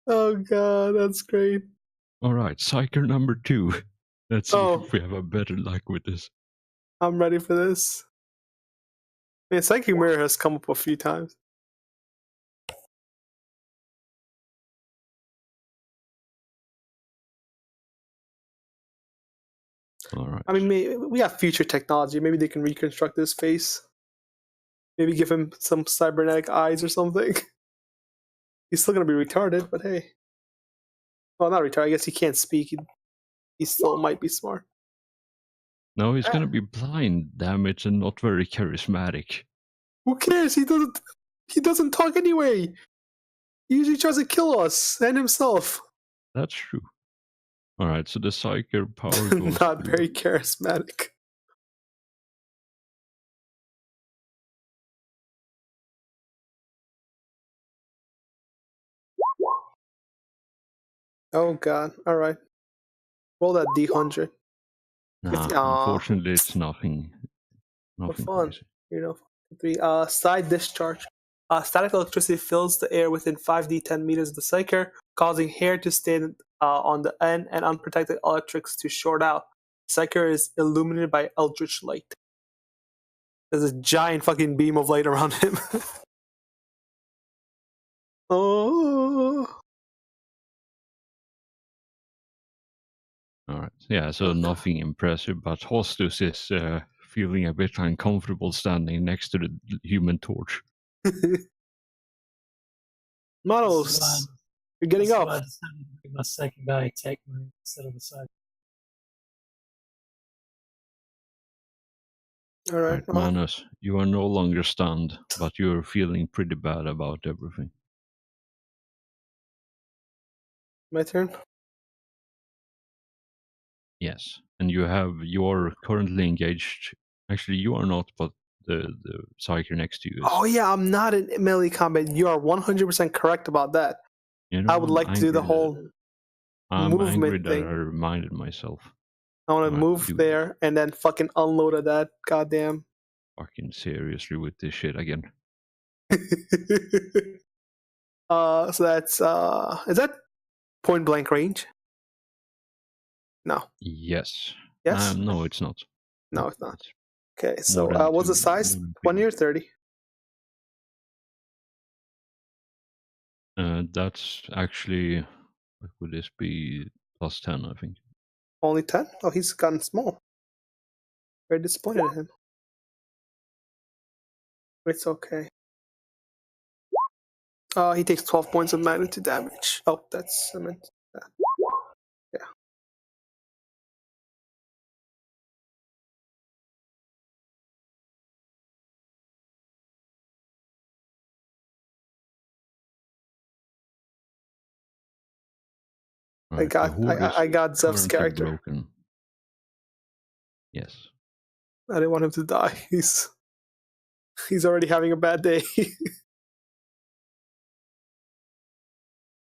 Oh god, that's great. All right, psyker number 2. Let's see Oh. if we have a better luck with this. I'm ready for this. Man, Psychic Mirror has come up a few times. All right. I mean, we have future technology. Maybe they can reconstruct his face. Maybe give him some cybernetic eyes or something. He's still gonna be retarded, but hey. Well, not retarded. I guess he can't speak. He still might be smart. No, he's gonna be blind, damn it, and not very charismatic. Who cares? He doesn't talk anyway. He usually tries to kill us and himself. That's true. All right, so the psyker power goes Not to very charismatic. Oh god. Alright. Roll that D100. unfortunately, it's nothing. For Nothing fun. crazy. You know. 3. Side discharge. Static electricity fills the air within 5d10 meters of the psyker, causing hair to stand on the end and unprotected electrics to short out. Psyker is illuminated by eldritch light. There's a giant fucking beam of light around him. Oh. All right. Yeah, so nothing impressive, but Hostus is feeling a bit uncomfortable standing next to the Human Torch. Models, you're getting That's up. why I decided to make my second guy take me instead of the side. All right. Right, Manus, you are no longer stunned, but you're feeling pretty bad about everything. My turn. Yes, and you're currently engaged. Actually, you are not, but the psyker next to you is. Oh yeah, I'm not in melee combat. You are 100% correct about that. You know, I would like to do the whole I'm angry movement that thing. I reminded myself. I want I to have to move do there and then fucking unload at that. Goddamn. Fucking seriously with this shit again. So that's is that point blank range? No. Yes. Yes. No, it's not. No, it's not. Okay. More So than what's the two- size? more than 20 or two. 30? That's actually, what would this be? Plus 10, I think. Only 10? Oh, he's gotten small. Very disappointed in him. It's okay. He takes 12 points of magnitude damage. Oh, that's I meant that. Yeah. Right, the horde is I got Zev's currently character. broken. Yes. I didn't want him to die. He's already having a bad day.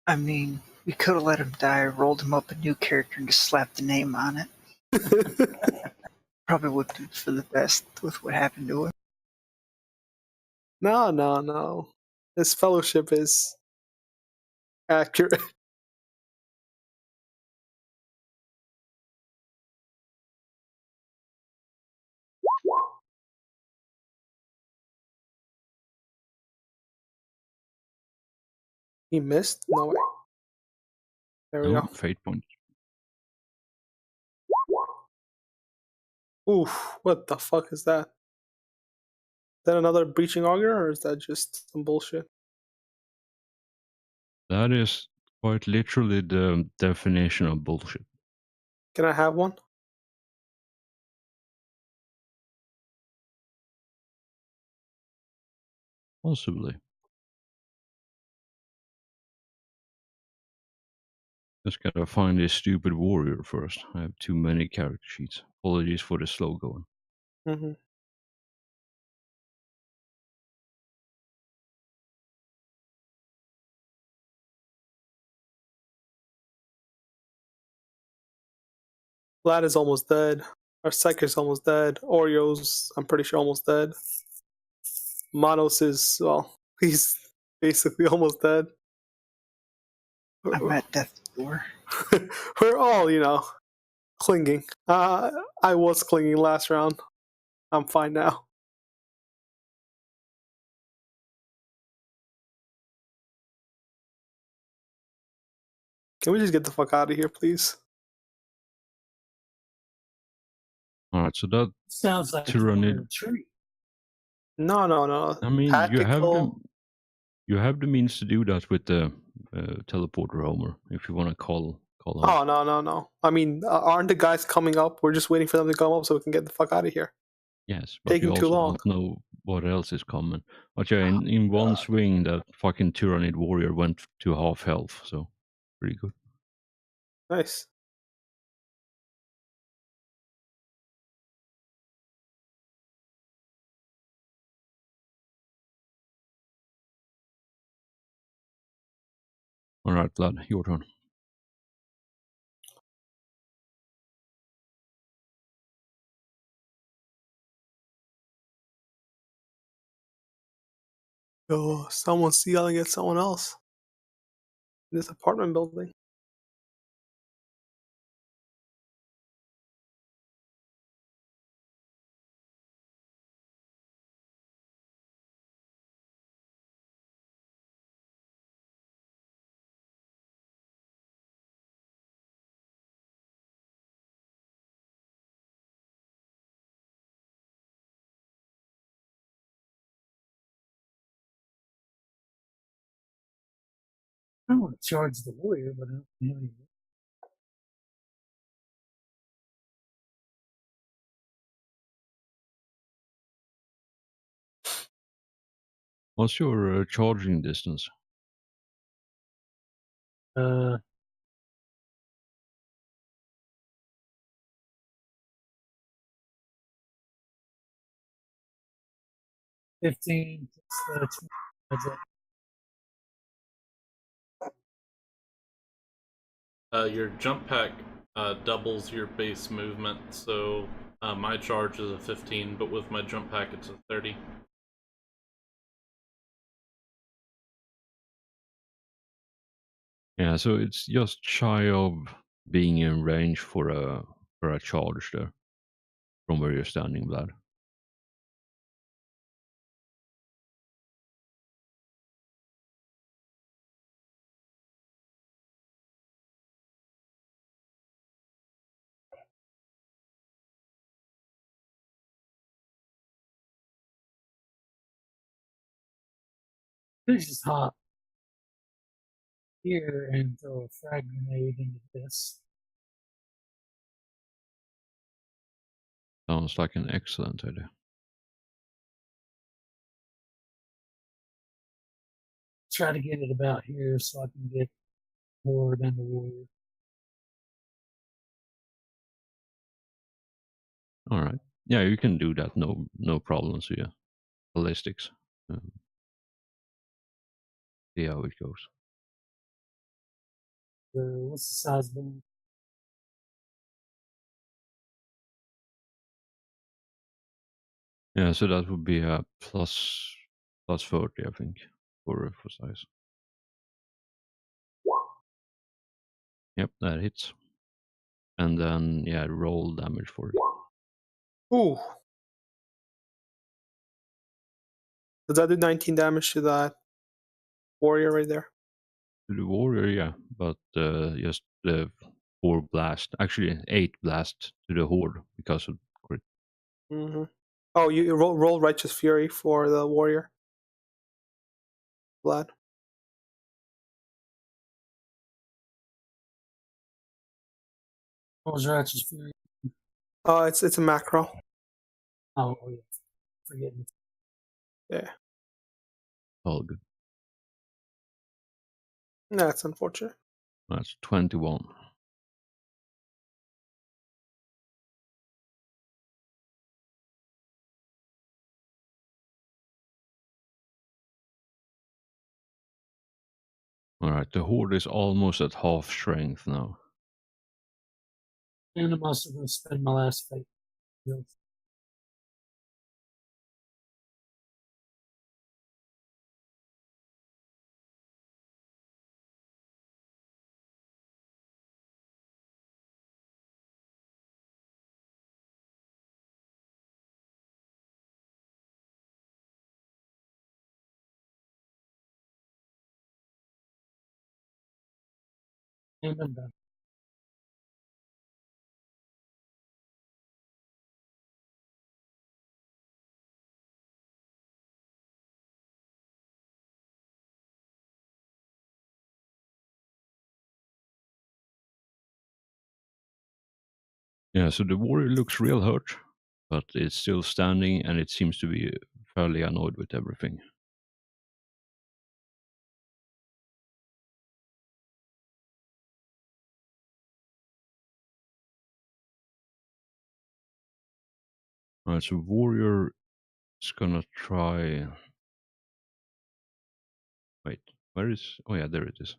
I mean, we could have let him die, rolled him up a new character, and just slapped the name on it. Probably would be for the best with what happened to him. No. His fellowship is accurate. He missed? No way. There we No, go. fate point. Oof, what the fuck is that? Is that another breaching auger or is that just some bullshit? That is quite literally the definition of bullshit. Can I have one? Possibly. Just gotta find this stupid warrior first. I have too many character sheets. Apologies for the slow going. Mm-hmm. Vlad is almost dead. Our Psyker's almost dead. Oreo's, I'm pretty sure, almost dead. Manos is, well, he's basically almost dead. I'm at death's door. We're all, clinging. I was clinging last round. I'm fine now. Can we just get the fuck out of here, please? Alright, so that Sounds like Tyrannid- a retreat. No. I mean, Tactical. you have the means to do that with the teleporter Homer, if you want to call him. Oh, no. I mean, aren't the guys coming up? We're just waiting for them to come up so we can get the fuck out of here. Yes, but Taking you too also long. don't know what else is coming. But yeah, in one swing, that fucking Tyrannid warrior went to half health, so pretty good. Nice. Alright, Vlad, your turn. Oh, someone's yelling at someone else in this apartment building. I want to charge the warrior, but I don't have any. What's your charging distance? 15 plus 20. That's it. Your jump pack doubles your base movement, so my charge is a 15, but with my jump pack it's a 30. Yeah, so it's just shy of being in range for a charge there from where you're standing, Vlad. Let's just hop here and throw a frag grenade into this. Sounds like an excellent idea. Try to get it about here so I can get more than the warrior. All right. Yeah, you can do that. No problems. Yeah, ballistics. See how it goes. What's the size boom? Yeah, so that would be a plus 30, I think, for size. Yep, that hits. And then yeah, roll damage for it. Ooh. Does that do 19 damage to that warrior right there? To the warrior, yeah, but just 4 blast, actually 8 blast to the horde because of crit. Mm-hmm. Oh, you roll Righteous Fury for the warrior. Vlad. What was Ratchet's Fury? It's a macro. Oh, yeah. Forgetting. Yeah. All good. That's unfortunate. That's 21. All right, the horde is almost at half strength now. And I'm also going to spend my last fate. And I'm done. Yeah, so the warrior looks real hurt, but it's still standing and it seems to be fairly annoyed with everything. All right, so warrior is gonna try. Wait, where is? Oh yeah, there it is.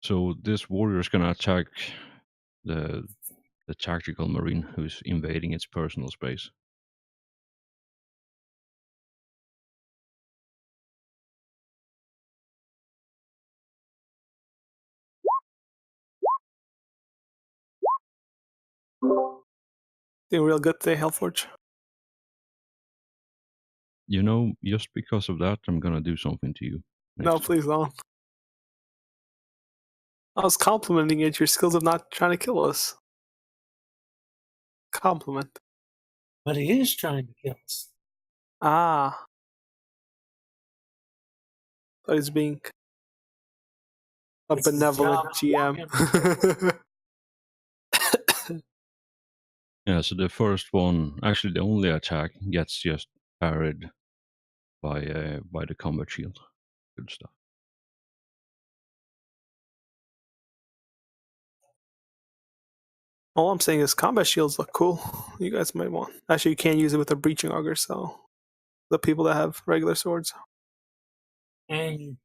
So this warrior is gonna attack the tactical marine who's invading its personal space. Doing real good today, Hellforge. You know, just because of that, I'm gonna do something to you. No, Next please don't. I was complimenting you at your skills of not trying to kill us. Compliment. But he is trying to kill us. Ah. But he's being A It's his benevolent job. GM. Yeah, so the first one, actually the only attack, gets just parried by the combat shield. Good stuff. All I'm saying is combat shields look cool. You guys might want. Actually, you can't use it with a breaching auger, so the people that have regular swords. And you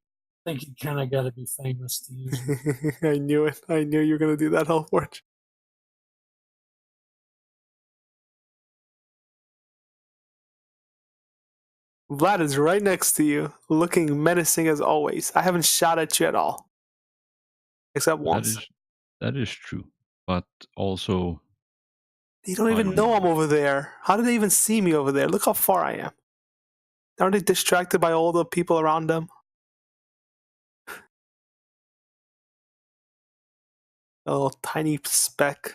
think you kind of got to be famous to use it. I knew it. I knew you were gonna do that, Hellforge. Vlad is right next to you, looking menacing as always. I haven't shot at you at all, except once. That is true, but also You don't even know I'm over there. How did they even see me over there? Look how far I am. Aren't they distracted by all the people around them? A little tiny speck.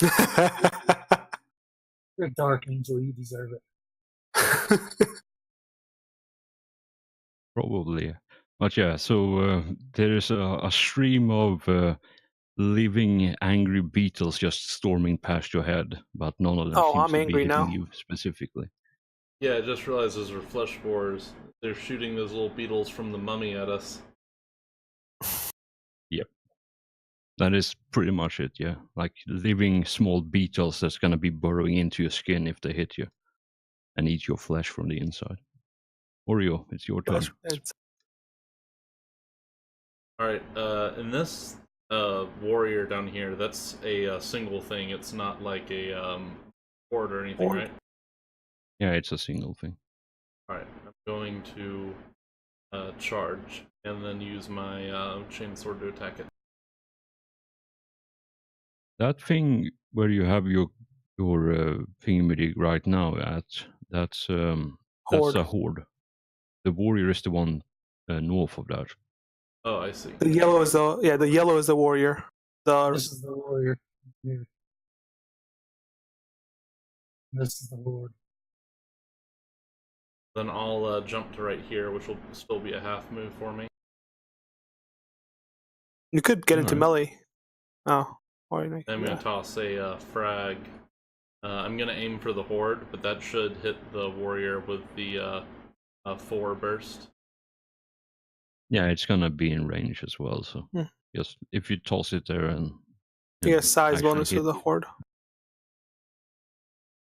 You're a dark angel. You deserve it. probably. But yeah, so there is a stream of living angry beetles just storming past your head, but none of them Oh, seems I'm to be angry hitting now. you specifically. Yeah, I just realized those are flesh spores. They're shooting those little beetles from the mummy at us. Yep. That is pretty much it, yeah. Like living small beetles that's gonna be burrowing into your skin if they hit you and eat your flesh from the inside. Oreo, it's your turn. Alright, and this warrior down here, that's a single thing. It's not like a horde or anything, Horde. right? Yeah, it's a single thing. Alright, I'm going to charge and then use my chainsword to attack it. That thing where you have your thingamajig right now that's Horde. a horde. The warrior is the one north of that. Oh, I see. The yellow is the warrior. This is the warrior. Here. This is the lord. Then I'll jump to right here, which will still be a half move for me. You could get into Alright. melee. Oh, I'm going to toss a frag. I'm going to aim for the horde, but that should hit the warrior with the 4 burst. Yeah, it's gonna be in range as well. So just if you toss it there and you get a size actually bonus for hit the horde.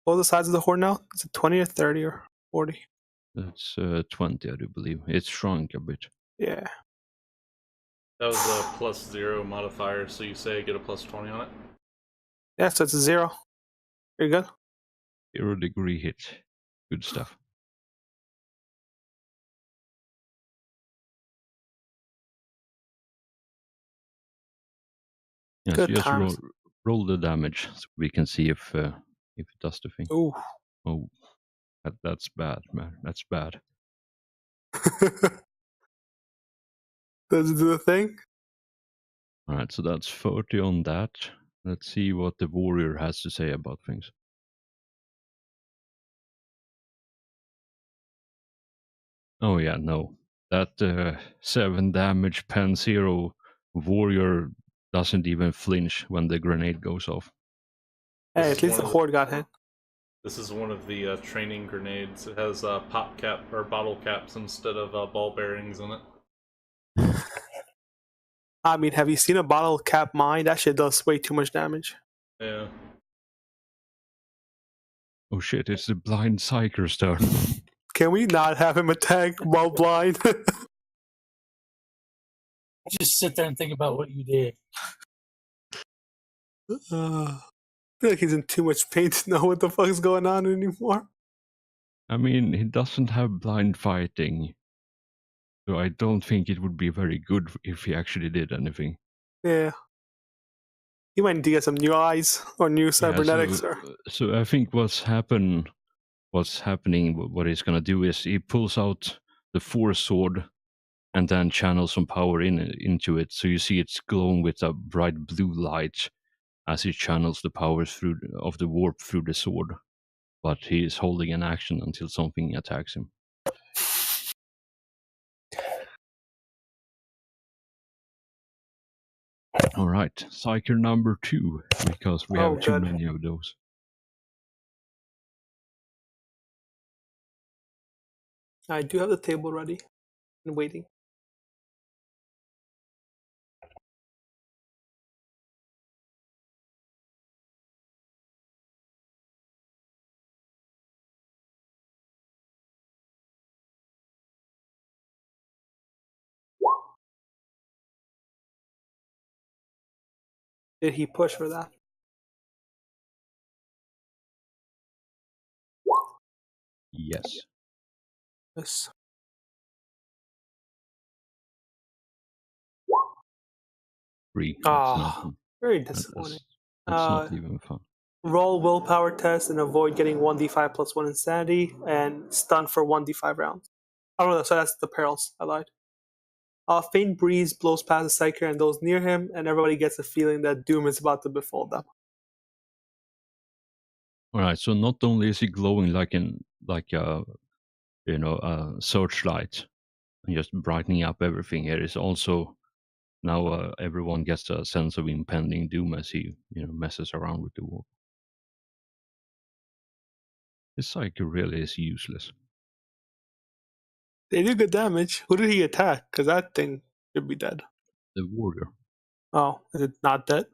What are the size of the horde now? Is it 20 or 30 or 40? It's 20, I do believe. It's shrunk a bit. Yeah. That was a +0 modifier, so you say I get a +20 on it? Yeah, so it's a 0. Very good. 0-degree hit. Good stuff. Yeah, Good so just times. roll the damage so we can see if it does the thing. Ooh. Oh, that's bad, man. That's bad. Does it do the thing? All right, so that's 30 on that. Let's see what the warrior has to say about things. Oh yeah, no. That 7 damage pen 0 warrior doesn't even flinch when the grenade goes off. Hey, at least the horde got hit. This is one of the training grenades. It has pop cap or bottle caps instead of ball bearings in it. I mean, have you seen a bottle cap mine? That shit does way too much damage. Yeah. Oh shit, it's the blind psyker's turn. Can we not have him attack while blind? Just sit there and think about what you did. I feel like he's in too much pain to know what the fuck is going on anymore. I mean, he doesn't have blind fighting. So I don't think it would be very good if he actually did anything. Yeah. He might need to get some new eyes or new cybernetics. So I think what's happening, what he's gonna do is he pulls out the Force sword and then channels some power into it. So you see it's glowing with a bright blue light as he channels the power of the warp through the sword. But he is holding an action until something attacks him. All right, Psyker number 2, because we Oh, have too good. many of those. I do have the table ready and waiting. Did he push for that? Yes. Yes. 3. That's not. Very That disappointing. is, that's Uh, not even fun. roll willpower test and avoid getting 1d5 plus 1 insanity and stun for 1d5 rounds. Oh no, so that's the perils. I lied. A faint breeze blows past the psyker and those near him, and everybody gets a feeling that doom is about to befall them. All right. So not only is he glowing like a searchlight and just brightening up everything here, is also now everyone gets a sense of impending doom as he messes around with the wall. His psyche really is useless. They do good damage. Who did he attack? Because that thing should be dead. The warrior. Oh, is it not dead?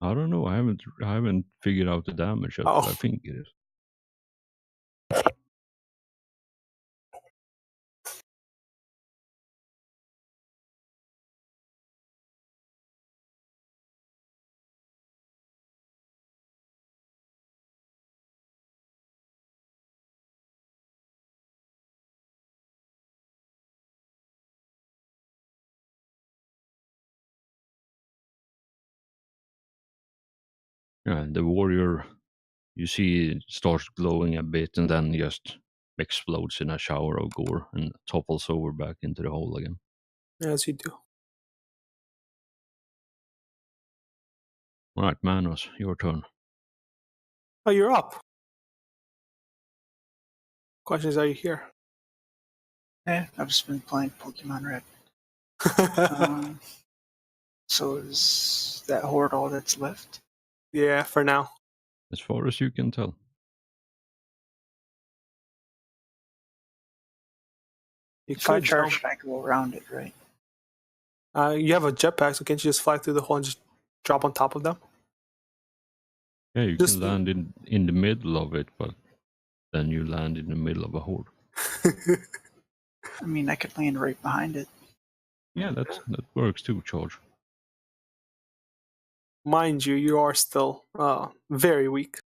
I don't know. I haven't figured out the damage yet, but I Oh, think it is. Yeah, the warrior, you see, starts glowing a bit and then just explodes in a shower of gore and topples over back into the hole again. as you do. All right, Manos, your turn. Oh, you're up. Question is, are you here? I've just been playing Pokemon Red. So is that horde all that's left? Yeah, for now. As far as you can tell. You If I could charge, jump. I go around it, right? You have a jetpack, so can't you just fly through the hole and just drop on top of them? Yeah, you Just can land in the middle of it, but then you land in the middle of a horde. I mean, I could land right behind it. Yeah, that works too, George. Mind you, you are still very weak,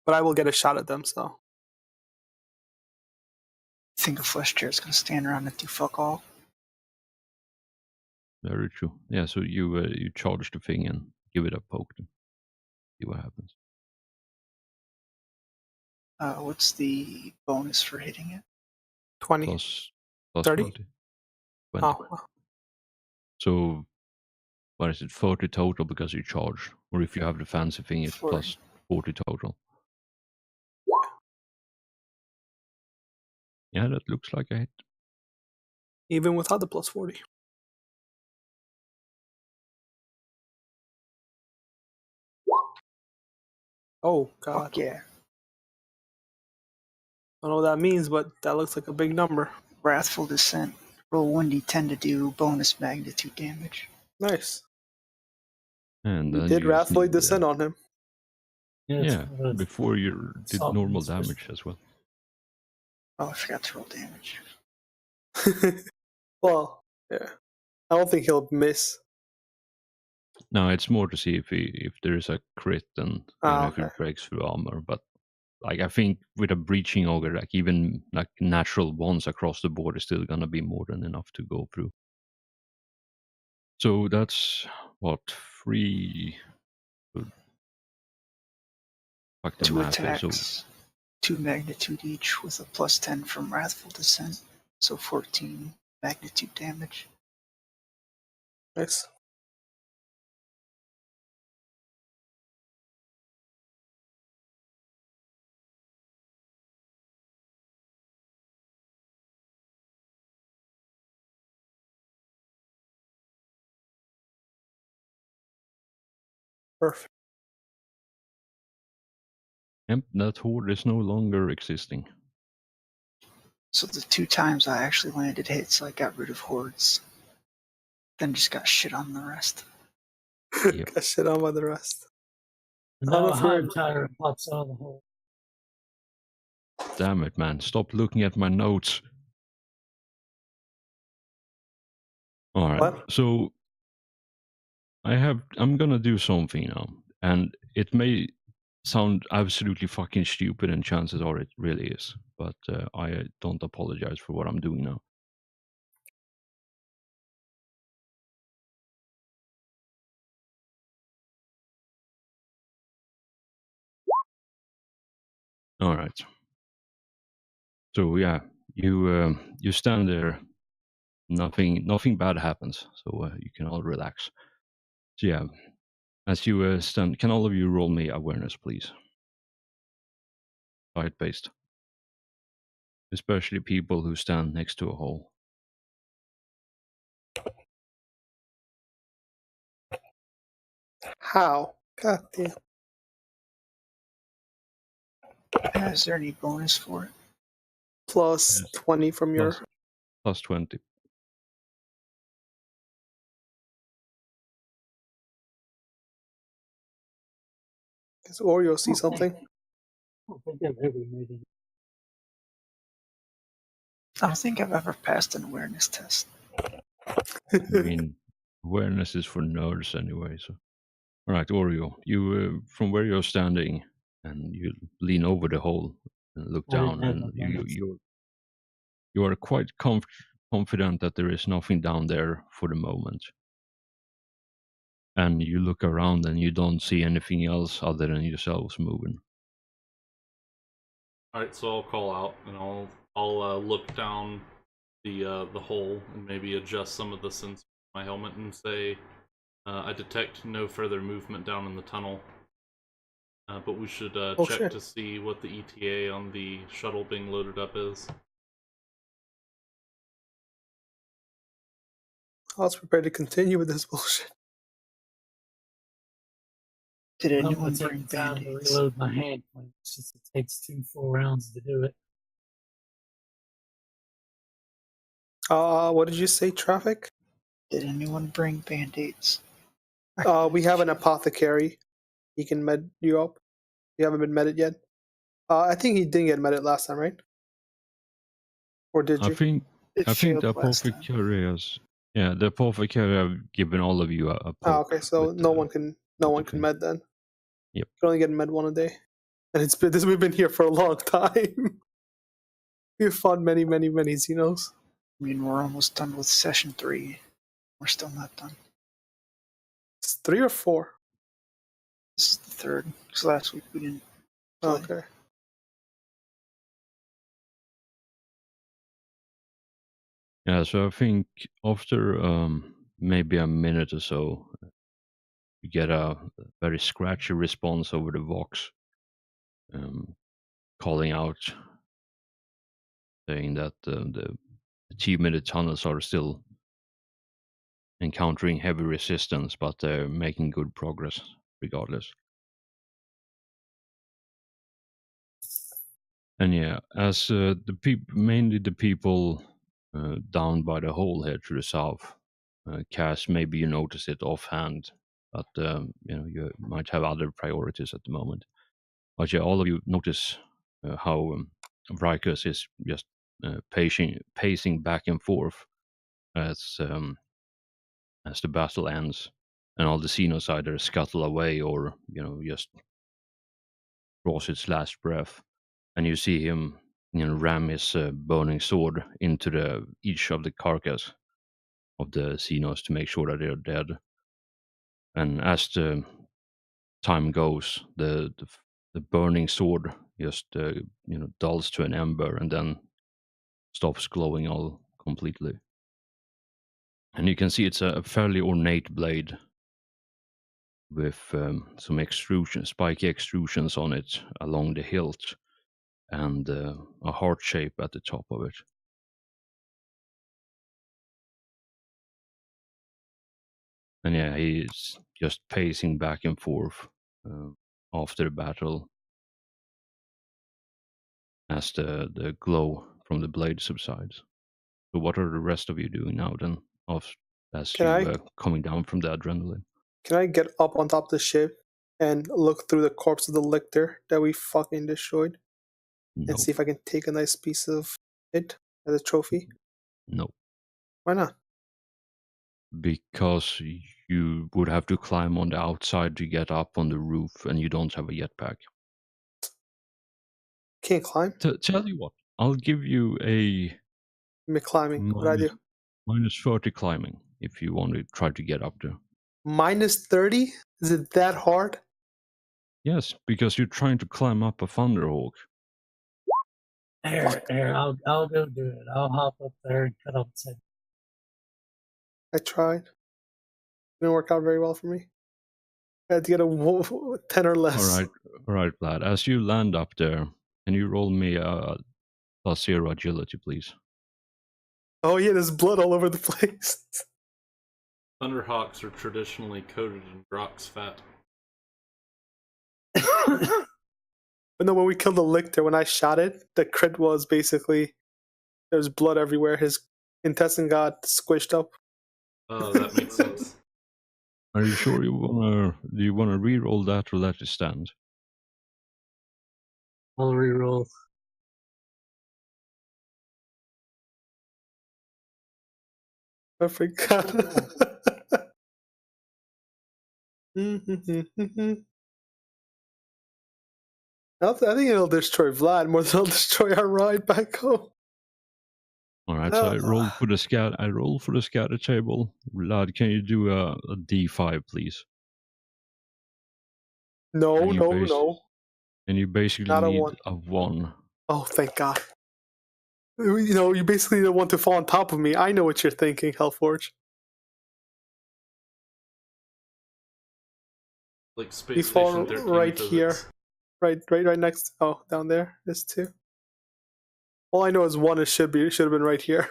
but I will get a shot at them. So Think a flesh chair is gonna stand around and do fuck all. Very true. Yeah, so you charge the thing and give it a poke and see what happens. What's the bonus for hitting it? 20, Plus 30. 20. Oh, So what is it, 40 total because you charge? Or if you have the fancy thing, it's 40. plus 40 total. Yeah, that looks like a hit. even without the plus 40. Oh God, Fuck yeah. I don't know what that means, but that looks like a big number. Wrathful Descent. Roll 1d10 to do bonus magnitude damage. Nice. And You then did you just wrathfully need descend on him. yeah, one of the before you did soft normal ones. damage as well. Oh, I forgot to roll damage. Well, yeah. I don't think he'll miss. No, it's more to see if there is a crit and if Okay. it breaks through armor. But like I think with a breaching auger, like even like natural ones across the board is still gonna be more than enough to go through. So that's what 3. Fuck the 2 math here. So attacks, 2 magnitude each with a plus 10 from Wrathful Descent. So 14 magnitude damage. Nice. Perfect. Yep, that horde is no longer existing. So the 2 times I actually landed hits, I got rid of hordes. Then just got shit on the rest. Yep. Got shit on by the rest. And I don't now know a if we're- hive tyrant pops out of the hole. Damn it, man. Stop looking at my notes. Alright, What? so I'm gonna do something now. And it may sound absolutely fucking stupid, and chances are it really is. But I don't apologize for what I'm doing now. Alright. So yeah, you stand there. Nothing bad happens, so you can all relax. So yeah, as you stand, can all of you roll me awareness, please? Side based, especially people who stand next to a hole. How? God damn. Is there any bonus for it? Plus Yes. 20 from your. Plus 20. Does Oreo see Okay. something? I don't think I've ever made it. I don't think I've ever passed an awareness test. I mean, awareness is for nerds anyway. So, all right, Oreo, you from where you're standing, and you lean over the hole and look I didn't down, have and my bonus. you are quite confident that there is nothing down there for the moment. And you look around, and you don't see anything else other than yourselves moving. All right, so I'll call out and I'll look down the hole and maybe adjust some of the sensors on my helmet and say I detect no further movement down in the tunnel. But we should Oh, check shit. to see what the ETA on the shuttle being loaded up is. I was prepared to continue with this bullshit. Did I'm anyone gonna take bring the time to band-aids? reload my hand point since it takes 2 full rounds to do it. What did you say, traffic? Did anyone bring band-aids? We have an apothecary. He can med you up. You haven't been medded yet. I think he didn't get medded last time, right? Or did I you? think It I think the failed last time. apothecary has, yeah, the apothecary have given all of you a Oh, poke. okay. So with, no one can thing. med then. Yep. You can only get med one a day, and we've been here for a long time. We've fought many Xenos. I mean, we're almost done with session 3. We're still not done. It's 3 or 4. This is the 3rd. Because last week we didn't play. Okay. Yeah, so I think after maybe a minute or so, you get a very scratchy response over the Vox, calling out, saying that the achievement tunnels are still encountering heavy resistance, but they're making good progress regardless. And yeah, as mainly the people down by the hole here to the south, Cass, maybe you notice it offhand, but you might have other priorities at the moment. But yeah, all of you notice how Vrykos is just pacing back and forth as the battle ends, and all the Xenos either scuttle away or just draws its last breath, and you see him ram his burning sword into each of the carcass of the Xenos to make sure that they're dead. And as the time goes, the burning sword just dulls to an ember and then stops glowing all completely. And you can see it's a fairly ornate blade with some spiky extrusions on it along the hilt, and a heart shape at the top of it. And yeah, he's just pacing back and forth after the battle as the glow from the blade subsides. So what are the rest of you doing now then, as Can you I coming down from the adrenaline? can I get up on top of the ship and look through the corpse of the lictor that we fucking destroyed and No, see if I can take a nice piece of it as a trophy? no, Why not? because you would have to climb on the outside to get up on the roof, and you don't have a jetpack. Can't climb. Tell you what, I'll give you a I'm climbing. What I do? minus 30 climbing if you want to try to get up there. Minus 30? Is it that hard? Yes, because you're trying to climb up a Thunderhawk. Here, I'll go do it. I'll hop up there and cut up 10. I tried. Didn't work out very well for me. I had to get a 10 or less. All right, Vlad. As you land up there, can you roll me a +0 agility, please? Oh yeah, there's blood all over the place. Thunderhawks are traditionally coated in Grox fat. But no, when we killed the lictor, when I shot it, the crit was basically there's blood everywhere. His intestine got squished up. Oh, that makes sense. Are you sure do you wanna re-roll that or let it stand? I'll reroll. I forgot. I think it'll destroy Vlad more than it'll destroy our ride back home. All right, so I rolled for the scatter table. Vlad, can you do a D5, please? No. And you basically Not a need one. a 1. Oh, thank God. You basically don't want to fall on top of me. I know what you're thinking, Hellforge. Like Space You fall Station 13 right physics. here. Right next. Oh, down there. There's 2. All I know is 1 should have been right here.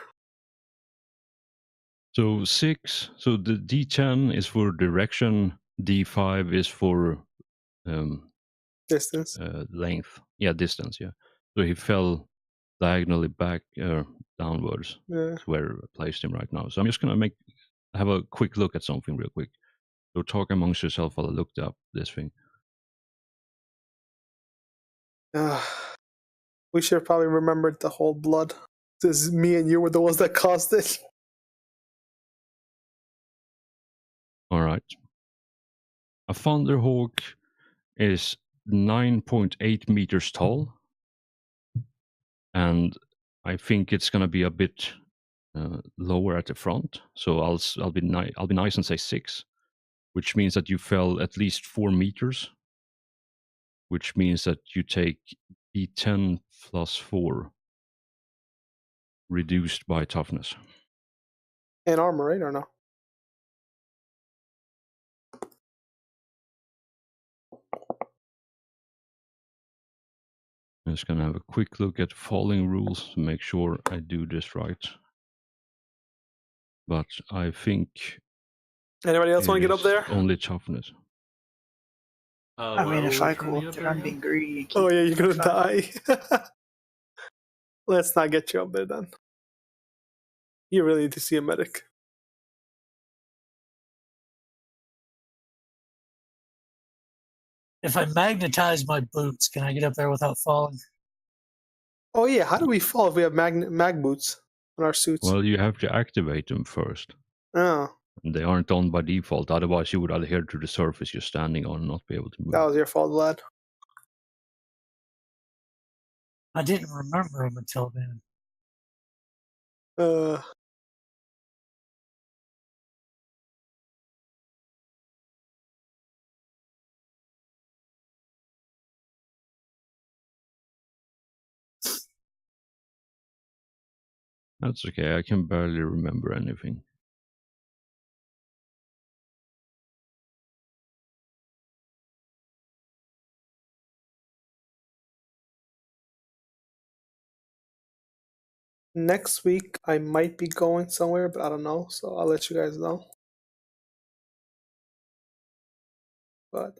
So 6. So the D10 is for direction. D5 is for Distance. length. Yeah, distance. Yeah. So he fell diagonally back downwards. Yeah. That's where I placed him right now. So I'm just gonna have a quick look at something real quick. So talk amongst yourself while I looked up this thing. We should have probably remembered the whole blood. This me and you were the ones that caused it. All right. A Thunderhawk is 9.8 meters tall, and I think it's gonna be a bit lower at the front. So I'll be nice and say 6, which means that you fell at least 4 meters, which means that you take D10 plus 4 reduced by toughness. And armor, right, or no? I'm just gonna have a quick look at falling rules to make sure I do this right. But I think Anybody else want to get up there? only toughness. I mean, if are I we trying go to up get there, I'm again? being greedy. And Oh keep yeah, you're gonna five. die. Let's not get you up there then. You really need to see a medic. If I magnetize my boots, can I get up there without falling? Oh yeah, how do we fall if we have mag boots on our suits? Well, you have to activate them first. Oh, And they aren't on by default. Otherwise, you would adhere to the surface you're standing on and not be able to move. that was your fault, lad. I didn't remember them until then. That's okay. I can barely remember anything. Next week I might be going somewhere, but I don't know, so I'll let you guys know. but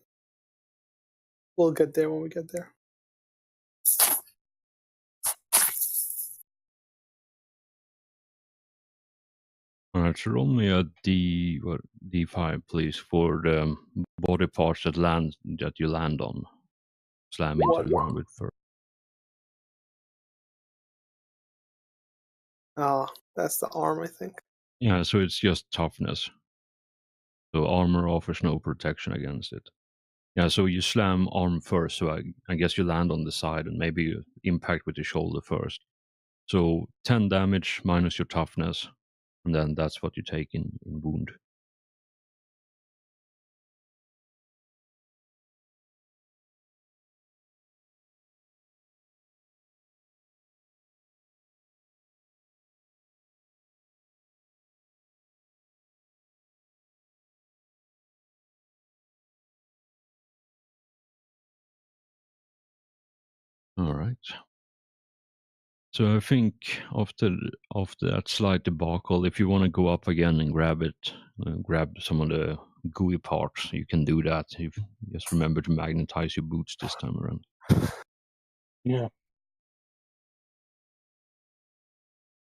we'll get there when we get there. Alright, so roll me a D5, please, for the body parts that you land on. Slam into the ground with first. That's the arm, I think. Yeah, so it's just toughness. So armor offers no protection against it. Yeah, so you slam arm first, so I guess you land on the side and maybe you impact with the shoulder first. So 10 damage minus your toughness, and then that's what you take in wound. Alright. So I think after that slight debacle, if you want to go up again and grab it, grab some of the gooey parts, you can do that. Just remember to magnetize your boots this time around. Yeah.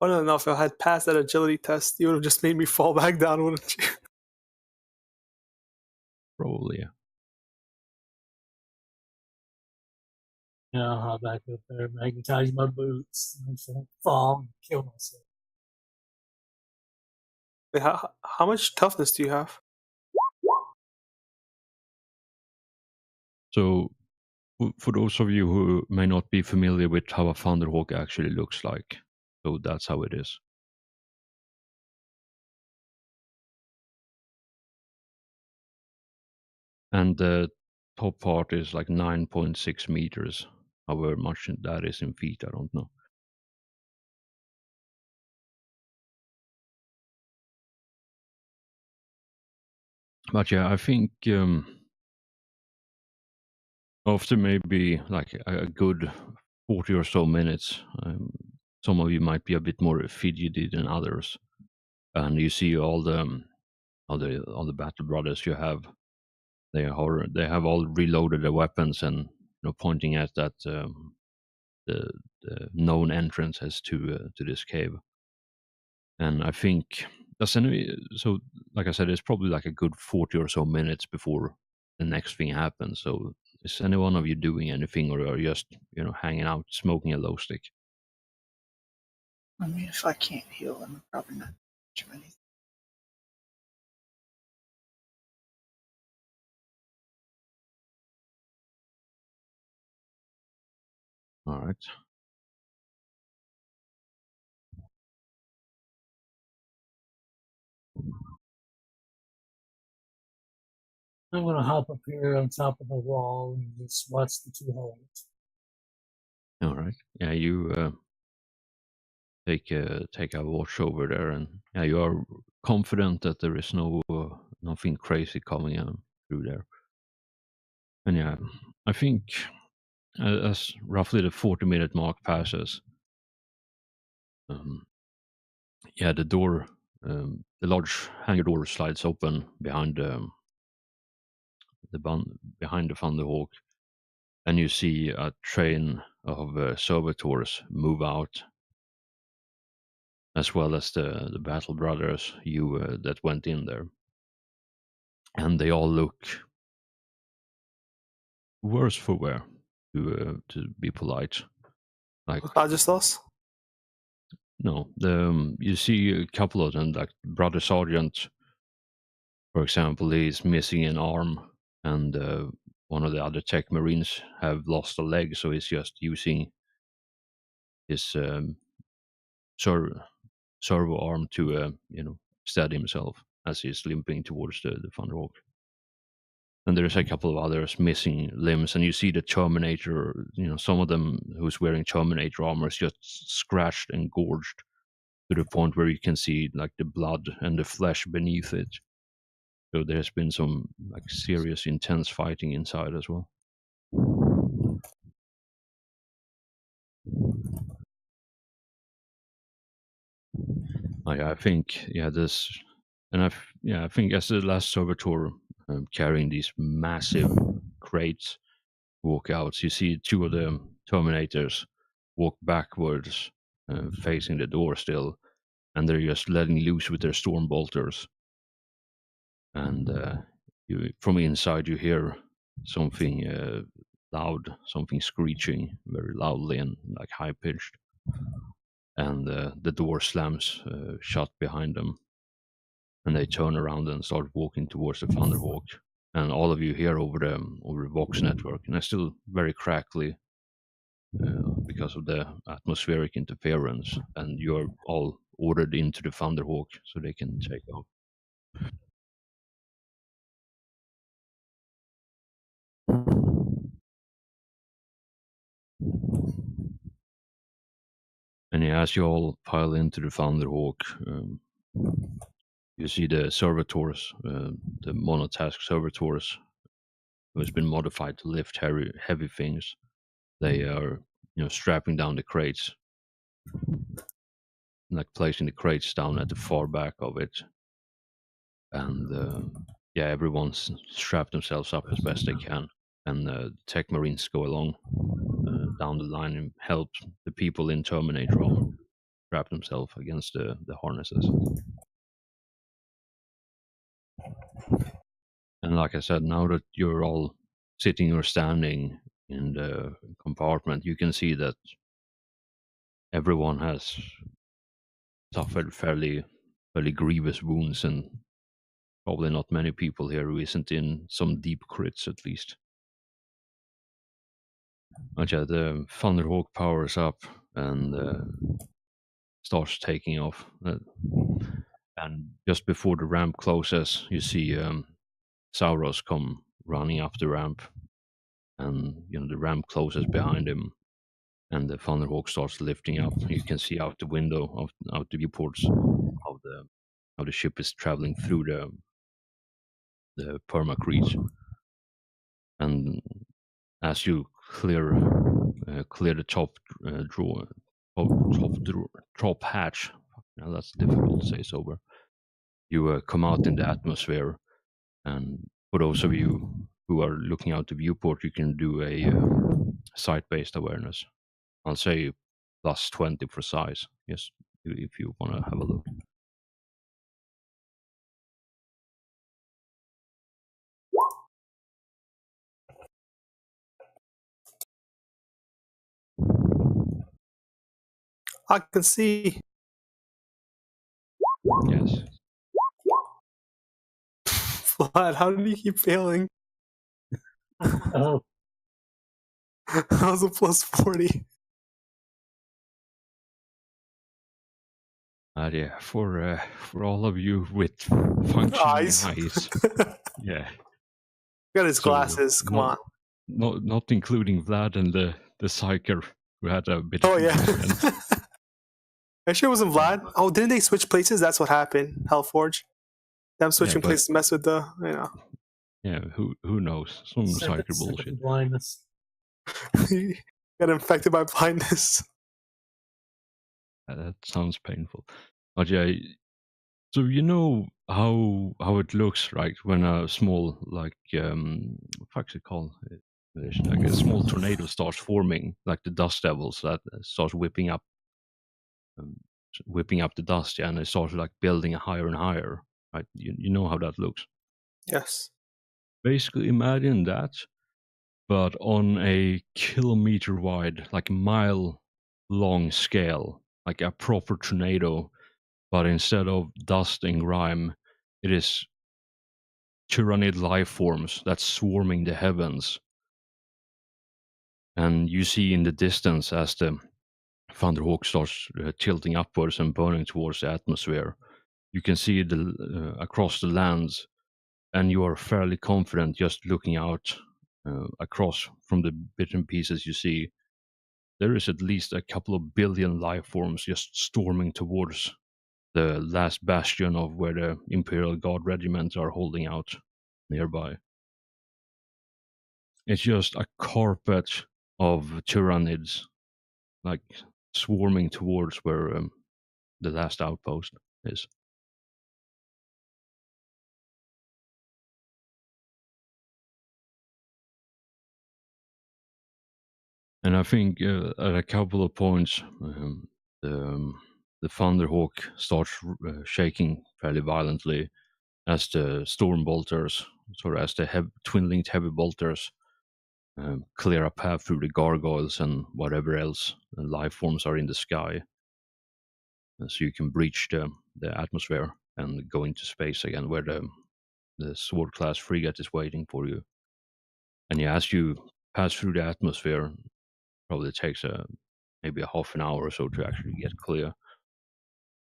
Funnily enough, if I had passed that agility test, you would have just made me fall back down, wouldn't you? Probably, yeah. Yeah, I'll hop back up there, magnetize my boots, and so fall and kill myself. Wait, how much toughness do you have? So for those of you who may not be familiar with how a Thunderhawk actually looks like, so that's how it is. And the top part is like 9.6 meters. However much that is in feet, I don't know. But yeah, I think after maybe like a good 40 or so minutes, some of you might be a bit more fidgety than others, and you see all the battle brothers you have. They have all reloaded their weapons and pointing at that the known entrances to this cave. And I think so like I said, it's probably like a good 40 or so minutes before the next thing happens. So is any one of you doing anything, or are you just hanging out smoking a low stick? I mean, if I can't heal, I'm probably not much of anything. All right. I'm gonna hop up here on top of the wall and just watch the two holes. All right. Yeah, you take a watch over there, and yeah, you are confident that there is nothing crazy coming through there. And yeah, I think as roughly the 40-minute mark passes, yeah, the door, the large hangar door slides open behind behind the Thunderhawk, and you see a train of servitors move out, as well as the battle brothers that went in there, and they all look worse for wear, to be polite. Like, Not just us. no, you see a couple of them, like Brother Sergeant, for example, he's missing an arm, and one of the other tech marines have lost a leg, so he's just using his servo arm to steady himself as he's limping towards the Thunderhawk. And there's a couple of others missing limbs, and you see the Terminator, some of them who's wearing Terminator armor is just scratched and gorged to the point where you can see like the blood and the flesh beneath it. So there's been some like serious, intense fighting inside as well. I think, yeah, I think as the last servitor carrying these massive crates walk out. So you see two of the Terminators walk backwards, facing the door still, and they're just letting loose with their storm bolters. And from inside, you hear something loud, something screeching very loudly and like high pitched. And the door slams shut behind them. And they turn around and start walking towards the Thunderhawk. And all of you hear over the Vox network, and it's still very crackly because of the atmospheric interference. And you're all ordered into the Thunderhawk so they can take off. And as you all pile into the Thunderhawk, you see the servitors, the monotask servitors, who has been modified to lift heavy things. They are, strapping down the crates, like placing the crates down at the far back of it. And everyone's strapped themselves up as best they can. And the tech marines go along down the line and help the people in Terminator armor strap themselves against the harnesses. And like I said, now that you're all sitting or standing in the compartment, you can see that everyone has suffered fairly grievous wounds, and probably not many people here who isn't in some deep crits at least. But yeah, the Thunderhawk powers up and starts taking off. And just before the ramp closes, you see Sauros come running up the ramp, and the ramp closes behind him, and the Thunderhawk starts lifting up. You can see out the window, out the viewports, how the ship is traveling through the permacrete. And as you clear the top hatch, that's difficult to say sober. You come out in the atmosphere, and for those of you who are looking out the viewport, you can do a sight-based awareness. I'll say plus 20 for size, yes, if you want to have a look. I can see. Yes. Vlad, how did you keep failing? Oh, That was a plus 40. Yeah, for all of you with functioning eyes. Yeah. Got his So, glasses. Come on. Not including Vlad and the psyker who had a bit Oh of yeah. intelligence. I sure it wasn't Vlad. Oh, didn't they switch places? That's what happened. Hellforge. Them switching but- places mess with the, Yeah, who knows? Some psyker bullshit. blindness. got infected by blindness. That sounds painful. But yeah, so you know how it looks, right? When a small what's it called? It's like a small tornado starts forming, like the dust devils that starts whipping up the dust, and it starts like building higher and higher, right? You know how that looks. Yes. Basically, imagine that, but on a kilometer wide, like mile long scale, like a proper tornado. But instead of dust and grime, it is tyrannid life forms that's swarming the heavens. And you see in the distance as the Thunderhawk starts tilting upwards and burning towards the atmosphere, you can see across the lands, and you are fairly confident just looking out across from the bits and pieces you see. There is at least a couple of billion life forms just storming towards the last bastion of where the Imperial Guard regiments are holding out nearby. It's just a carpet of tyrannids, like swarming towards where the last outpost is. And I think at a couple of points, the Thunderhawk starts shaking fairly violently as the storm bolters, sort of as the twin-linked heavy bolters, clear a path through the gargoyles and whatever else life forms are in the sky, so you can breach the atmosphere and go into space again, where the sword class frigate is waiting for you. And yeah, as you pass through the atmosphere, probably takes maybe a half an hour or so to actually get clear.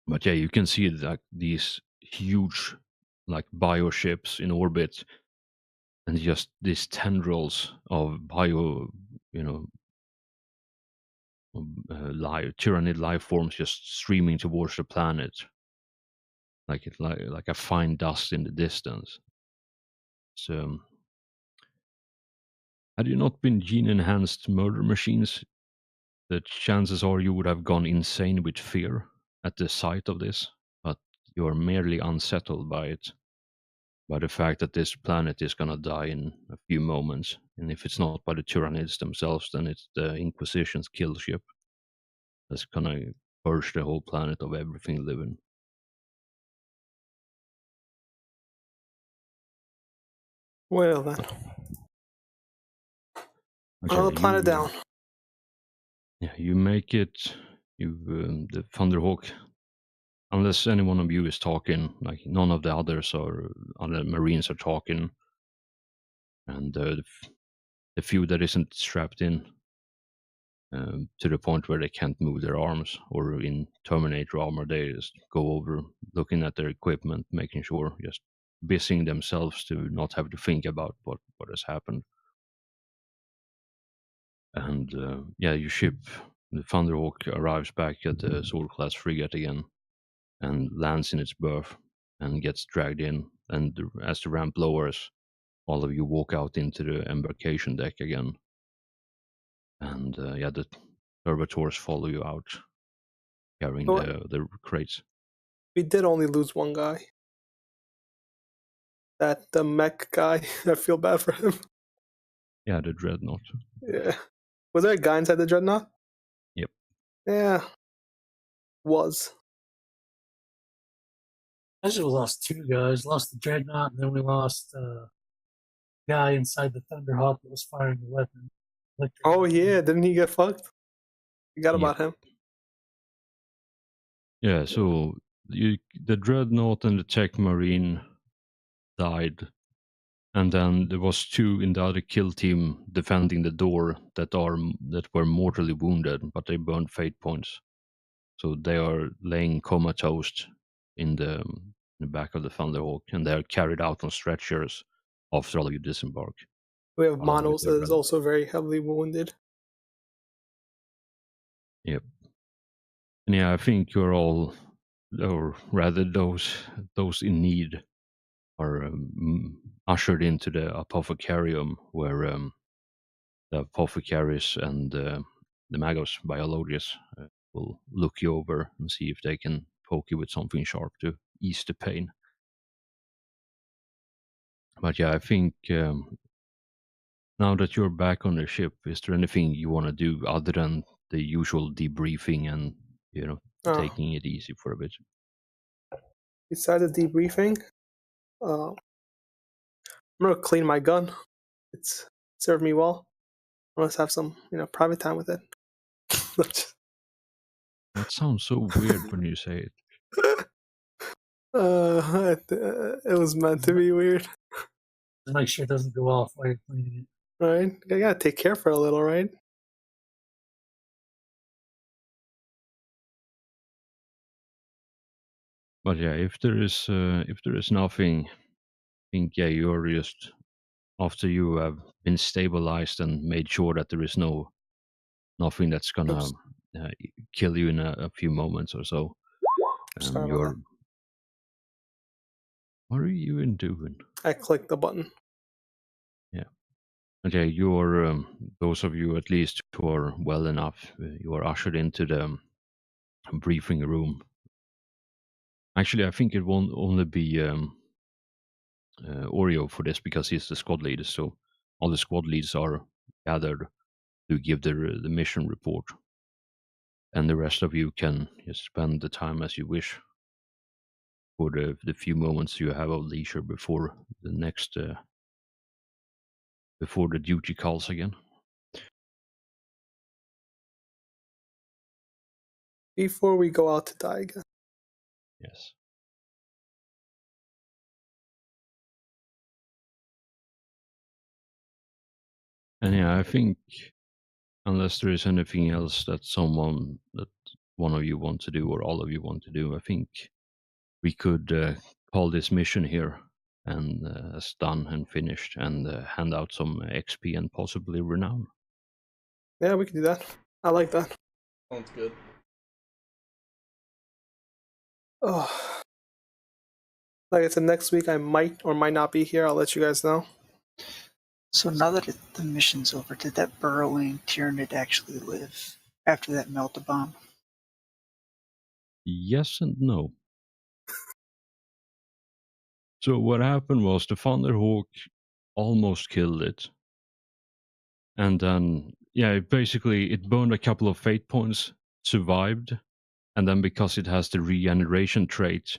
But yeah, you can see that these huge like bioships in orbit, and just these tendrils of bio, you know, tyrannid life forms just streaming towards the planet, like a fine dust in the distance. So, had you not been gene enhanced murder machines, the chances are you would have gone insane with fear at the sight of this. But you are merely unsettled by it, by the fact that this planet is gonna die in a few moments. And if it's not by the Tyrannids themselves, then it's the Inquisition's kill ship that's gonna purge the whole planet of everything living. Well then, Okay, I'll plan it down. Yeah, you make it. You the Thunderhawk. Unless any one of you is talking, like none of the others or other Marines are talking, and the few that isn't strapped in to the point where they can't move their arms, or in Terminator armor, they just go over looking at their equipment, making sure, just busying themselves to not have to think about what has happened. And yeah, your ship, the Thunderhawk, arrives back at the Sword class frigate again and lands in its berth and gets dragged in. And as the ramp lowers, all of you walk out into the embarkation deck again. And yeah, the servitors follow you out, carrying So the crates. we did only lose one guy. That the mech guy. I feel bad for him. Yeah, the dreadnought. Yeah. Was there a guy inside the dreadnought? Yep. Yeah. Was. Actually, we lost two guys. Lost the dreadnought, and then we lost guy inside the Thunderhawk that was firing the weapon. Oh yeah, didn't he get fucked? Forgot Yep. about him. Yeah, so the dreadnought and the tech marine died, and then there was two in the other kill team defending the door that were mortally wounded, but they burned fate points, so they are laying comatose in the back of the Thunderhawk, and they are carried out on stretchers after all of you disembark. We have along with Manos their that is also very heavily wounded. Yep. And yeah, I think you're all, or rather those in need, are ushered into the apothecarium, where the apothecaries and the magos biologists will look you over and see if they can poke you with something sharp to ease the pain. But yeah, I think now that you're back on the ship, is there anything you want to do other than the usual debriefing and taking it easy for a bit? Besides the debriefing, I'm gonna clean my gun. It's served me well. Let's have some, private time with it. That sounds so weird when you say it. It was meant to be weird, Just make sure it doesn't go off while you're cleaning it. right? I gotta take care for a little, right? But yeah, if there is nothing, I think yeah, you're just, after you have been stabilized and made sure that there is nothing that's gonna Oops. kill you in a few moments or so. Sorry about You're. What are you even doing? I clicked the button. Yeah. Okay, you're those of you at least who are well enough, you are ushered into the briefing room. Actually, I think it won't only be Oreo for this, because he's the squad leader. So all the squad leads are gathered, to give the mission report, and the rest of you can just spend the time as you wish for the few moments you have of leisure before the next before the duty calls again. Before we go out to die again. Yes. And yeah, I think unless there is anything else that one of you want to do or all of you want to do, I think we could call this mission here and as done and finished, and hand out some XP and possibly renown. Yeah, we can do that. I like that. Sounds good. Oh. Like I said, next week I might or might not be here. I'll let you guys know. So now that the mission's over, did that burrowing Tyranid actually live after that melt-a-bomb? Yes and no. So what happened was the Thunderhawk almost killed it. And then, yeah, it burned a couple of fate points, survived, and then because it has the regeneration trait,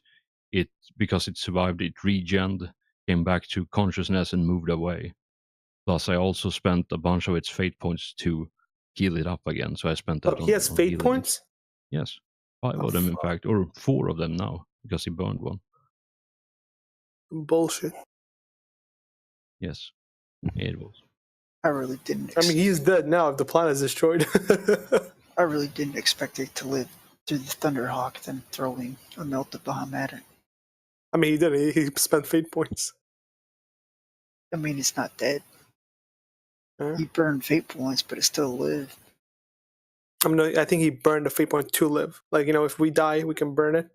because it survived, it regened, came back to consciousness and moved away. Plus, I also spent a bunch of its fate points to heal it up again. So I spent that Oh, he has fate healing points? it. Yes. 5 Oh, of them, in fuck. fact, or 4 of them now, because he burned one. Bullshit. Yes, it was. I really didn't. I mean, he's dead now if the planet is destroyed. I really didn't expect it to live through the Thunderhawk, then throwing a melt-a-bomb at it. I mean, he did. He spent fate points. I mean, it's not dead. Huh? He burned fate points, but it still lived. I mean, I think he burned the fate point to live. Like, if we die, we can burn it.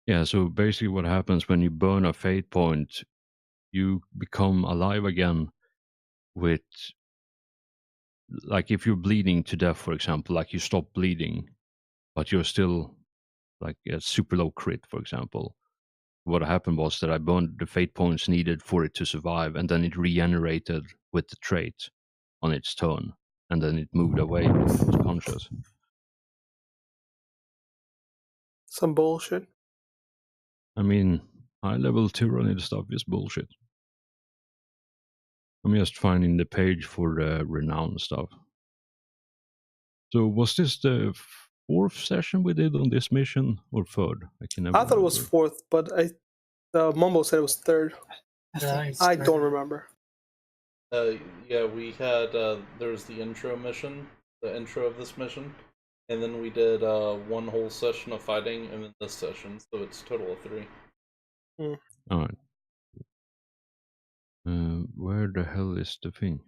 Yeah, so basically what happens when you burn a fate point, you become alive again with, like, if you're bleeding to death, for example, like you stop bleeding, but you're still like a super low crit, for example. What happened was that I burned the fate points needed for it to survive, and then it regenerated with the trait on its turn, and then it moved away when it was conscious. Some bullshit. I mean, high level tyranny stuff is bullshit. I'm just finding the page for the renown stuff. So was this the 4th session we did on this mission, or 3rd? I can never I thought it was remember. 4th, but Mumbo said it was 3rd. I don't remember. Yeah, we had there was the intro mission, the intro of this mission, and then we did one whole session of fighting, and then this session, so it's a total of 3. Alright. Where the hell is the thing?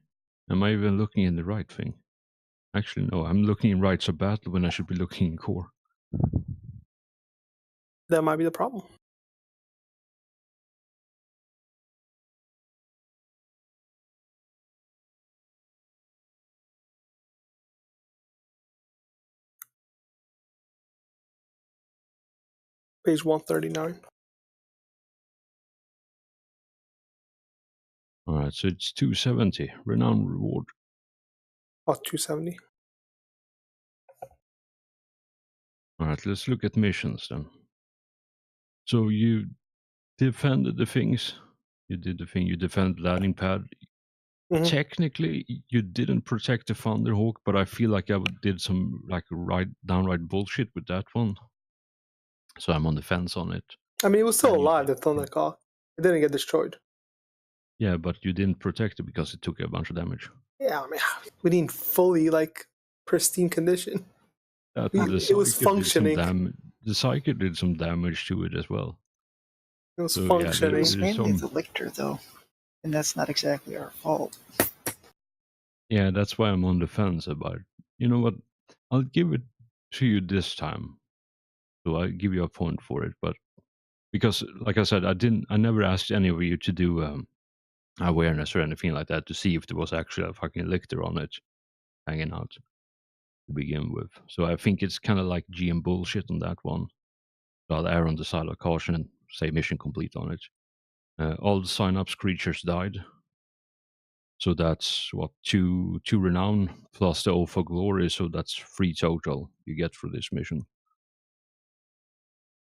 Am I even looking in the right thing? Actually, no, I'm looking in Rights of Battle when I should be looking in Core. That might be the problem. Page 139. Alright, so it's 270. Renown reward. Oh, 270. Alright, let's look at missions then. So you defended the things. You did the thing. You defended landing pad. Mhm. Technically, you didn't protect the Thunderhawk, but I feel like I did some downright bullshit with that one. So I'm on the fence on it. I mean, it was still And you alive, the did- Thundercock. It didn't get destroyed. Yeah, but you didn't protect it because it took a bunch of damage. Yeah, I mean, we didn't fully, pristine condition. That We- and the it was Psyker did some functioning. The Psyker did some damage to it as well. It was So, yeah, functioning. It was There's mainly some- the lictor, though, and that's not exactly our fault. Yeah, that's why I'm on the fence about it. You know what? I'll give it to you this time. So I'll give you a point for it, but because, like I said, I never asked any of you to do awareness or anything like that to see if there was actually a fucking lictor on it hanging out to begin with. So I think it's kind of like GM bullshit on that one. So I'll err on the side of caution and say mission complete on it. All the sign-ups creatures died. So that's what, two renown plus the Oath of Glory, so that's 3 total you get for this mission.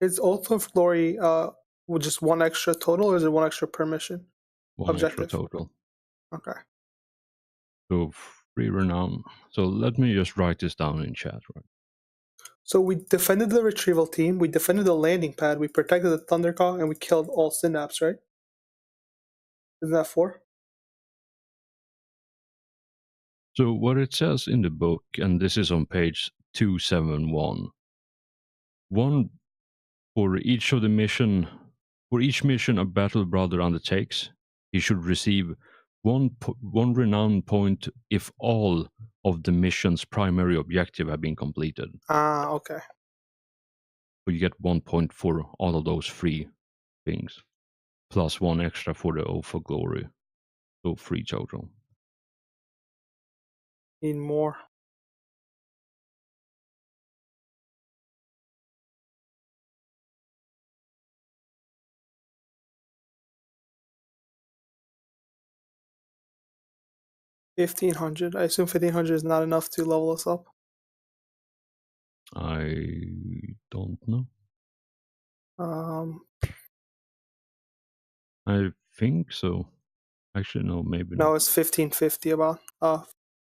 Is Oath of Glory with just one extra total, or is it one extra per mission? 1 extra Objective. total. Okay. So 3 renown. So let me just write this down in chat, right? So we defended the retrieval team, we defended the landing pad, we protected the Thundercock, and we killed all Synapse, right? Isn't that 4? So what it says in the book, and this is on page 271, one for each mission a battle brother undertakes, he should receive one renown point if all of the mission's primary objective have been completed. Ah, okay. So you get 1 point for all of those 3 things, plus 1 extra for the Oath of Glory. So 3 total. Need more. $1,500. I assume 1,500 is not enough to level us up. I don't know. I think so. Actually, no, maybe No, not. it's 1,550 about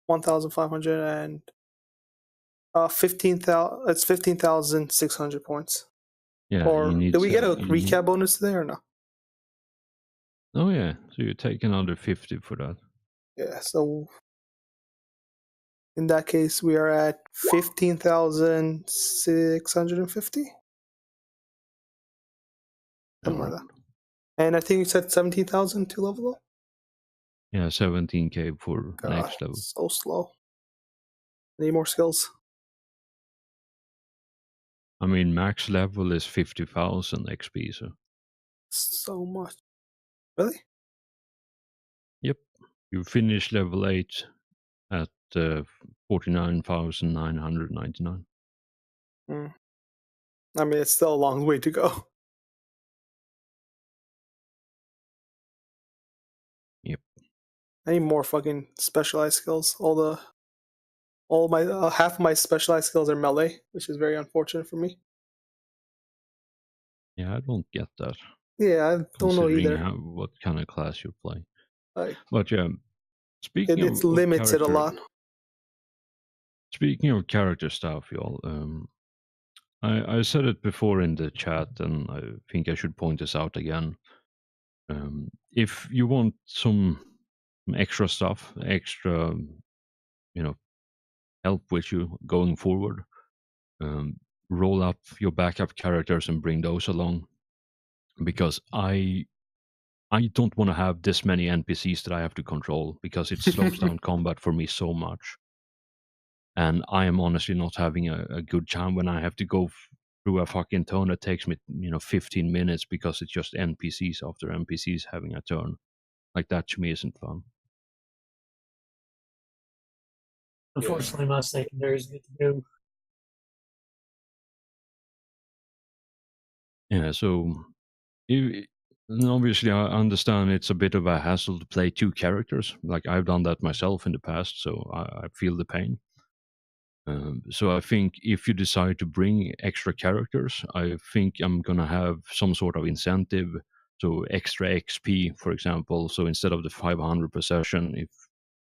1,500 and 15,000. It's 15,600 points. Yeah, Or you need did we get a you recap need- bonus today or no? Oh yeah, so you take another 50 for that. Yeah. So in that case, we are at 15,650. Something like that. And I think you said 17,000 to level up. Yeah, 17k for God, next level. so slow. Need more skills. I mean, max level is 50,000 XP. So much. Really? Yep, you finish level 8 at 49,999. I mean, it's still a long way to go. Yep. I need more fucking specialized skills. All my half of my specialized skills are melee, which is very unfortunate for me. Yeah, I don't get that. Yeah, I don't know Considering either. what kind of class you play. Like, But yeah, speaking it of limits it a character, lot. speaking of character stuff, y'all, I said it before in the chat, and I think I should point this out again. If you want some extra stuff, extra, help with you going forward, roll up your backup characters and bring those along, because I don't want to have this many NPCs that I have to control, because it slows down combat for me so much. And I am honestly not having a good time when I have to go through a fucking turn that takes me, 15 minutes because it's just NPCs after NPCs having a turn. Like, that to me isn't fun. Unfortunately, my secondaries get to go. Yeah, so and obviously I understand it's a bit of a hassle to play 2 characters. Like, I've done that myself in the past, so I feel the pain. So I think if you decide to bring extra characters, I think I'm gonna have some sort of incentive. So extra XP, for example. So instead of the 500 per session, if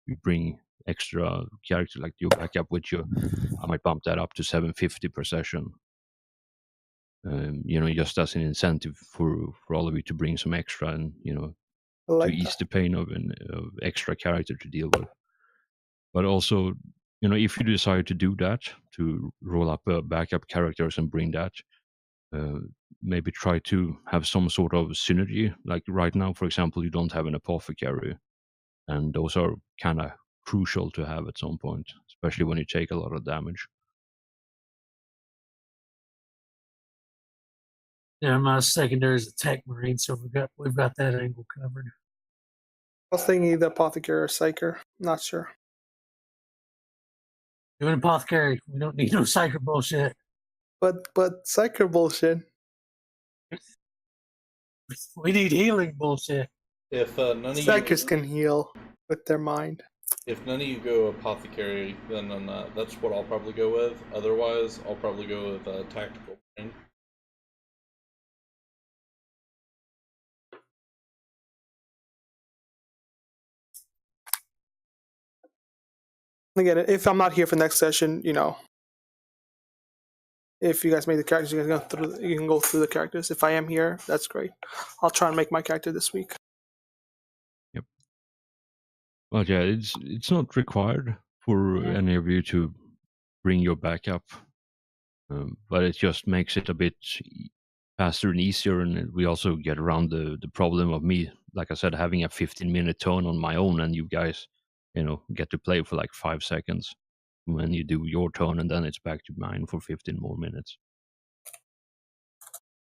you bring extra character like your backup with you, I might bump that up to 750 per session. Just as an incentive for all of you to bring some extra, and I like to ease that. the pain of an extra character to deal with. But also, if you decide to do that, to roll up backup characters and bring that, maybe try to have some sort of synergy. Like right now, for example, you don't have an apothecary, and those are kind of crucial to have at some point, especially when you take a lot of damage. Yeah, my secondary is a tech marine, so we've got that angle covered. I was thinking either apothecary or psyker. Not sure. Do an apothecary. We don't need no psyker bullshit. But psyker bullshit. We need healing bullshit. If none of you, Psychics can heal with their mind. if none of you go apothecary, then that's what I'll probably go with. Otherwise, I'll probably go with tactical brain. Again, if I'm not here for next session, if you guys made the characters, you can go through the characters. If I am here, that's great. I'll try and make my character this week. Yep. Well, yeah, it's not required for any of you to bring your backup, but it just makes it a bit faster and easier, and we also get around the problem of me, like I said, having a 15-minute turn on my own, and you guys, get to play for like 5 seconds when you do your turn, and then it's back to mine for 15 more minutes.